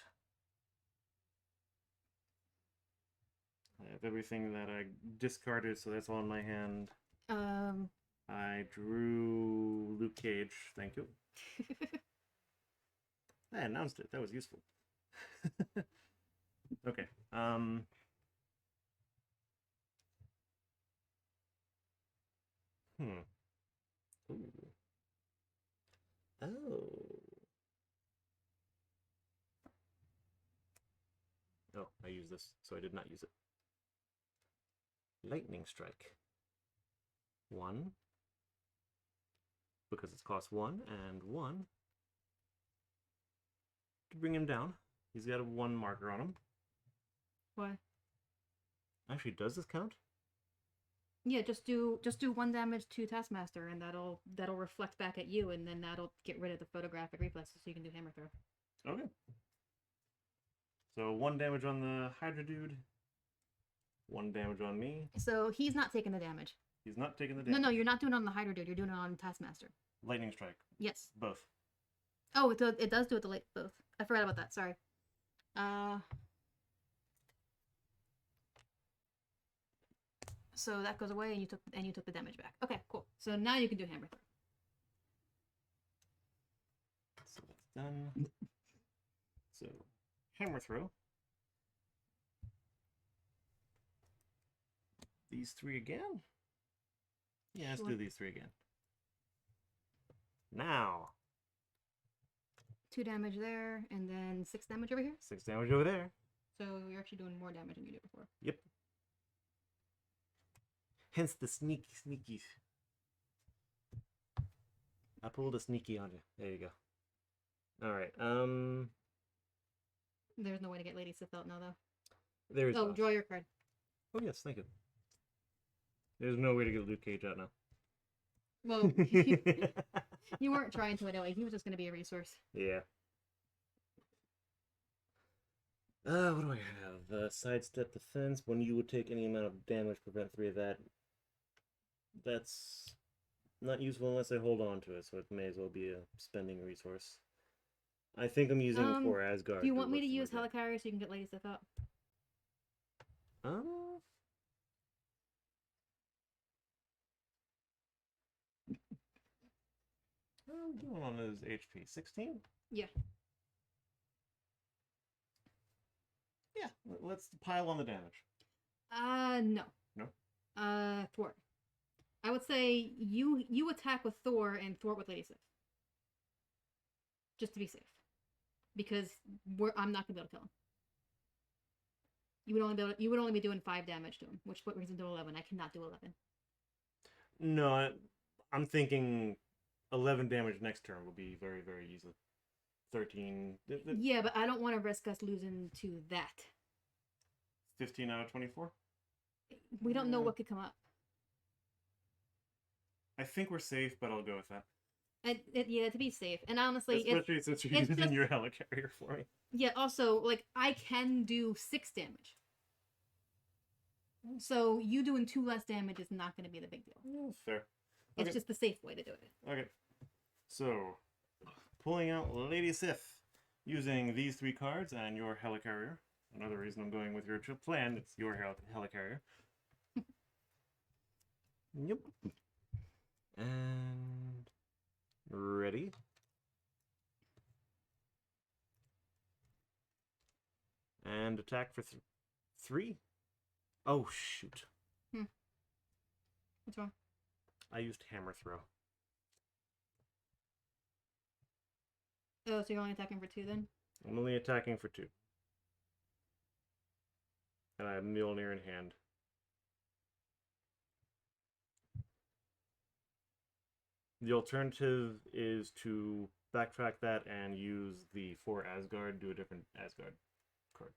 I have everything that I discarded, so that's all in my hand. I drew Luke Cage. Thank you. I announced it. That was useful. Okay. Ooh. Oh. Oh, I used this, so I did not use it. Lightning Strike. 1. Because it's cost 1, and 1. To bring him down. He's got a 1 marker on him. Why? Actually, does this count? Yeah, just do 1 damage to Taskmaster, and that'll reflect back at you, and then that'll get rid of the photographic reflexes, so you can do hammer throw. Okay. So 1 damage on the Hydra dude. 1 damage on me. So he's not taking the damage. He's not taking the damage. No, you're not doing it on the Hydra dude. You're doing it on Taskmaster. Lightning Strike. Yes. Both. Oh, it does do it the both. I forgot about that. Sorry. So that goes away, and you took the damage back. Okay, cool. So now you can do hammer throw. So that's done. hammer throw. These 3 again? Yeah, let's Sure. do these 3 again. Now, 2 damage there, and then 6 damage over here. 6 damage over there. So you're actually doing more damage than you did before. Yep. Hence the sneaky sneakies. I pulled a sneaky on you. There you go. Alright, There's no way to get Lady Sith out now, though. there is. Oh, draw your card. Oh, yes, thank you. There's no way to get Luke Cage out now. Well, you weren't trying to anyway. He was just going to be a resource. Yeah. What do I have? Sidestep defense. When you would take any amount of damage, prevent 3 of that. That's not useful unless I hold on to it, so it may as well be a spending resource. I think I'm using it for Asgard. Do you want me to use Helicarrier so you can get Lady Sith out? I'm doing on his HP. 16? Yeah. Yeah, let's pile on the damage. No. No? Thwart. I would say you attack with Thor and thwart with Lady Sif. Just to be safe. Because I'm not gonna be able to kill him. You would only be doing 5 damage to him, which brings him to 11. I cannot do 11. No, I'm thinking 11 damage next turn will be very, very easy. 13. Yeah, but I don't want to risk us losing to that. 15 out of 24? We don't know what could come up. I think we're safe, but I'll go with that. Yeah, to be safe. And honestly, especially since you're using your helicarrier for me. Yeah, also, like, I can do 6 damage. So you doing 2 less damage is not going to be the big deal. Yeah, fair. It's just the safe way to do it. Okay. So, pulling out Lady Sith, using these 3 cards and your helicarrier. Another reason I'm going with your plan, it's your helicarrier. Yep. And ready. And attack for 3. Oh, shoot. What's wrong? I used hammer throw. Oh, so you're only attacking for 2 then? I'm only attacking for 2. And I have Mjolnir in hand. The alternative is to backtrack that and use the 4 Asgard, do a different Asgard card.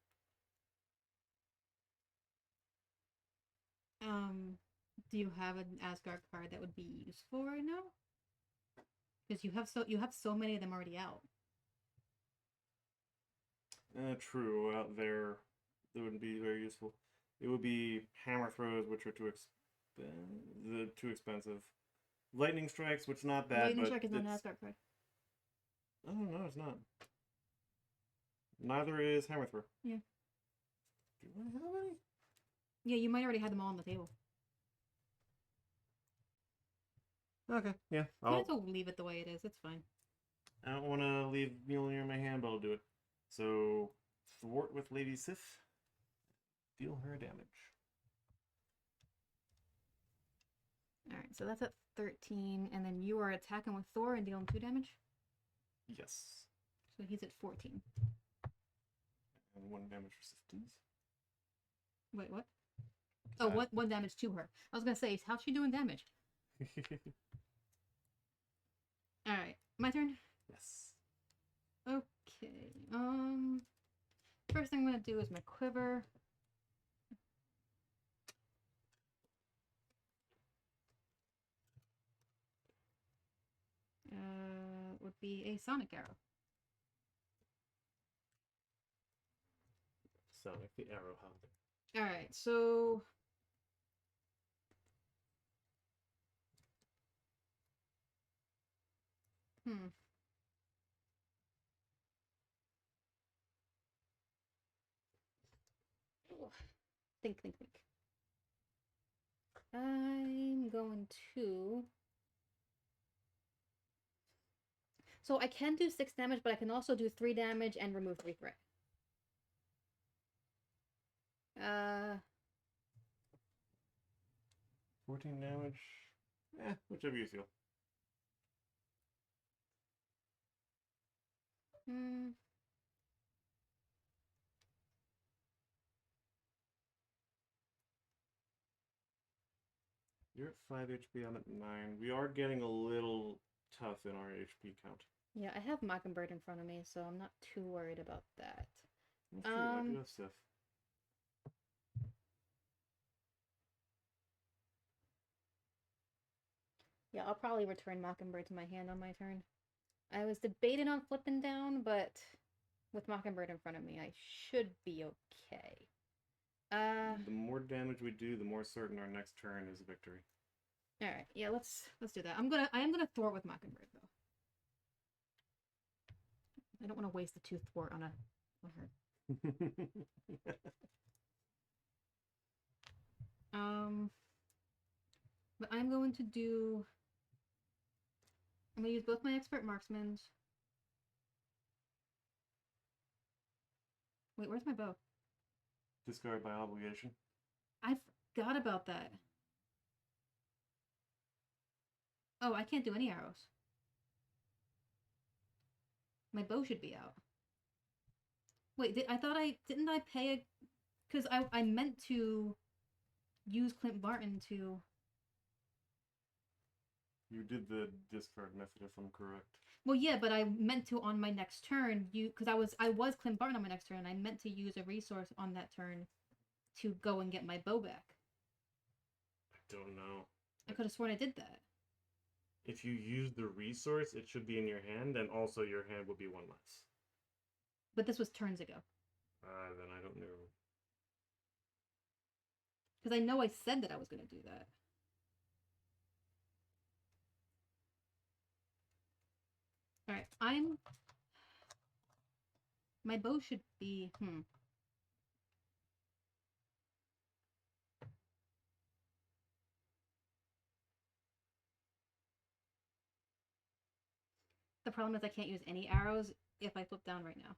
Do you have an Asgard card that would be useful right now? Because you have so many of them already out. True. Out there, that wouldn't be very useful. It would be hammer throws, which are too expensive. Lightning strikes, which is not bad. Lightning but strike is not an Asgard card. Oh no, it's not. Neither is hammer throw. Yeah. Do I have any? Yeah, you might already have them all on the table. Okay, yeah. Might as well leave it the way it is. It's fine. I don't want to leave Mjolnir in my hand, but I'll do it. So, thwart with Lady Sif. Deal her damage. Alright, so that's at 13, and then you are attacking with Thor and dealing 2 damage? Yes. So he's at 14. And 1 damage resistance. Wait, what? Oh, one damage to her. I was gonna say, how's she doing damage? Alright, my turn? Yes. Okay, first thing I'm gonna do is my quiver. Would be a sonic arrow. Sonic the Arrowhawk. Alright, so Think. I'm going to... So I can do 6 damage, but I can also do 3 damage and remove 3 threat. Uh, 14 damage. Whichever you feel. hmm. You're at 5 HP, I'm at 9. We are getting a little tough in our HP count. Yeah, I have Mockingbird in front of me, so I'm not too worried about that. That's true, I do have Sif. Yeah, I'll probably return Mockingbird to my hand on my turn. I was debating on flipping down, but with Mockingbird in front of me, I should be okay. The more damage we do, the more certain our next turn is victory. All right, yeah, let's do that. I am gonna thwart with Mockingbird though. I don't want to waste the 2 thwart on her. But I'm going to do. I'm gonna use both my expert marksmen. Wait, where's my bow? Discard by obligation. I forgot about that. Oh, I can't do any arrows. My bow should be out. Wait, didn't I pay a... Because I meant to use Clint Barton to... You did the discard method, if I'm correct. Well, yeah, but I meant to on my next turn, because I was Clint Barton on my next turn, I meant to use a resource on that turn to go and get my bow back. I don't know. I could have sworn I did that. If you use the resource, it should be in your hand, and also your hand will be 1 less. But this was turns ago. Then I don't know. Because I know I said that I was going to do that. Alright, my bow should be... The problem is I can't use any arrows if I flip down right now.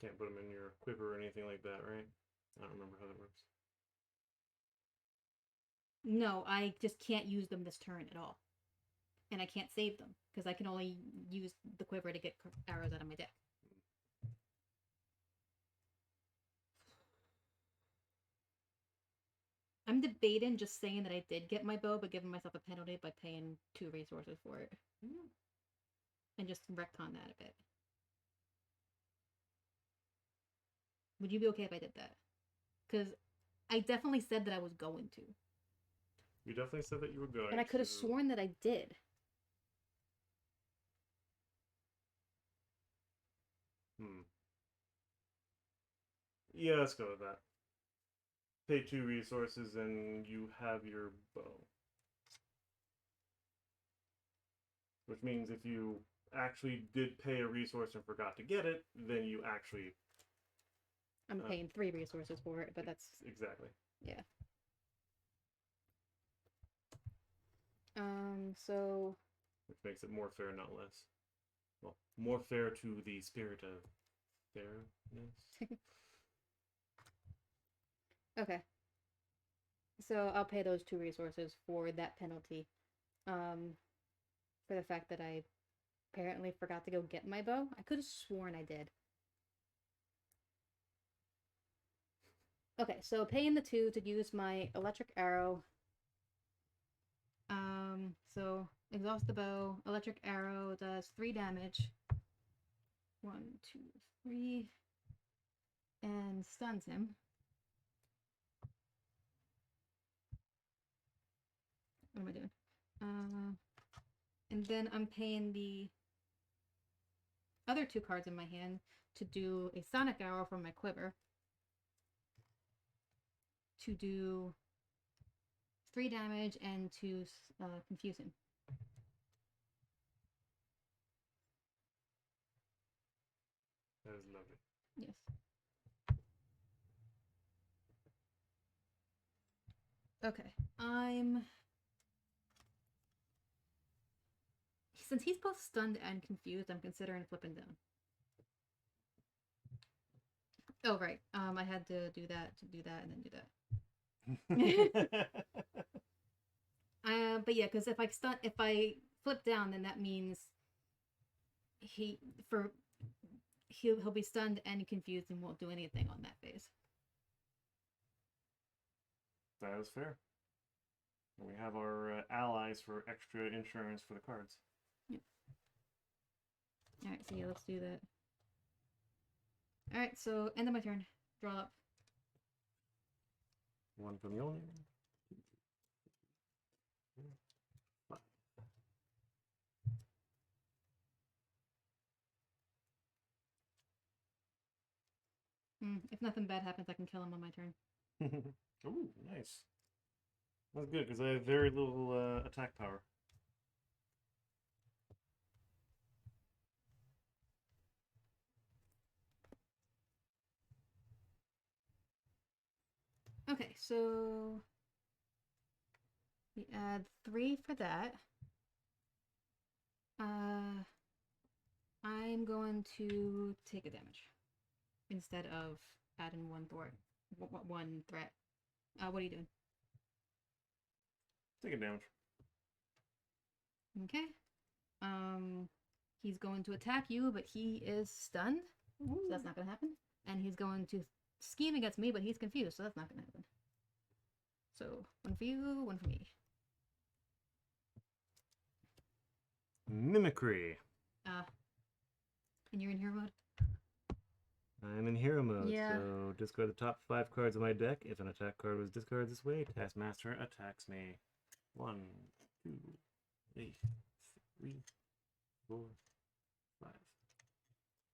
Can't put them in your quiver or anything like that, right? I don't remember how that works. No, I just can't use them this turn at all. And I can't save them, because I can only use the quiver to get arrows out of my deck. I'm debating just saying that I did get my bow, but giving myself a penalty by paying 2 resources for it. And just retcon that a bit. Would you be okay if I did that? Because I definitely said that I was going to. You definitely said that you were going to. And I could have sworn that I did. Yeah, let's go with that. Pay 2 resources and you have your bow. Which means if you actually did pay a resource and forgot to get it, then you actually... I'm paying 3 resources for it, but that's... Exactly. Yeah. So... Which makes it more fair, not less. Well, more fair to the spirit of fairness. Okay. So I'll pay those 2 resources for that penalty. For the fact that I apparently forgot to go get my bow. I could have sworn I did. Okay, so paying the 2 to use my electric arrow. So exhaust the bow. Electric arrow does 3 damage. 1, 2, 3. And stuns him. What am I doing? And then I'm paying the other 2 cards in my hand to do a sonic arrow from my quiver. To do 3 damage and to confuse him. That is lovely. Yes. Okay, since he's both stunned and confused, I'm considering flipping down. Oh right. I had to do that, and then do that. But yeah, because if I flip down, then that means he for he'll be stunned and confused and won't do anything on that phase. That is fair. And we have our allies for extra insurance for the cards. Yep. All right, so yeah, let's do that. All right, so end of my turn. Draw up. One from the owner. If nothing bad happens, I can kill him on my turn. Ooh, nice. That's good because I have very little attack power. Okay, so we add 3 for that. I'm going to take a damage instead of adding one threat. What are you doing? Take a damage. Okay. He's going to attack you, but he is stunned, so that's not going to happen. And he's going to scheme against me, but he's confused, so that's not going to happen. So 1 for you, 1 for me. Mimicry. And you're in hero mode? I'm in hero mode, Yeah. so discard the top 5 cards of my deck. If an attack card was discarded this way, Taskmaster attacks me. 1, 2, 3, 4, 5.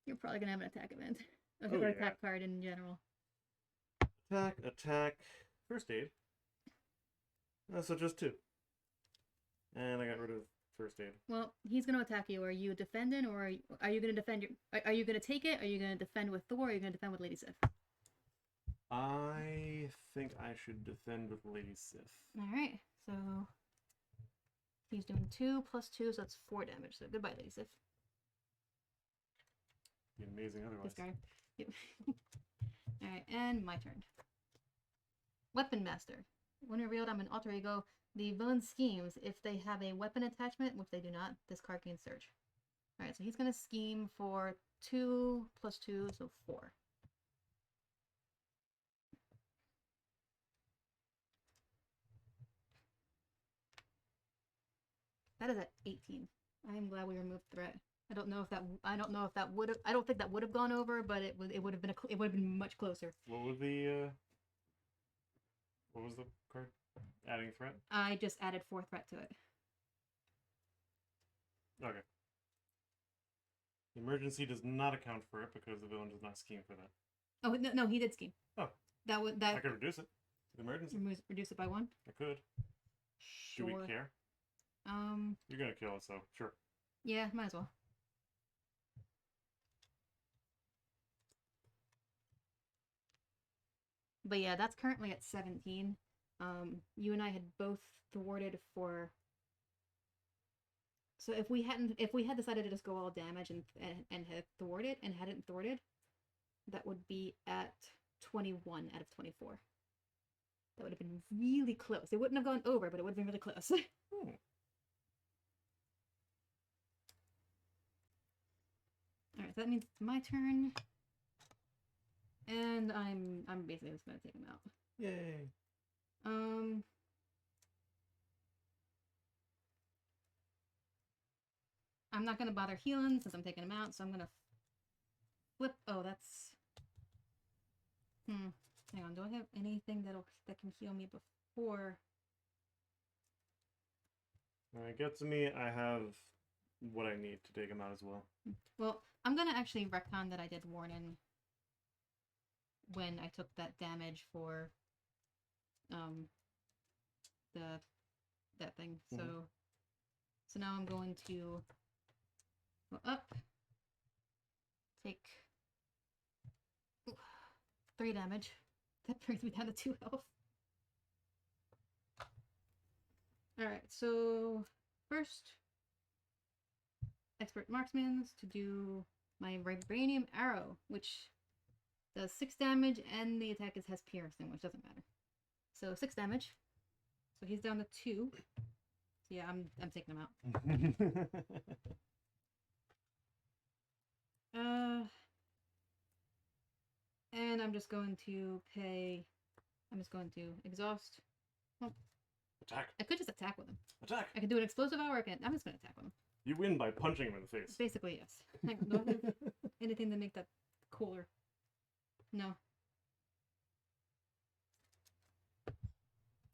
You're probably going to have an attack event. Oh, Or yeah. attack card in general. Attack, first aid. So just 2. And I got rid of first aid. Well, he's going to attack you. Are you defending, or are you going to defend your? Are you going to take it? Are you going to defend with Thor? Or are you going to defend with Lady Sif? I think I should defend with Lady Sif. All right. So he's doing 2 plus 2, so that's 4 damage. So goodbye, Lady Sif. Be amazing otherwise. Discard. Yep. All right, and my turn. Weapon Master. When revealed, I'm an alter ego. The villain schemes if they have a weapon attachment, which they do not. This card gains surge. All right, so he's gonna scheme for 2 plus 2, so 4. That is at 18. I am glad we removed threat. I don't know if that would have. I don't think that would have gone over, but it would have been it would have been much closer. What was the card? Adding threat? I just added 4 threat to it. Okay. Emergency does not account for it because the villain does not scheme for that. Oh no, he did scheme. Oh. That I could reduce it. Emergency. Reduce it by 1. I could. Sure. Do we care? You're gonna kill it, so sure. Yeah, might as well. But yeah, that's currently at 17. You and I had both thwarted for. So if we had decided to just go all damage and had thwarted and hadn't thwarted, that would be at 21 out of 24. That would have been really close. It wouldn't have gone over, but it would have been really close. Alright, so that means it's my turn. And I'm basically just gonna take him out. Yay. I'm not gonna bother healing since I'm taking him out, so I'm gonna flip. Oh, that's. Hang on. Do I have anything that can heal me before? When it gets to me, I have what I need to take him out as well. Well, I'm gonna actually retcon that I did warning when I took that damage for that thing. So now I'm going to go up, take 3 damage. That brings me down to 2 health. Alright, so first, expert marksman to do my vibranium arrow, which Does 6 damage, and the attack has piercing, which doesn't matter. So 6 damage. So he's down to 2. So yeah, I'm taking him out. And I'm just going to pay. I'm just going to exhaust. Well, Attack. I could just attack with him. Attack. I can do an explosive hour. I'm just going to attack with him. You win by punching him in the face. Basically, yes. Hang on, do I have anything to make that cooler? No.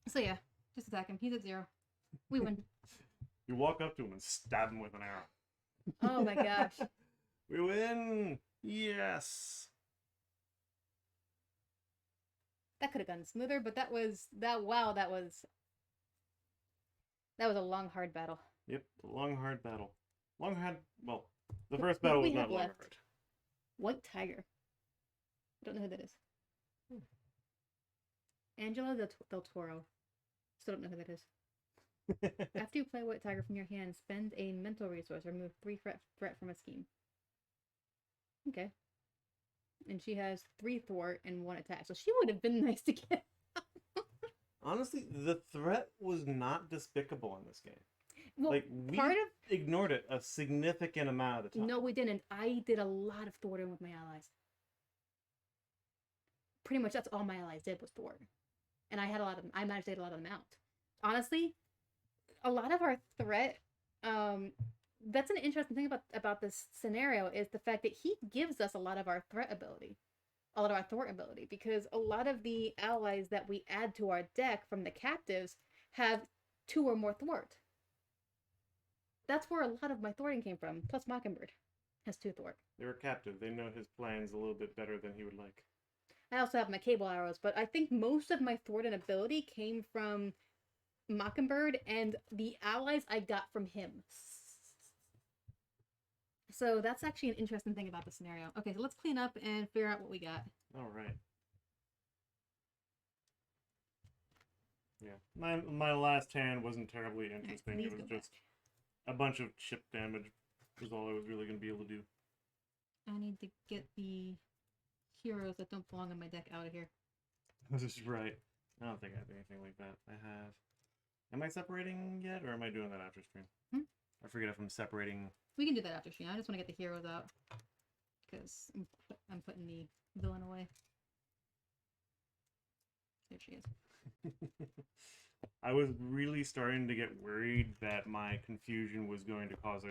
So yeah, just attack him. He's at 0. We win. You walk up to him and stab him with an arrow. Oh my gosh. We win! Yes! That could have gone smoother, but that was a long, hard battle. Yep, a long, hard battle. Well, the first battle was not long hard. White Tiger. I don't know who that is. Angela del Toro. Still don't know who that is. After you play White Tiger from your hand, spend a mental resource. Remove 3 threat from a scheme. Okay. And she has 3 thwart and 1 attack, so she would have been nice to get. Honestly, the threat was not despicable in this game. Well, like, we ignored it a significant amount of the time. No, we didn't. I did a lot of thwarting with my allies. Pretty much that's all my allies did was thwart. And I managed to get a lot of them out. Honestly, a lot of our threat, that's an interesting thing about this scenario is the fact that he gives us a lot of our threat ability. A lot of our thwart ability. Because a lot of the allies that we add to our deck from the captives have 2 or more thwart. That's where a lot of my thwarting came from. Plus Mockingbird has 2 thwart. They were captive. They know his plans a little bit better than he would like. I also have my cable arrows, but I think most of my thwarting ability came from Mockingbird and the allies I got from him. So that's actually an interesting thing about the scenario. Okay, so let's clean up and figure out what we got. All right. Yeah, my last hand wasn't terribly interesting. It was just a bunch of chip damage was all I was really going to be able to do. I need to get the heroes that don't belong in my deck out of here. This is right. I don't think I have anything like that. Am I separating yet, or am I doing that after stream? I forget if I'm separating. We can do that after stream. I just want to get the heroes out. Because I'm putting the villain away. There she is. I was really starting to get worried that my confusion was going to cause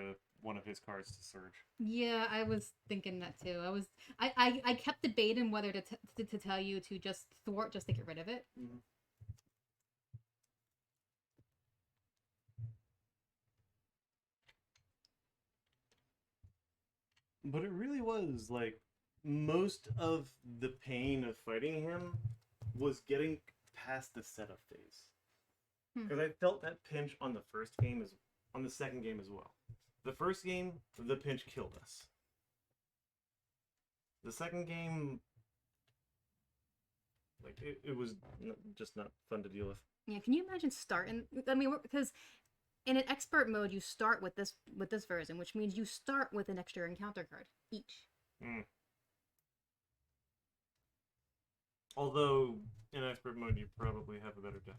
one of his cards to surge. Yeah, I was thinking that too. I kept debating whether to tell you to just thwart just to get rid of it. Mm-hmm. But it really was, like, most of the pain of fighting him was getting past the setup phase. Because I felt that pinch on the second game as well. The first game, the pinch killed us. The second game, like, it was just not fun to deal with. Yeah, can you imagine starting? I mean, because in an expert mode, you start with this version, which means you start with an extra encounter card each. Although in expert mode, you probably have a better deck.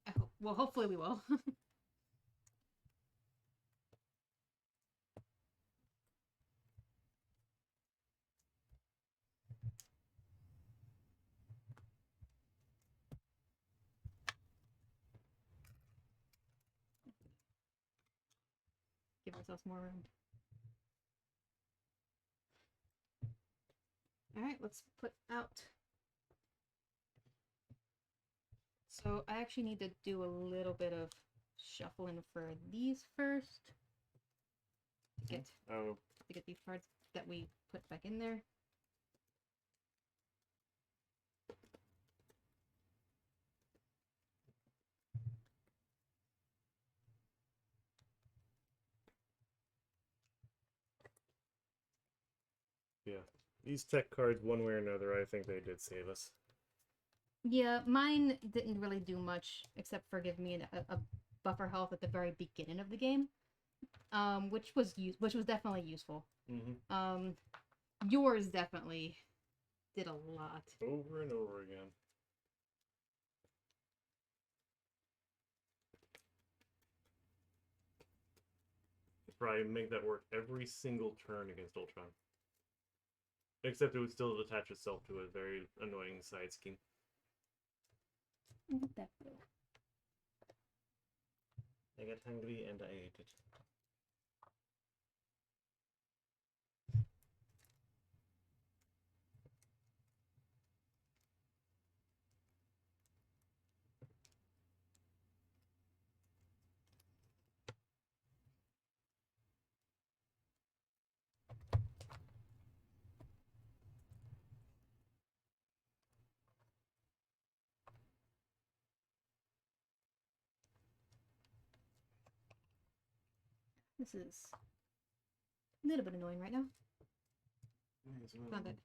I hope. Well, hopefully we will. Give ourselves more room. All right, let's put out. So I actually need to do a little bit of shuffling for these first. To get these cards that we put back in there. Yeah, these tech cards, one way or another, I think they did save us. Yeah, mine didn't really do much except for give me a buffer health at the very beginning of the game, which was definitely useful. Mm-hmm. Yours definitely did a lot. Over and over again. Probably make that work every single turn against Ultron. Except it would still attach itself to a very annoying side scheme. What that do? I got hungry and I ate it. This is a little bit annoying right now. Found it.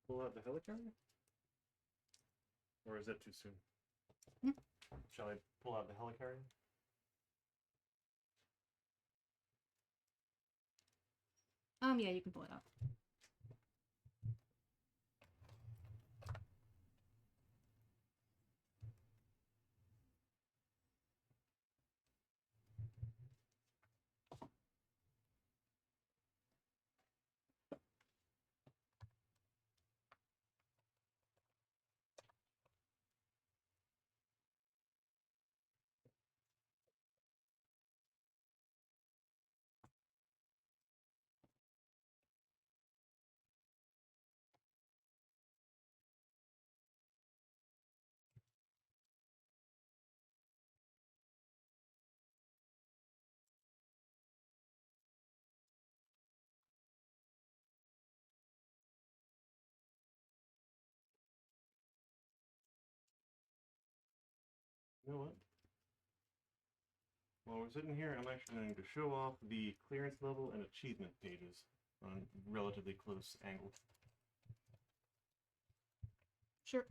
Pull out the helicarrier? Or is that too soon? Hmm? Shall I pull out the helicarrier? Yeah, you can pull it out. You know what? While we're sitting here, I'm actually going to show off the clearance level and achievement pages on relatively close angles. Sure.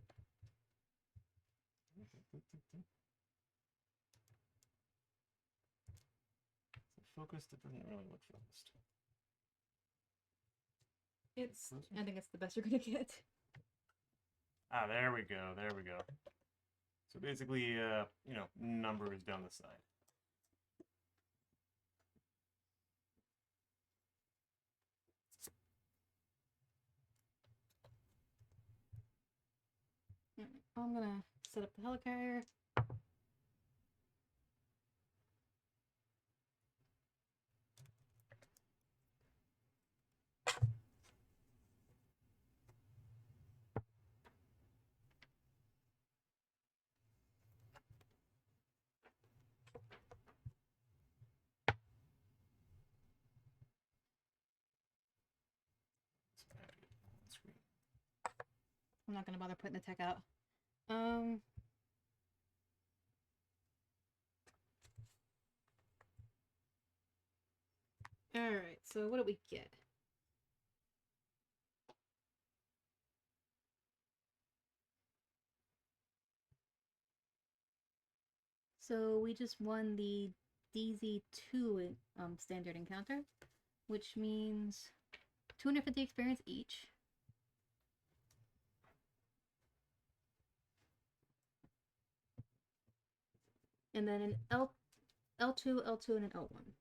So focused, it doesn't really look focused. I think it's the best you're gonna get. Ah, there we go, there we go. So basically, you know, numbers down the side. I'm gonna set up the helicarrier. I'm not gonna bother putting the tech out. Alright, so what do we get? So we just won the DZ-2 standard encounter, which means 250 experience each. And then an L2, L2, and an L1.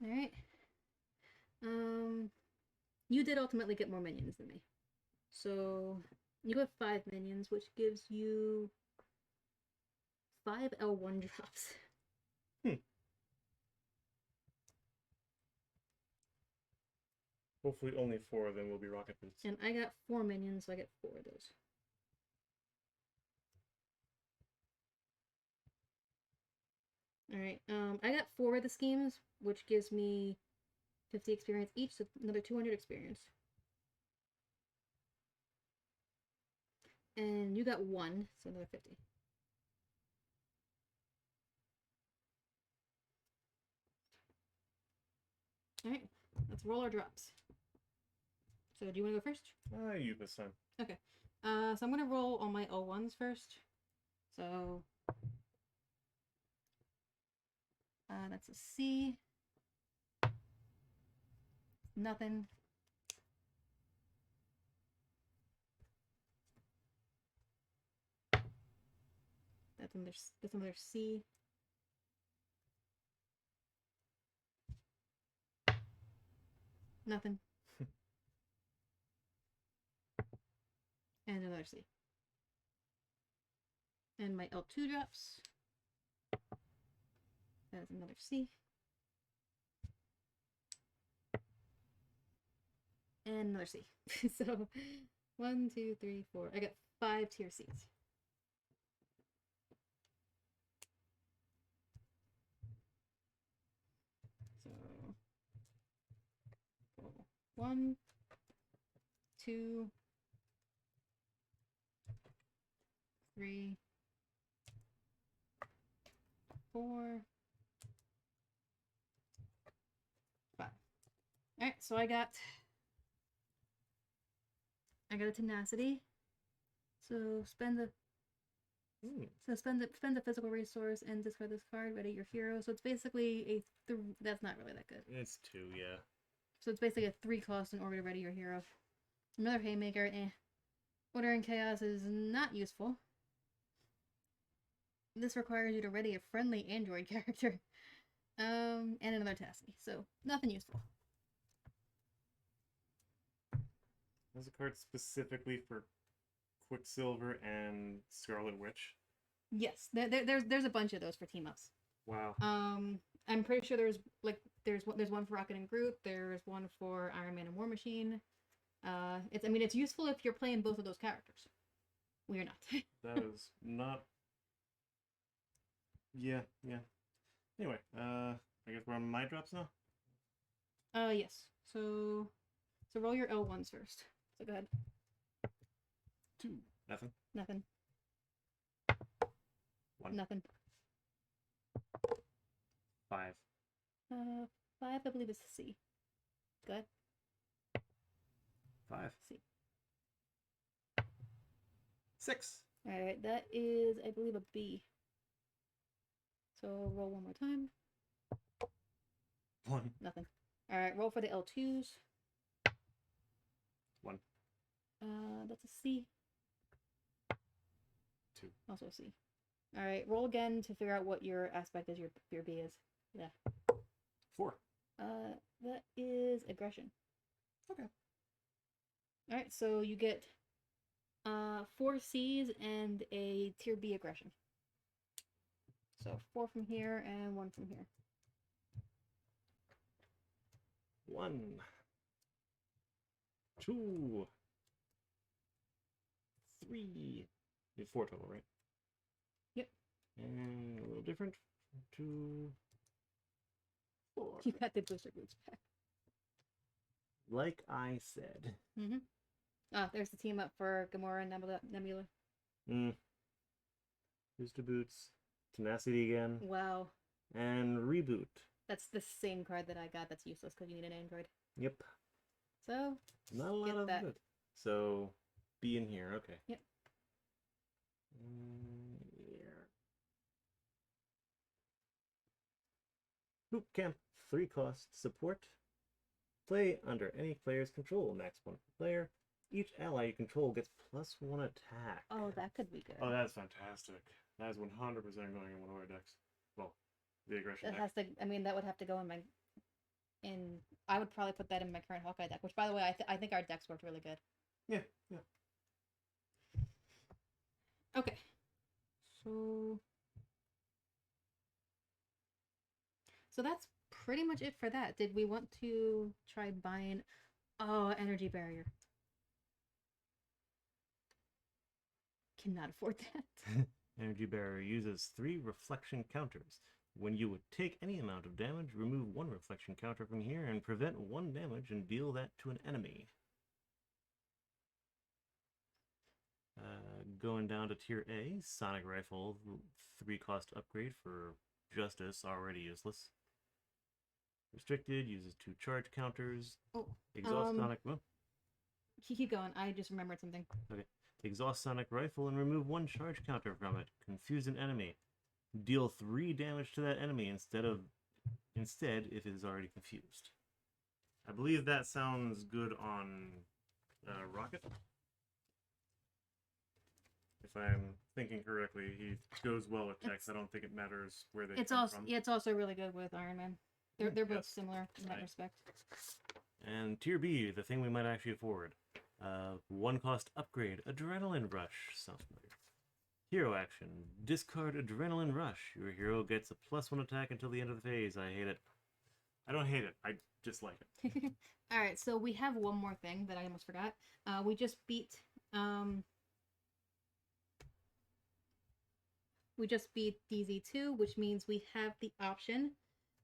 Alright. You did ultimately get more minions than me. So you have 5 minions, which gives you 5 L1 drops. Hopefully only 4 of them will be rocket boots. And I got 4 minions, so I get 4 of those. Alright, I got 4 of the schemes, which gives me 50 experience each, so another 200 experience. And you got 1, so another 50. Alright, let's roll our drops. So do you want to go first? You this time. Okay. So I'm gonna roll all my L1s first. So that's a C. Nothing. That's another C. Nothing. And another C. And my L2 drops. That's another C. And another C. So 1, 2, 3, 4. I got 5 tier Cs. So 1, 2, 3, 4, 5. All right, so I got a tenacity. So spend the spend the physical resource and discard this card. Ready your hero. So it's basically a that's not really that good. It's 2, yeah. So it's basically a 3 cost in order to ready your hero. Another haymaker. Order and chaos is not useful. This requires you to ready a friendly android character. And another tenacity. So nothing useful. There's a card specifically for Quicksilver and Scarlet Witch. Yes, there's a bunch of those for team ups. Wow. I'm pretty sure there's one for Rocket and Groot. There's one for Iron Man and War Machine. It's useful if you're playing both of those characters. We are not. That is not. Yeah. Anyway, I guess we're on my drops now. Yes. So roll your L1s first. So go ahead. 2. Nothing. Nothing. 1. Nothing. 5. 5, I believe, is C. Go ahead. 5. C. 6. Alright, that is, I believe, a B. So roll one more time. 1. Nothing. Alright, roll for the L2s. 1. That's a C. 2. Also a C. Alright, roll again to figure out what your aspect is, your B is. Yeah. 4. That is aggression. Okay. Alright, so you get 4 C's and a tier B aggression. So 4 from here and 1 from here. 1. 2. 3. You have 4 total, right? Yep. And a little different. 2. 4. You got the booster boots back. Like I said. Mm-hmm. Oh, there's the team up for Gamora and Nebula. Booster boots. Tenacity again. Wow. And reboot. That's the same card that I got that's useless because you need an android. Yep. So, not a lot of that. good. So, be in here. Okay. Yep. Here. Boot camp. 3 cost. Support. Play under any player's control. Max 1 per player. Each ally you control gets +1 attack. Oh, that could be good. Oh, that's fantastic. That is 100% going in one of our decks. Well, the aggression That deck. has to. I mean, that would have to go in my. I would probably put that in my current Hawkeye deck. Which, by the way, I think our decks worked really good. Yeah. Okay. So that's pretty much it for that. Did we want to try buying? Oh, energy barrier. Cannot afford that. Energy barrier uses 3 reflection counters. When you would take any amount of damage, remove 1 reflection counter from here and prevent 1 damage and deal that to an enemy. Going down to tier A, Sonic Rifle, 3 cost upgrade for Justice, already useless. Restricted, uses 2 charge counters. Oh, Exhaust Sonic. Oh. keep going. I just remembered something. Okay. Exhaust sonic rifle and remove 1 charge counter from it. Confuse an enemy. Deal 3 damage to that enemy instead if it is already confused. I believe that sounds good on Rocket. If I'm thinking correctly, he goes well with text. I don't think it matters where they come from. It's also really good with Iron Man. They're both similar in that respect. And tier B, the thing we might actually afford. 1 cost upgrade, Adrenaline Rush. Sounds familiar. Hero action, discard Adrenaline Rush. Your hero gets a +1 attack until the end of the phase. I hate it. I don't hate it. I dislike it. All right, so we have one more thing that I almost forgot. We just beat DZ-2, which means we have the option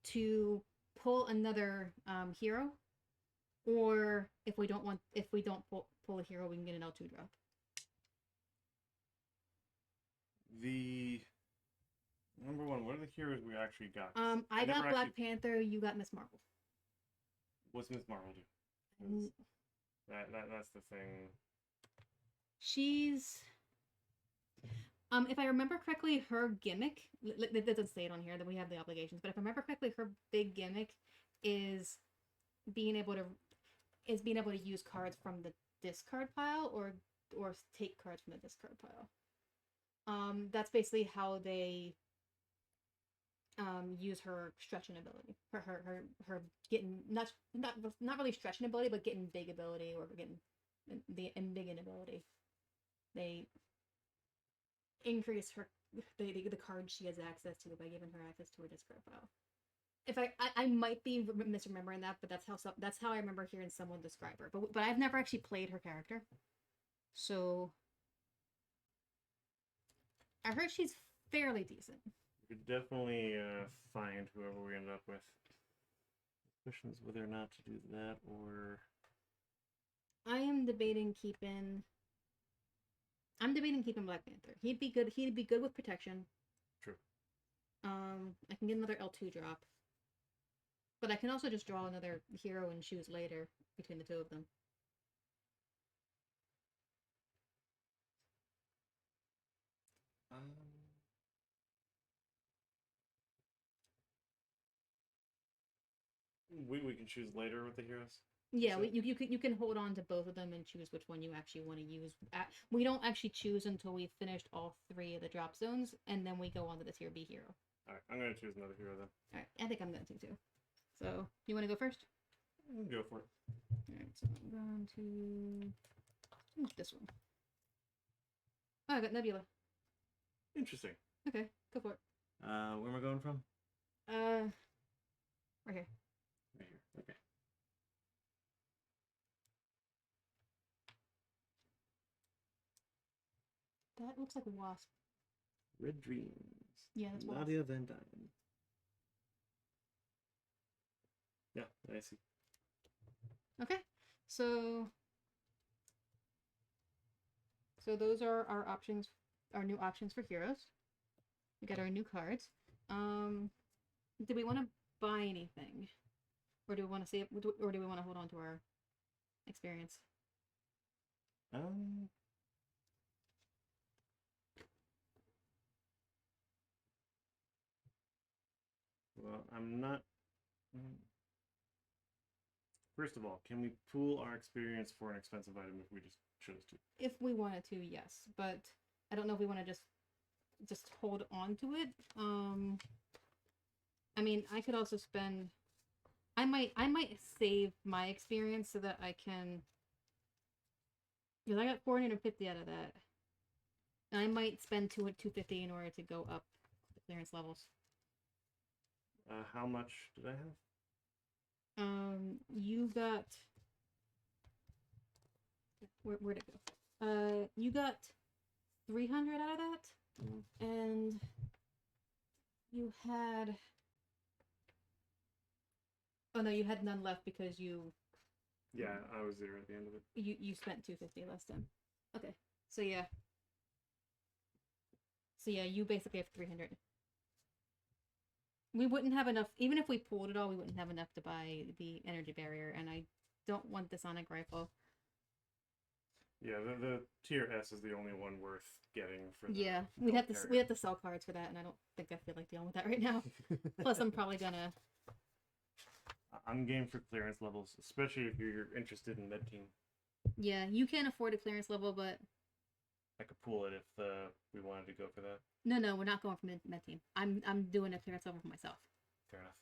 to pull another hero, or if we don't pull a hero, we can get an L2 drop. The number one, what are the heroes we actually got? I got Black Panther. You got Miss Marvel. What's Miss Marvel do? That's the thing. She's if I remember correctly, her gimmick, it doesn't say it on here that we have the obligations, but if I remember correctly, her big gimmick is being able to use cards from the discard pile or take cards from the discard pile. That's basically how they use her stretching ability. Her getting not really stretching ability, but getting big ability or getting the embiggen ability. They increase the cards she has access to by giving her access to her discard pile. If I might be misremembering that, but that's how I remember hearing someone describe her. But I've never actually played her character, so I heard she's fairly decent. We could definitely find whoever we end up with. The question is whether or not to do that, or I am debating keeping Black Panther. He'd be good with protection. True. I can get another L2 drop. But I can also just draw another hero and choose later between the two of them. We can choose later with the heroes. Yeah, you can hold on to both of them and choose which one you actually want to use. We don't actually choose until we've finished all 3 of the drop zones, and then we go on to the tier B hero. Alright, I'm going to choose another hero then. Alright, I think I'm going to too. So, you want to go first? Go for it. Alright, so I'm going to this one. Oh, I got Nebula. Interesting. Okay, go for it. Where am I going from? Right here. Right here. Okay. That looks like a wasp. Red Dreams. Yeah, that's wasp. Nadia Van Dyne. Yeah, I see. Okay, so those are our options, our new options for heroes. We got our new cards. Do we want to buy anything, or do we want to save, or do we want to hold on to our experience? Well, I'm not. First of all, can we pool our experience for an expensive item if we just chose to? If we wanted to, yes, but I don't know if we want to just hold on to it. I mean, I could also spend. I might save my experience so that I can. Because I got 450 out of that, and I might spend 250 in order to go up the clearance levels. How much did I have? You got. Where'd it go? You got 300 out of that, and you had. Oh no, you had none left because you. Yeah, I was there at the end of it. You spent 250 last time. Okay, so yeah. So yeah, you basically have 300. We wouldn't have enough, even if we pulled it all, we wouldn't have enough to buy the energy barrier, and I don't want the sonic rifle. Yeah, the tier S is the only one worth getting for the Yeah, adult we carrier. have to sell cards for that, and I don't think I feel like dealing with that right now. Plus, I'm probably gonna. I'm game for clearance levels, especially if you're interested in med team. Yeah, you can't afford a clearance level, but I could pull it if we wanted to go for that. no, we're not going for med team. I'm doing a clearance level for myself. Fair enough.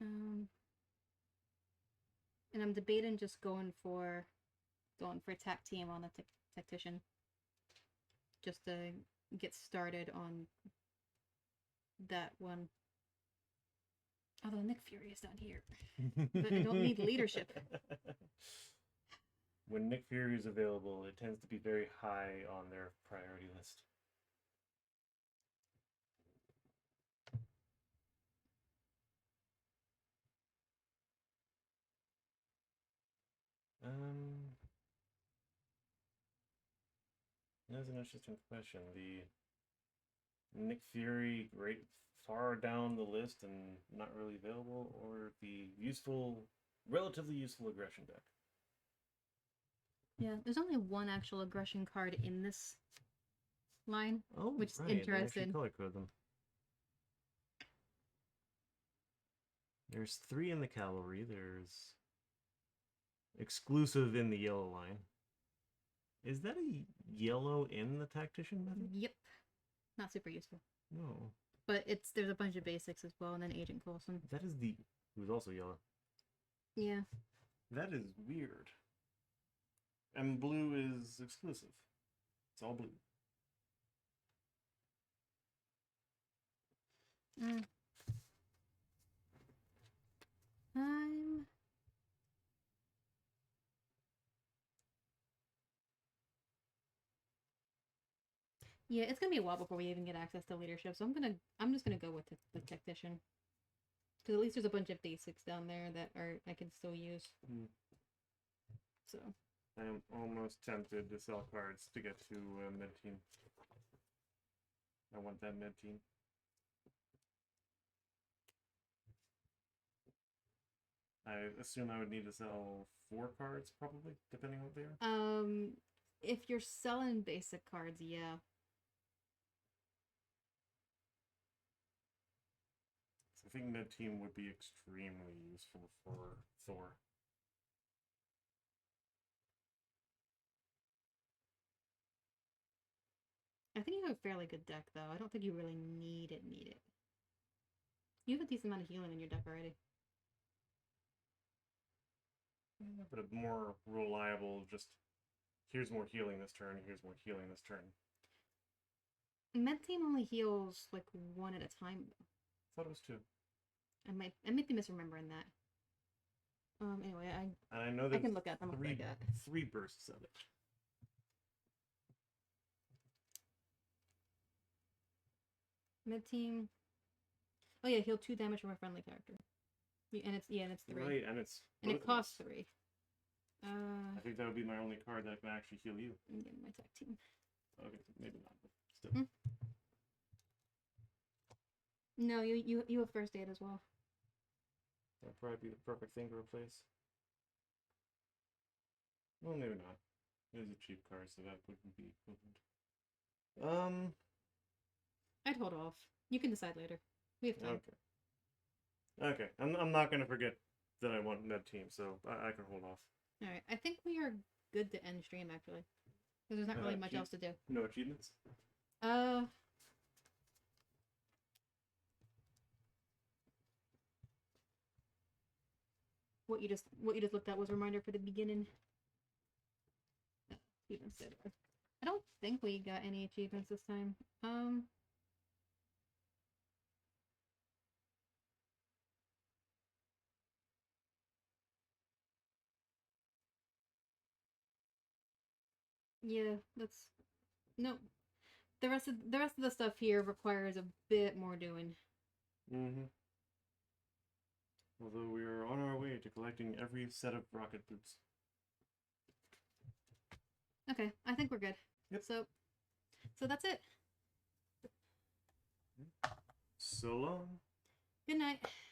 Um, and I'm debating just going for tech team on the tactician, just to get started on that one. Although Nick Fury is down here, but I don't need leadership. When Nick Fury is available, it tends to be very high on their priority list. That's an interesting question. The Nick Fury right far down the list and not really available, or the relatively useful aggression deck. Yeah, there's only one actual aggression card in this line, which is interesting. Color code them. There's 3 in the cavalry. There's exclusive in the yellow line. Is that a yellow in the tactician method? Yep. Not super useful. No. But there's a bunch of basics as well, and then Agent Coulson. That is who's also yellow. Yeah. That is weird. And blue is exclusive. It's all blue. I'm Yeah, it's gonna be a while before we even get access to leadership, so I'm just gonna go with the tactician, because at least there's a bunch of basics down there that I can still use. So I am almost tempted to sell cards to get to mid team. I want that mid team. I assume I would need to sell 4 cards, probably, depending on what they are. If you're selling basic cards, yeah. So I think mid team would be extremely useful for Thor. I think you have a fairly good deck, though. I don't think you really need it. You have a decent amount of healing in your deck already. Yeah, but a more reliable, just here's more healing this turn, here's more healing this turn. Med team only heals like 1 at a time, though. I thought it was 2. I might be misremembering that. Anyway, I know I can look at them. 3 bursts of it. Med team. Oh yeah, heal 2 damage from a friendly character. And it's 3. Right, and it costs 3. I think that would be my only card that can actually heal you. I'm getting my tech team. Okay, maybe not, but still. No, you have first aid as well. That'd probably be the perfect thing to replace. Well, maybe not. It is a cheap card, so that wouldn't be equivalent. I'd hold off. You can decide later. We have time. Okay. I'm not gonna forget that I want med team, so I can hold off. All right. I think we are good to end stream actually, because there's not really much else to do. No achievements. What you just looked at was a reminder for the beginning. Achievements. I don't think we got any achievements this time. Yeah, that's no. The rest of the stuff here requires a bit more doing. Although we are on our way to collecting every set of rocket boots. Okay, I think we're good. Yep. So that's it. So long. Good night.